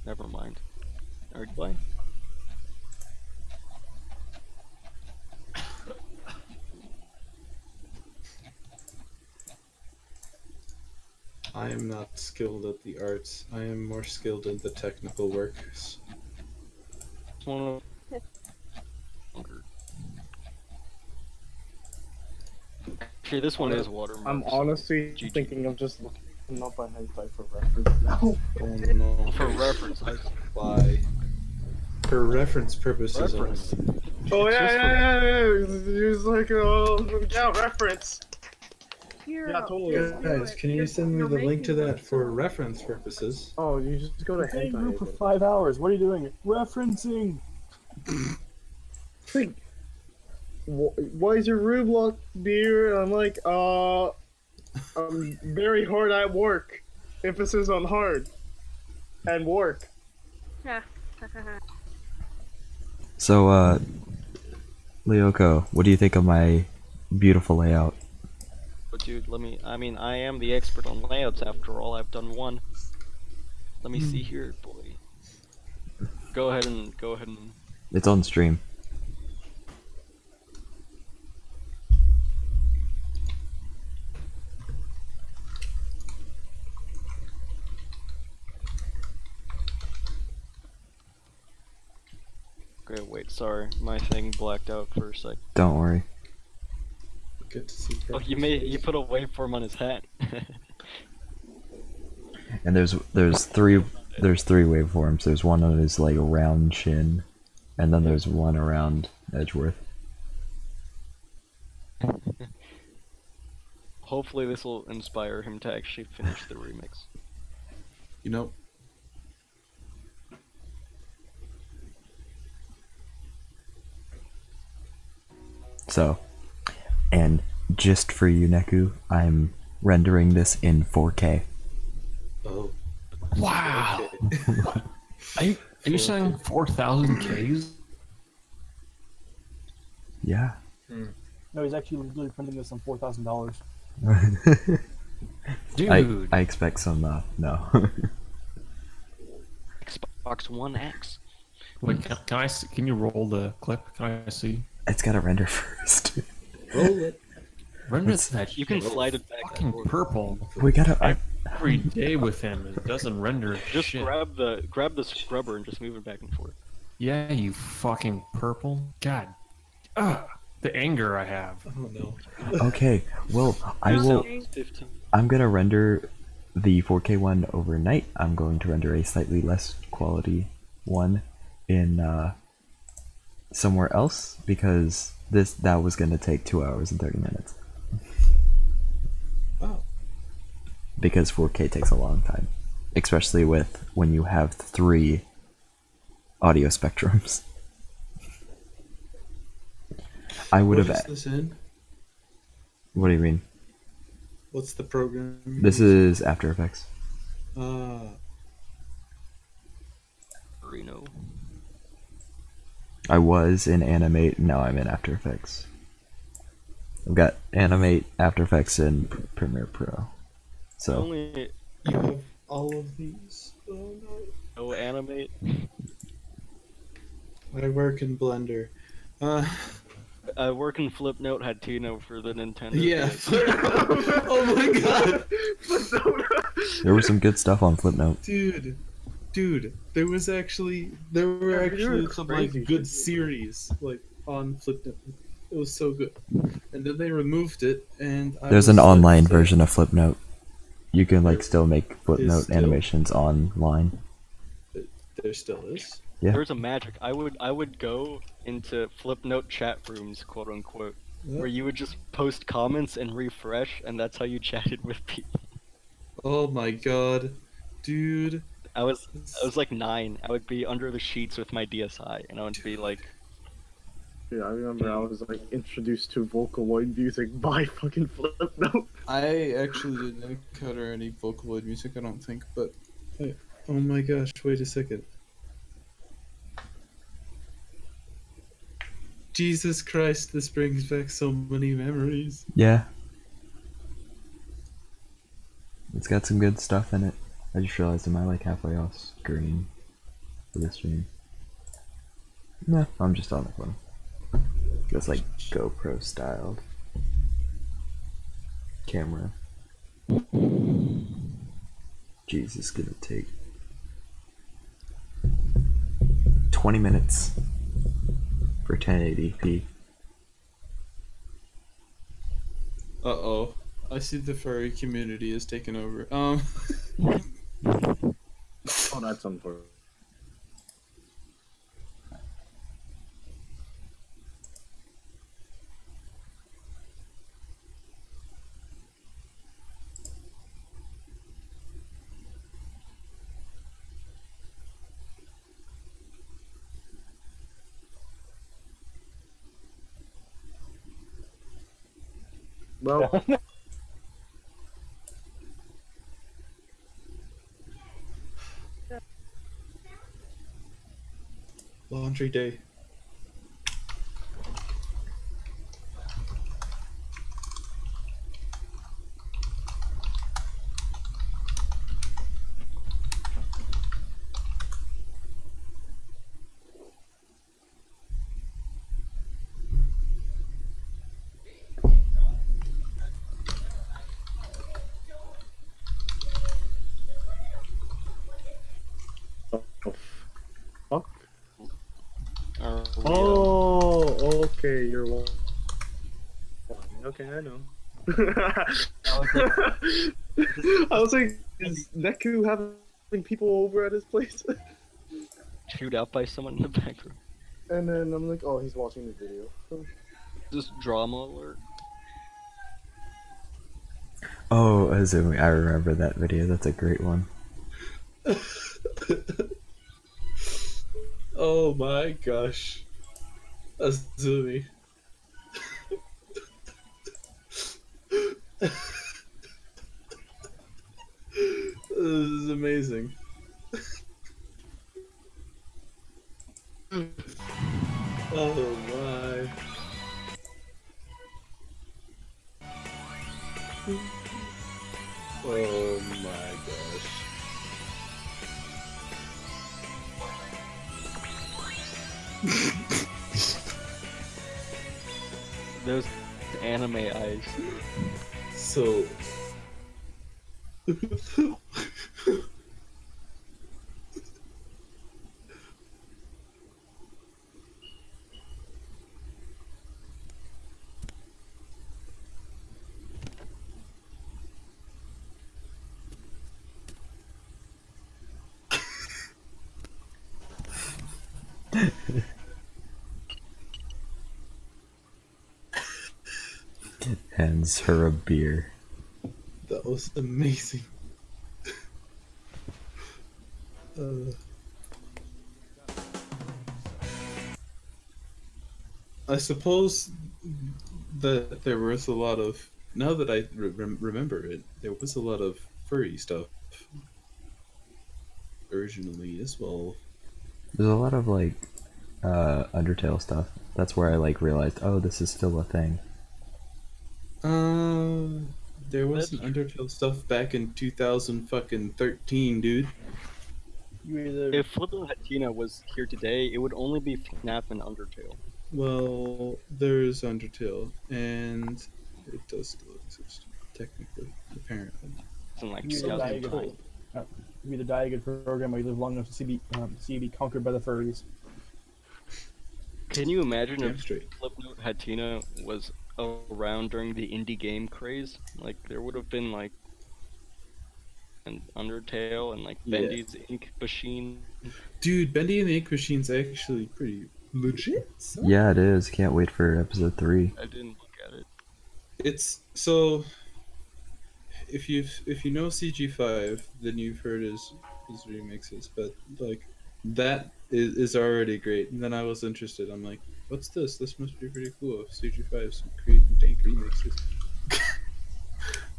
Never mind. Or do I? I am not skilled at the arts. I am more skilled in the technical works. One of... Actually, this one is watermark. I'm honestly GG. thinking of just looking up on hentai for reference now. Oh no. For reference, Why? For reference purposes Reference. only. Oh It's just yeah. He was like, reference. Here, Yeah, totally. Guys, can you send me the link to that for reference purposes? Oh, you just go to Hey, group for hentai. 5 hours. What are you doing? Referencing. Like, why is your room locked, dear? And I'm like, I'm very hard at work. Emphasis on hard. And work. So, Lyoko, what do you think of my beautiful layout? But dude, I mean, I am the expert on layouts after all. I've done one. Let me see here, boy. Go ahead and. It's on stream. Okay, wait, sorry. My thing blacked out for a sec. Don't worry. Good to see. Oh, you put a waveform on his hat. And there's three waveforms. There's one on his like round chin, and then there's one around Edgeworth. Hopefully this will inspire him to actually finish the remix. You know, So, and just for you, Neku, I'm rendering this in 4K. oh. Wow. Okay. Are you saying 4,000 Ks? Yeah. No, he's actually literally printing this on $4,000. Dude. I expect some. No. Xbox One X. Wait, can you roll the clip? Can I see? It's gotta render first. Roll it. Render that You can shit slide it back. fucking purple We gotta. every day with him. It doesn't render Just shit. grab the scrubber and just move it back and forth. Yeah, you fucking purple. God. Ugh, the anger I have. Oh no. Okay, well, I will. 15. I'm gonna render the 4K one overnight. I'm going to render a slightly less quality one in somewhere else because that was gonna take 2 hours and 30 minutes. Oh. Because 4K takes a long time, especially with when you have 3 audio spectrums. I would What have. is this in? What do you mean? What's the program? This is After Effects. Reno. I was in Animate, now I'm in After Effects. I've got Animate, After Effects, and Premiere Pro. So Only You have all of these. Oh no. no animate. I work in Blender. I work in Flipnote Hatino for the Nintendo. Yeah. Switch. Oh my god. there was some good stuff on Flipnote. Dude, there were actually some like crazy good shit. series like on Flipnote. It was so good, and then they removed it. And There's an online version of Flipnote. You can like still make Flipnote still- animations online. There still is. Yeah. There's a magic. I would go into Flipnote chat rooms, quote unquote, where you would just post comments and refresh, and that's how you chatted with people. Oh my god, dude. I was like 9. I would be under the sheets with my DSi, and I would be like, Yeah, I remember I was like introduced to Vocaloid music by fucking Flipnote. I actually didn't encounter any Vocaloid music, I don't think, but oh my gosh, wait a second. Jesus Christ, this brings back so many memories. Yeah. It's got some good stuff in it. I just realized am I like halfway off screen for this stream? No, I'm just on the phone. It's like GoPro styled camera. Jeez, it's gonna take 20 minutes for 1080p. Uh-oh. I see the furry community is taking over. Oh, that's unfortunate. Well, Laundry day. fuck. we, Oh, okay, you're one. Okay, I know. I was like, is Neku having people over at his place? shoot out by someone in the background. And then I'm like, oh, he's watching the video. Just drama alert. Oh, Azumi, I remember that video. That's a great one. Oh my gosh. Azumi. This is amazing. Oh my. Oh my gosh. Those Anime eyes. So. Hands her a beer. That was amazing. I suppose that there was a lot of. Now that I remember it, there was a lot of furry stuff originally as well. There's a lot of like Undertale stuff. That's where I like realized, oh, this is still a thing. There was some Undertale stuff back in 2013, dude. If Flippo Hatina was here today, it would only be FNAF and Undertale. Well, there's Undertale, and it does still exist, technically, apparently. It's in like You either die a 2012. good, you either die a good program or you live long enough to see you be conquered by the furries. Can you imagine Damn if straight. Flipnote Hatina was around during the indie game craze? Like, there would have been like an Undertale and like Yeah. Bendy's Ink Machine. Dude, Bendy and the Ink Machine's actually pretty legit. son. Yeah, it is. Can't wait for episode 3. I didn't look at it. It's so. If you know CG5, then you've heard his remixes, but like that is already great. And then I was interested. I'm like, what's this? This must be pretty cool. If CG5's creating dank remixes.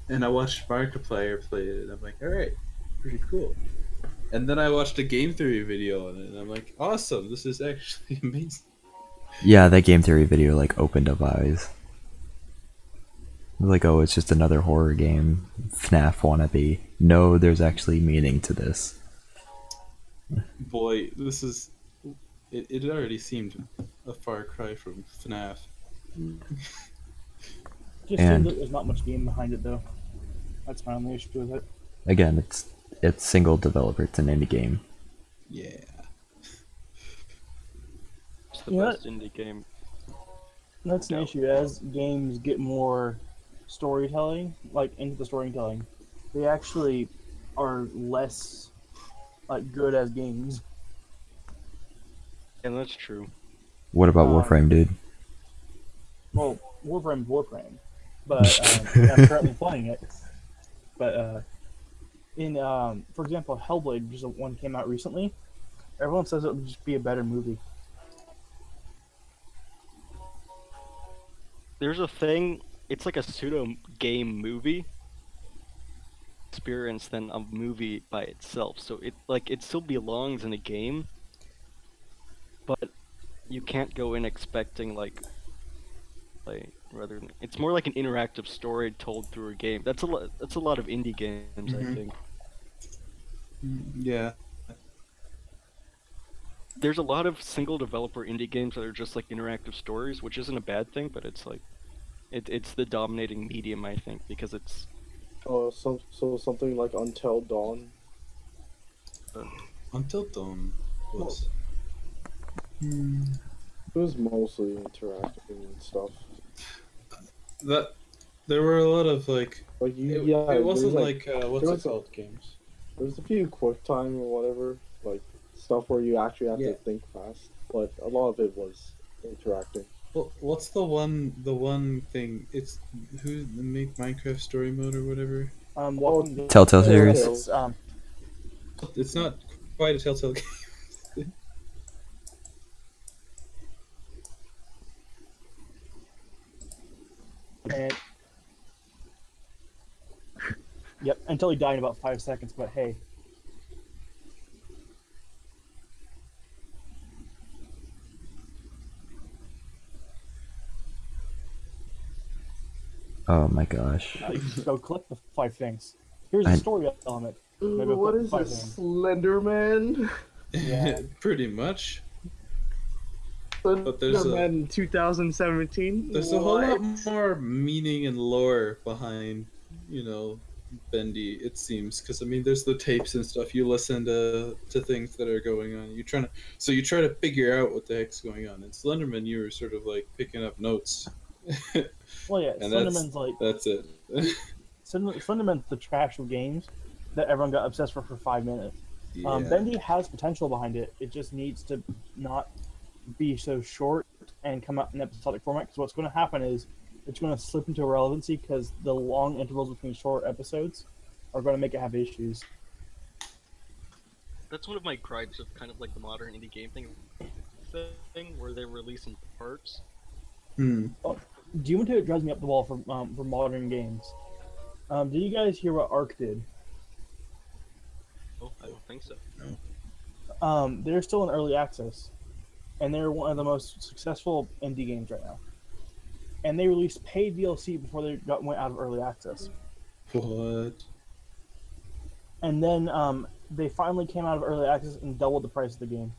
And I watched Markiplier play it, and I'm like, all right, pretty cool. And then I watched a game theory video on it, and I'm like, awesome. This is actually amazing. Yeah, that game theory video like opened up eyes. Like, oh, it's just another horror game. FNAF wannabe. No, there's actually meaning to this. Boy, this is. It already seemed a far cry from FNAF. Just And- seems like there's not much game behind it though. That's my only issue with it. Again, it's single developer. It's an indie game. Yeah. It's the You know best indie game. That's an issue. As games get more storytelling, like into the storytelling, they actually are less like good as games. And that's true. What about Warframe, dude? Well, Warframe's Warframe, but I'm currently playing it. But for example, Hellblade, just one came out recently. Everyone says it would just be a better movie. There's a thing, it's like a pseudo game movie experience than a movie by itself. So it still belongs in a game, but you can't go in expecting like rather than, it's more like an interactive story told through a game. That's a lot of indie games, I Mhm. think. Yeah. There's a lot of single developer indie games that are just like interactive stories, which isn't a bad thing, but it's like it's the dominating medium, I think, because it's Oh, so something like Until Dawn. Until Dawn was. It was mostly interactive and stuff. That there were a lot of like. Like It, yeah, it wasn't there's, like what's there it was a- called games. There's a few QuickTime or whatever, like stuff where you actually have Yeah. to think fast. But a lot of it was interacting. Well, what's the one thing? It's who make Minecraft story mode or whatever. Walking Dead- Telltale series? It's, It's not quite a Telltale game. and yep, until he died in about 5 seconds. But hey, Oh my gosh. you just go collect the 5 things. Here's I- a story element. Maybe Ooh, what collect is the 5 this, things. Slenderman? Yeah. Pretty much. But there's in 2017. There's a whole lot more meaning and lore behind, Bendy. It seems because I mean, there's the tapes and stuff. You listen to things that are going on. You try to figure out what the heck's going on. In Slenderman, you were sort of like picking up notes. Well, yeah, And Slenderman's that's it. Slenderman's the trash of games that everyone got obsessed with for 5 minutes. Yeah. Bendy has potential behind it. It just needs to not be so short and come out in episodic format. Because what's going to happen is it's going to slip into irrelevancy because the long intervals between short episodes are going to make it have issues. That's one of my gripes of kind of like the modern indie game thing where they release in parts. Oh, do you want to drive me up the wall for modern games? Did you guys hear what Ark did? Oh, I don't think so. No. They're still in early access, and they're one of the most successful indie games right now. And they released paid DLC before they went out of early access. What? And then they finally came out of early access and doubled the price of the game.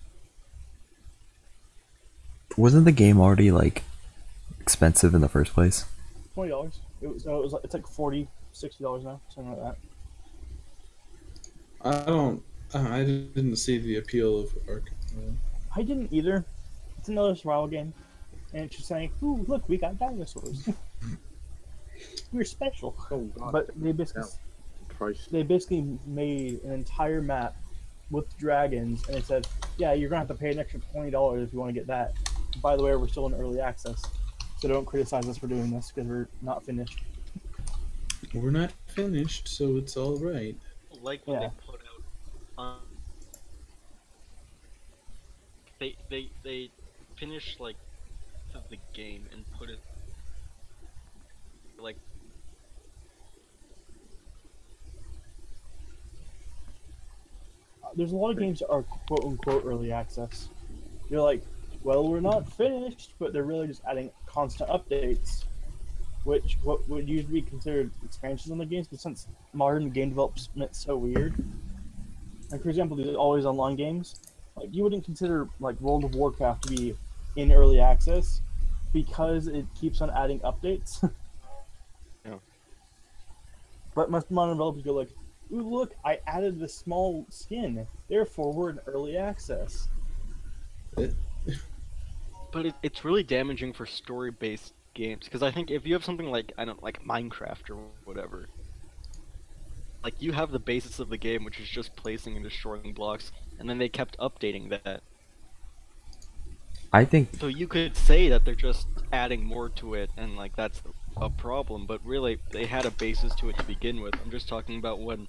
Wasn't the game already like expensive in the first place? $20. It's like $40, $60 now, something like that. I didn't see the appeal of Ark. I didn't either. It's another survival game, and it's just saying, "Ooh, look, we got dinosaurs. We're special." Oh god. But they basically made an entire map with dragons, and it said, "Yeah, you're gonna have to pay an extra $20 if you want to get that." By the way, we're still in early access, so don't criticize us for doing this because we're not finished. We're not finished, so it's all right. Like when they put out, they finished like the game and put it like. There's a lot of games that are quote unquote early access. You're like, well, we're not finished, but they're really just adding constant updates, which what would usually be considered expansions on the games. But since modern game development's so weird, like for example, these always online games, like you wouldn't consider like World of Warcraft to be in early access because it keeps on adding updates. Yeah. But most modern developers go like, ooh, look, I added this small skin, therefore we're in early access. But it's really damaging for story-based games, because I think if you have something like, like Minecraft or whatever, like you have the basis of the game, which is just placing and destroying blocks, and then they kept updating that. I think So you could say that they're just adding more to it, and like that's a problem, but really they had a basis to it to begin with. I'm just talking about when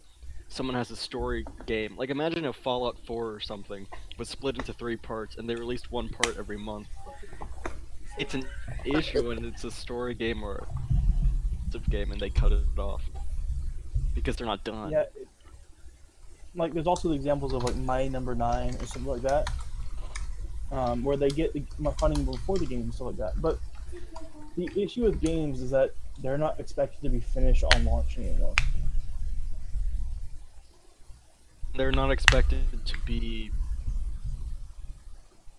someone has a story game. Like imagine if Fallout 4 or something was split into 3 parts and they released 1 part every month. It's an issue when it's a story game or a game and they cut it off because they're not done. Yeah, like there's also the examples of like My Number 9 or something like that, where they get my funding before the game and stuff like that. But the issue with games is that they're not expected to be finished on launch anymore. They're not expected to be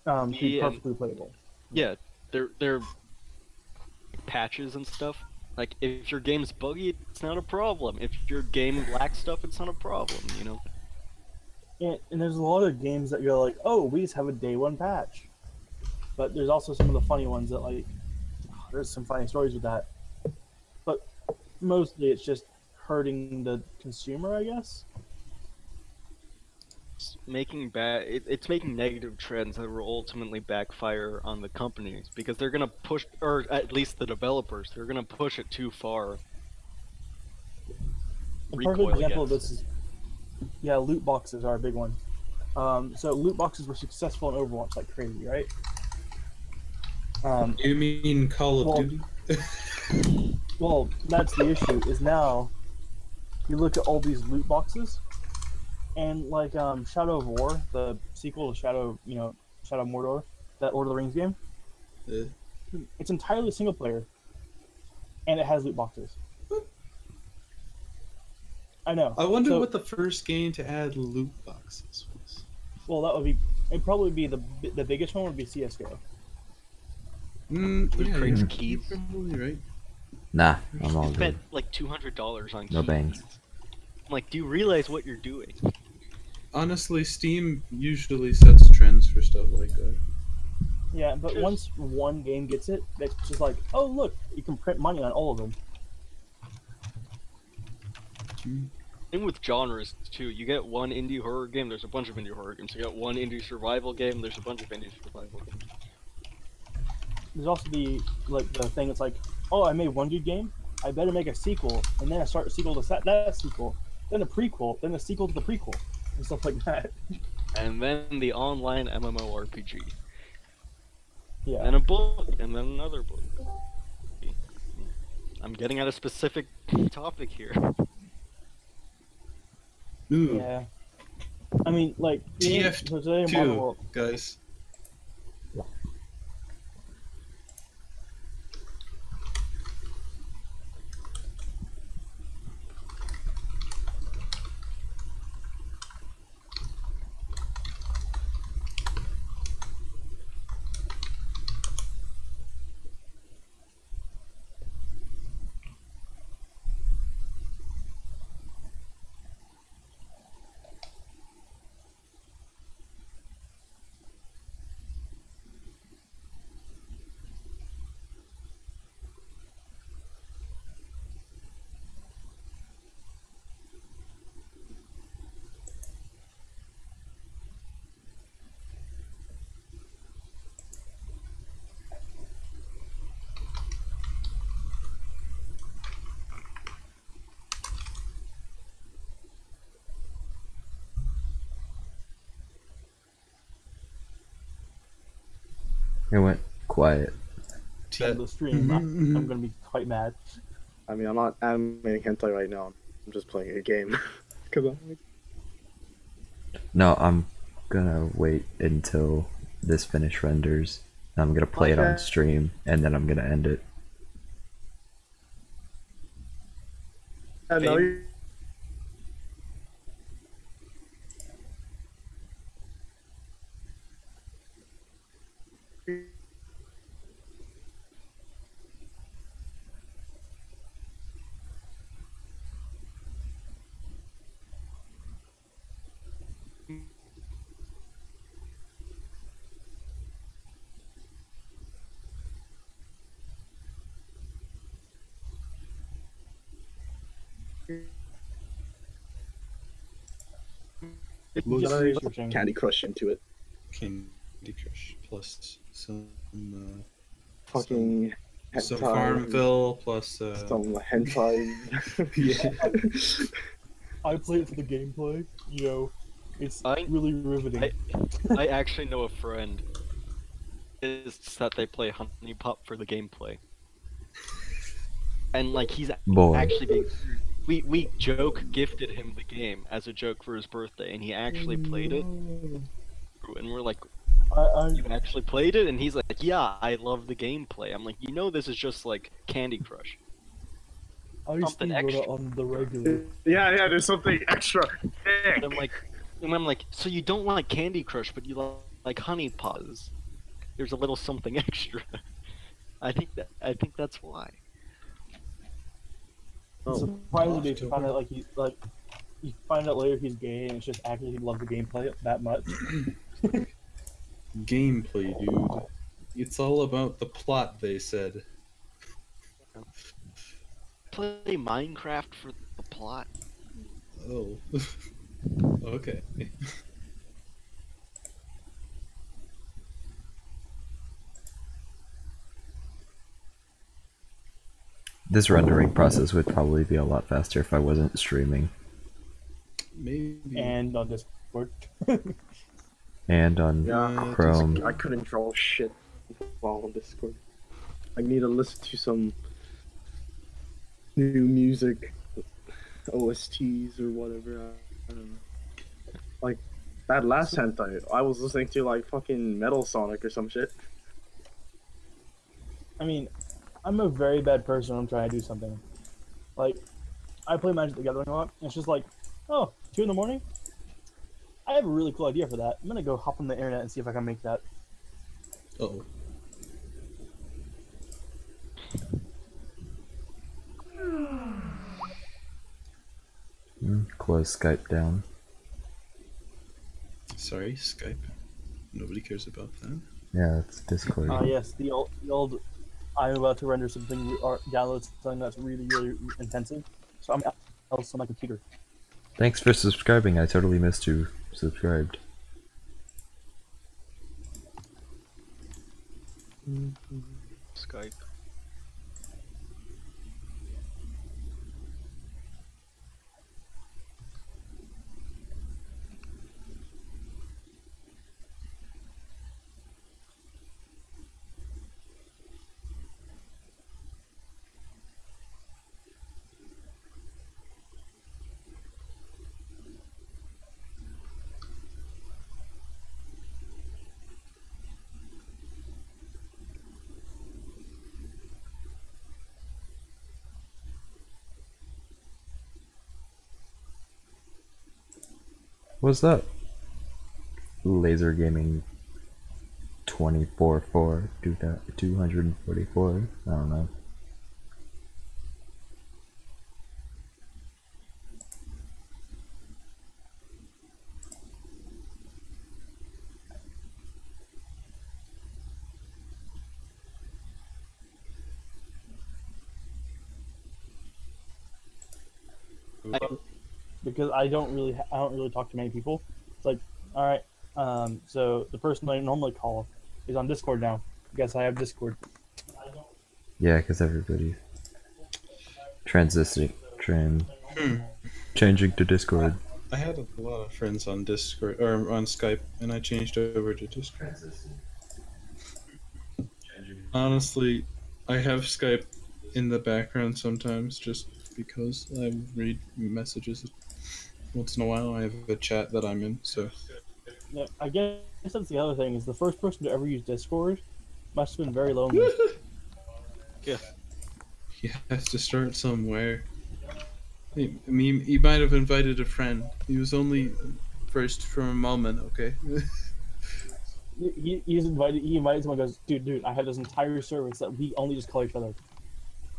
perfectly playable. Yeah, they're patches and stuff. Like if your game's buggy, it's not a problem. If your game lacks stuff, it's not a problem. You know. And there's a lot of games that you're like, oh, we just have a day 1 patch. But there's also some of the funny ones that like, there's some funny stories with that. But mostly it's just hurting the consumer, I guess. It's making negative trends that will ultimately backfire on the companies because they're gonna push, or at least the developers, they're gonna push it too far. A perfect example of this is, loot boxes are a big one. So loot boxes were successful in Overwatch like crazy, right? You mean Call of Duty? Well, that's the issue. Is now you look at all these loot boxes. And like Shadow of War, the sequel to Shadow of Mordor, that Lord of the Rings game, it's entirely single player, and it has loot boxes. I know. I wonder what the first game to add loot boxes was. Well, it'd probably be the biggest one would be CS:GO. Loot yeah, crates, you're keys. probably right. Nah, I'm You all spent good. like $200 on keys. No bangs. I'm like, do you realize what you're doing? Honestly, Steam usually sets trends for stuff like that. Yeah, but once one game gets it, it's just like, oh look, you can print money on all of them. Same with genres too. You get one indie horror game, there's a bunch of indie horror games. You get one indie survival game, there's a bunch of indie survival games. There's also the thing. It's like, oh, I made one good game, I better make a sequel, and then I start a sequel to that sequel, then a prequel, then a sequel to the prequel, and stuff like that. And then the online MMORPG. Yeah. And a book, and then another book. I'm getting at a specific topic here. Ooh. Yeah. I mean, like today in Modern TF2, World, guys. It went quiet. end of the stream, I'm gonna be quite mad. I mean, I'm not animating hentai right now. I'm just playing a game. Cause I'm like, No, I'm gonna wait until this finish renders. I'm gonna play it on Okay. stream, and then I'm gonna end it. I know you. Just researching. Candy Crush into it. Candy Crush plus some Fucking some hentai. Farmville plus Some hentai. yeah. I play it for the gameplay. You know, it's I- really riveting. I actually know a friend. Is that they play Honey Pop for the gameplay, and like he's Boy. actually being. We joke gifted him the game as a joke for his birthday, and he actually played it. And we're like, you actually played it? And he's like, yeah, I love the gameplay. I'm like, you know, this is just like Candy Crush. I used to something run extra. it on the regular. Yeah, there's something extra. And I'm like, so you don't like Candy Crush, but you like Honey Paws. There's a little something extra. I think that's why. Surprisingly, you find out you find out later he's gay, and it's just actually he loves the gameplay that much. Gameplay, dude. It's all about the plot, they said. Play Minecraft for the plot. Oh. Okay. This rendering process would probably be a lot faster if I wasn't streaming. Maybe. And on Discord. And on Yeah, Chrome. I couldn't draw shit while on Discord. I need to listen to some new music, OSTs or whatever. I don't know. Like that last hentai, I was listening to like fucking Metal Sonic or some shit. I mean, I'm a very bad person when I'm trying to do something. Like, I play Magic the Gathering a lot, and it's just like, oh, 2 in the morning? I have a really cool idea for that. I'm gonna go hop on the internet and see if I can make that. Uh-oh. close Skype down. Sorry, Skype. Nobody cares about that. Yeah, it's Discord. Yes, the old. I'm about to render something or download something that's really intensive, so I'm else on my computer. Thanks for subscribing. I totally missed you subscribed. Skype. What's that? Laser Gaming 24/4 244. I don't know. Because I don't really talk to many people. It's like, all right, so the person I normally call is on Discord now. Guess I have Discord. Yeah, because everybody changing to Discord. I had a lot of friends on Discord or on Skype, and I changed over to Discord. Honestly, I have Skype in the background sometimes, just because I read messages once in a while. I have a chat that I'm in, so. Yeah, I guess that's the other thing, is the first person to ever use Discord must have been very lonely. Yeah. You have to start somewhere. I mean, he might have invited a friend. He was only first for a moment, okay? He invited someone, goes, dude, I have this entire service that we only just call each other.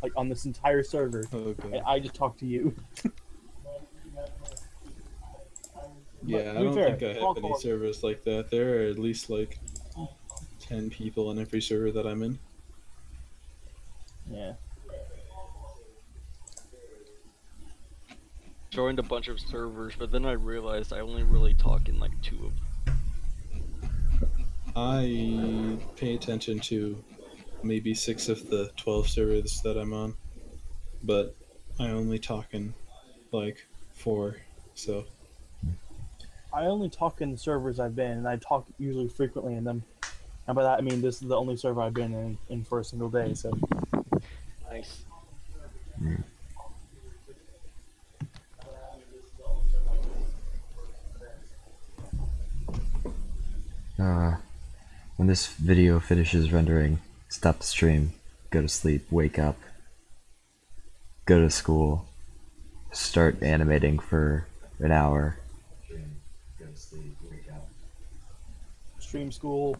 Like, on this entire server. Oh, God. And I just talk to you. Yeah, I don't think I have any servers like that. There are at least like 10 people on every server that I'm in. Yeah. Joined a bunch of servers, but then I realized I only really talk in like 2 of them. I pay attention to maybe 6 of the 12 servers that I'm on, but I only talk in like 4, so. I only talk in the servers I've been, and I talk usually frequently in them. And by that I mean this is the only server I've been in for a single day, so. Nice. When this video finishes rendering, stop the stream, go to sleep, wake up, go to school, start animating for an hour. Stream school.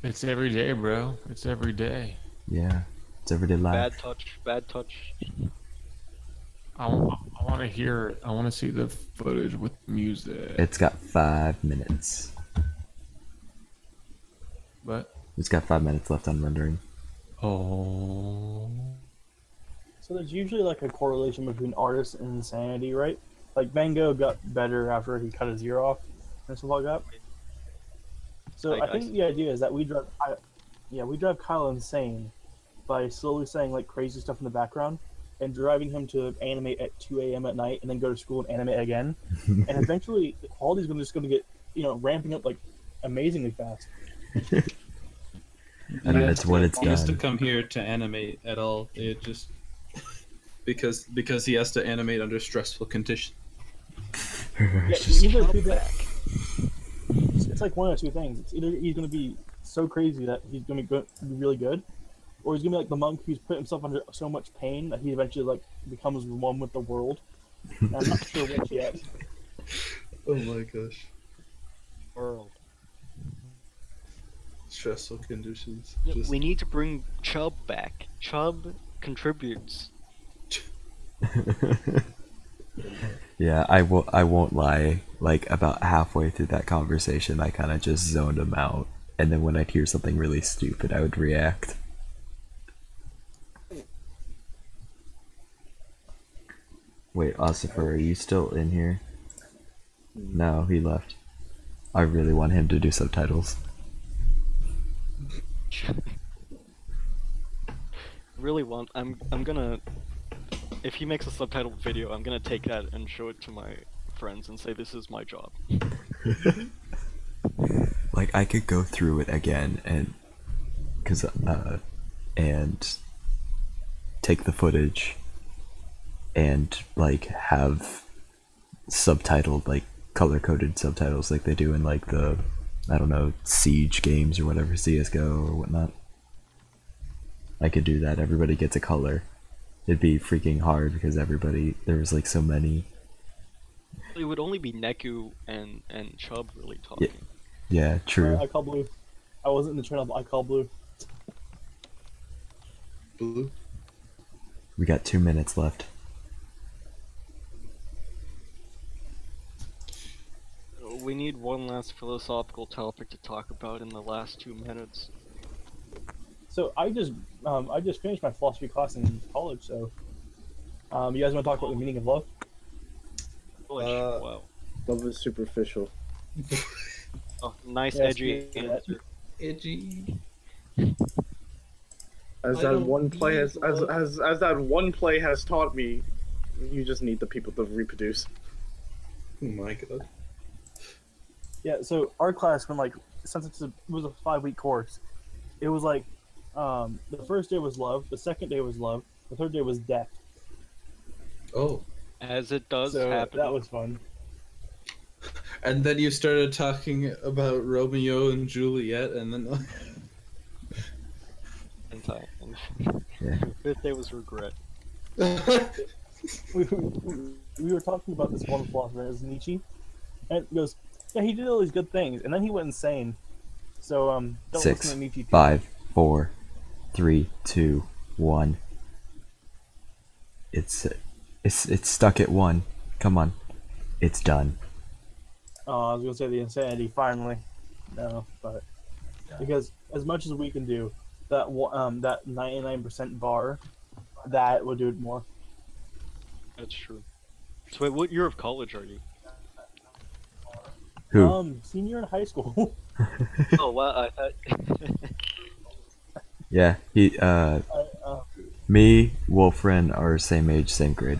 It's every day, bro. It's every day. Yeah, it's everyday life. Bad touch. I want to hear it. I want to see the footage with music. It's got 5 minutes. But It's got 5 minutes left on rendering. oh, So there's usually like a correlation between artists and insanity, right? Like Van Gogh got better after he cut his ear off and stuff like that. So I think the idea is that we drive Kyle insane by slowly saying like crazy stuff in the background and driving him to animate at 2 a.m. at night and then go to school and animate again. And eventually the quality is just going to get, ramping up like amazingly fast. And that's when it's He has to done. come here to animate at all. It just because he has to animate under stressful conditions. It's like one of 2 things. It's either he's going to be so crazy that he's going to be really good, or he's going to be like the monk who's put himself under so much pain that he eventually like becomes one with the world. And I'm not sure which yet. Oh my gosh. World. Stressful conditions. We need to bring Chubb back. Chubb contributes. Yeah, I won't lie. Like about halfway through that conversation, I kind of just zoned him out, and then when I'd hear something really stupid, I would react. Wait, Ossifer, are you still in here? No, he left. I really want him to do subtitles. Really want. I'm gonna. If he makes a subtitled video, I'm gonna take that and show it to my friends and say this is my job. Like I could go through it again and and take the footage and like have subtitled, like color coded subtitles like they do in like the, I don't know, Siege games or whatever, CSGO or whatnot. I could do that. Everybody gets a color. It'd be freaking hard because there was like so many. It would only be Neku and Chubb really talking. Yeah, true. I call blue. I wasn't in the channel, but I call blue. Blue. We got 2 minutes left. We need one last philosophical topic to talk about in the last 2 minutes. So I just finished my philosophy class in college. So, you guys want to talk about the meaning of love? Wow. Love is superficial. Oh, nice Yes, edgy yeah. answer. Edgy. As I that don't one play need has as that one play has taught me, you just need the people to reproduce. Oh my god. Yeah. So our class, since it was a 5-week course, it was like, the first day was love, the second day was love, the third day was death. Oh. As it does So happen. that was fun. And then you started talking about Romeo and Juliet, and then. Yeah. Fifth day was regret. we were talking about this one philosopher, it was Nietzsche, and he goes, yeah, he did all these good things, and then he went insane. So don't 6, listen to Nietzsche. 5, 4, 3, 2, 1. It's stuck at 1. Come on, it's done. Oh, I was gonna say the insanity. Finally, no, but because as much as we can do, that 99% bar, that will do it more. That's true. So wait, what year of college are you? Who? Senior in high school. Oh wow, I thought. Yeah, he me, Wolfren are same age, same grade.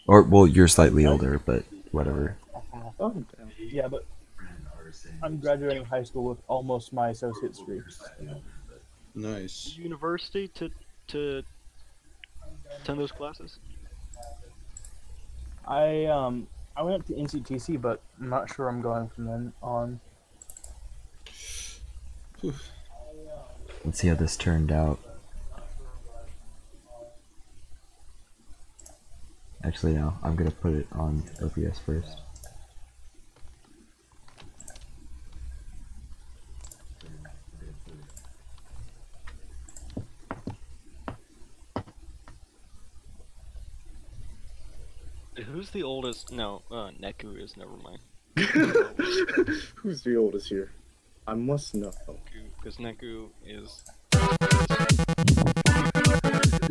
Or well, you're slightly older, but whatever. Oh, yeah, but I'm graduating high school with almost my associate's degree. Nice. University to attend those classes? I went up to NCTC, but I'm not sure I'm going from then on. Let's see how this turned out. Actually, no, I'm gonna put it on OBS first. Who's the oldest? No, Neku is. Never mind. Who's the oldest here? I must know. Because Neku is. Who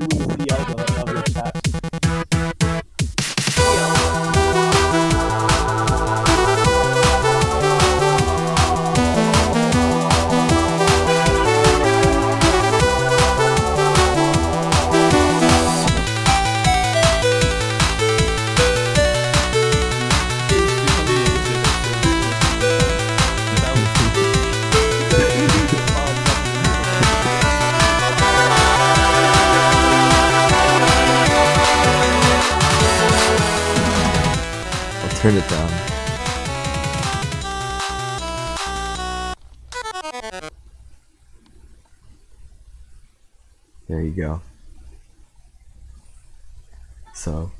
is the elder of your chat? Turn it down. There you go. So.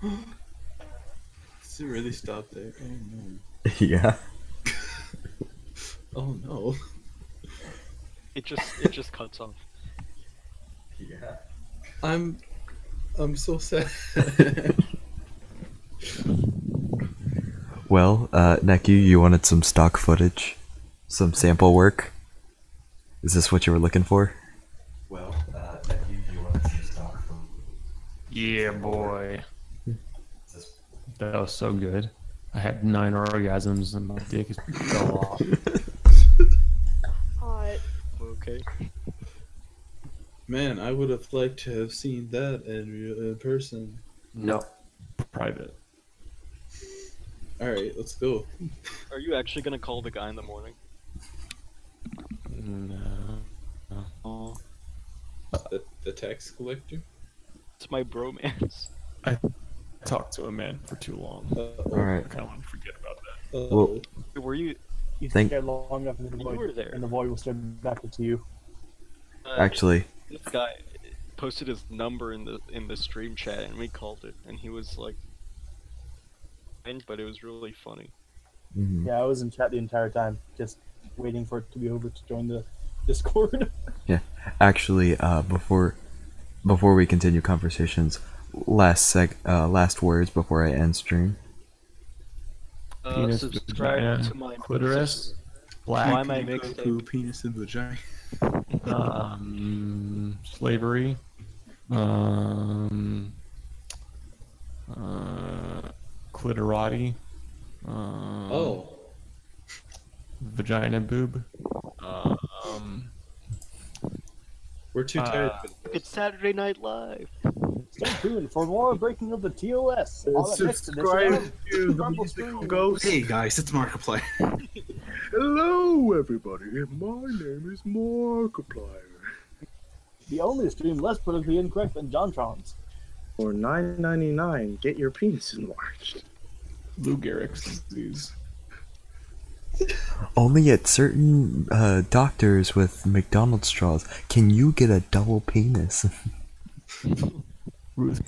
Does it really stop there? Oh no. Yeah. Oh no. It just cuts off. Yeah. I'm I'm so sad. Well, Neku, you wanted some stock footage? Some sample work? Is this what you were looking for? Well, Neku, you wanted some stock footage? Yeah, boy. That was so good. I had 9 orgasms and my dick fell off. Hot. Okay. Man, I would have liked to have seen that in person. No. Private. Alright, let's go. Are you actually gonna call the guy in the morning? No. Oh, The tax collector? it's my bromance. I talked to a man for too long. Alright. I kind of want to forget about that. Well, Were you? You Thank- stay long enough and the You void, were there. and the void will stare back at you. actually, This guy posted his number in the stream chat, and we called it, and he was like, but it was really funny. mhm. Yeah, I was in chat the entire time, just waiting for it to be over to join the Discord. Actually, before we continue conversations, last words before I end stream. Penis, Subscribe vagina, to my clitoris, Why black, my mixtape? Penis and vagina. Slavery, clitorati, Oh. vagina boob, We're too tired. It's Saturday Night Live. Stay tuned for more breaking of the TOS. On the next edition Subscribe of to the Purple musical Stream. ghost. Hey guys, it's Markiplier. Hello, everybody. My name is Markiplier. The only stream less politically incorrect than JonTron's. For $9.99, get your penis enlarged. Lou Gehrig's disease. Only at certain doctors with McDonald's straws can you get a double penis. Ruth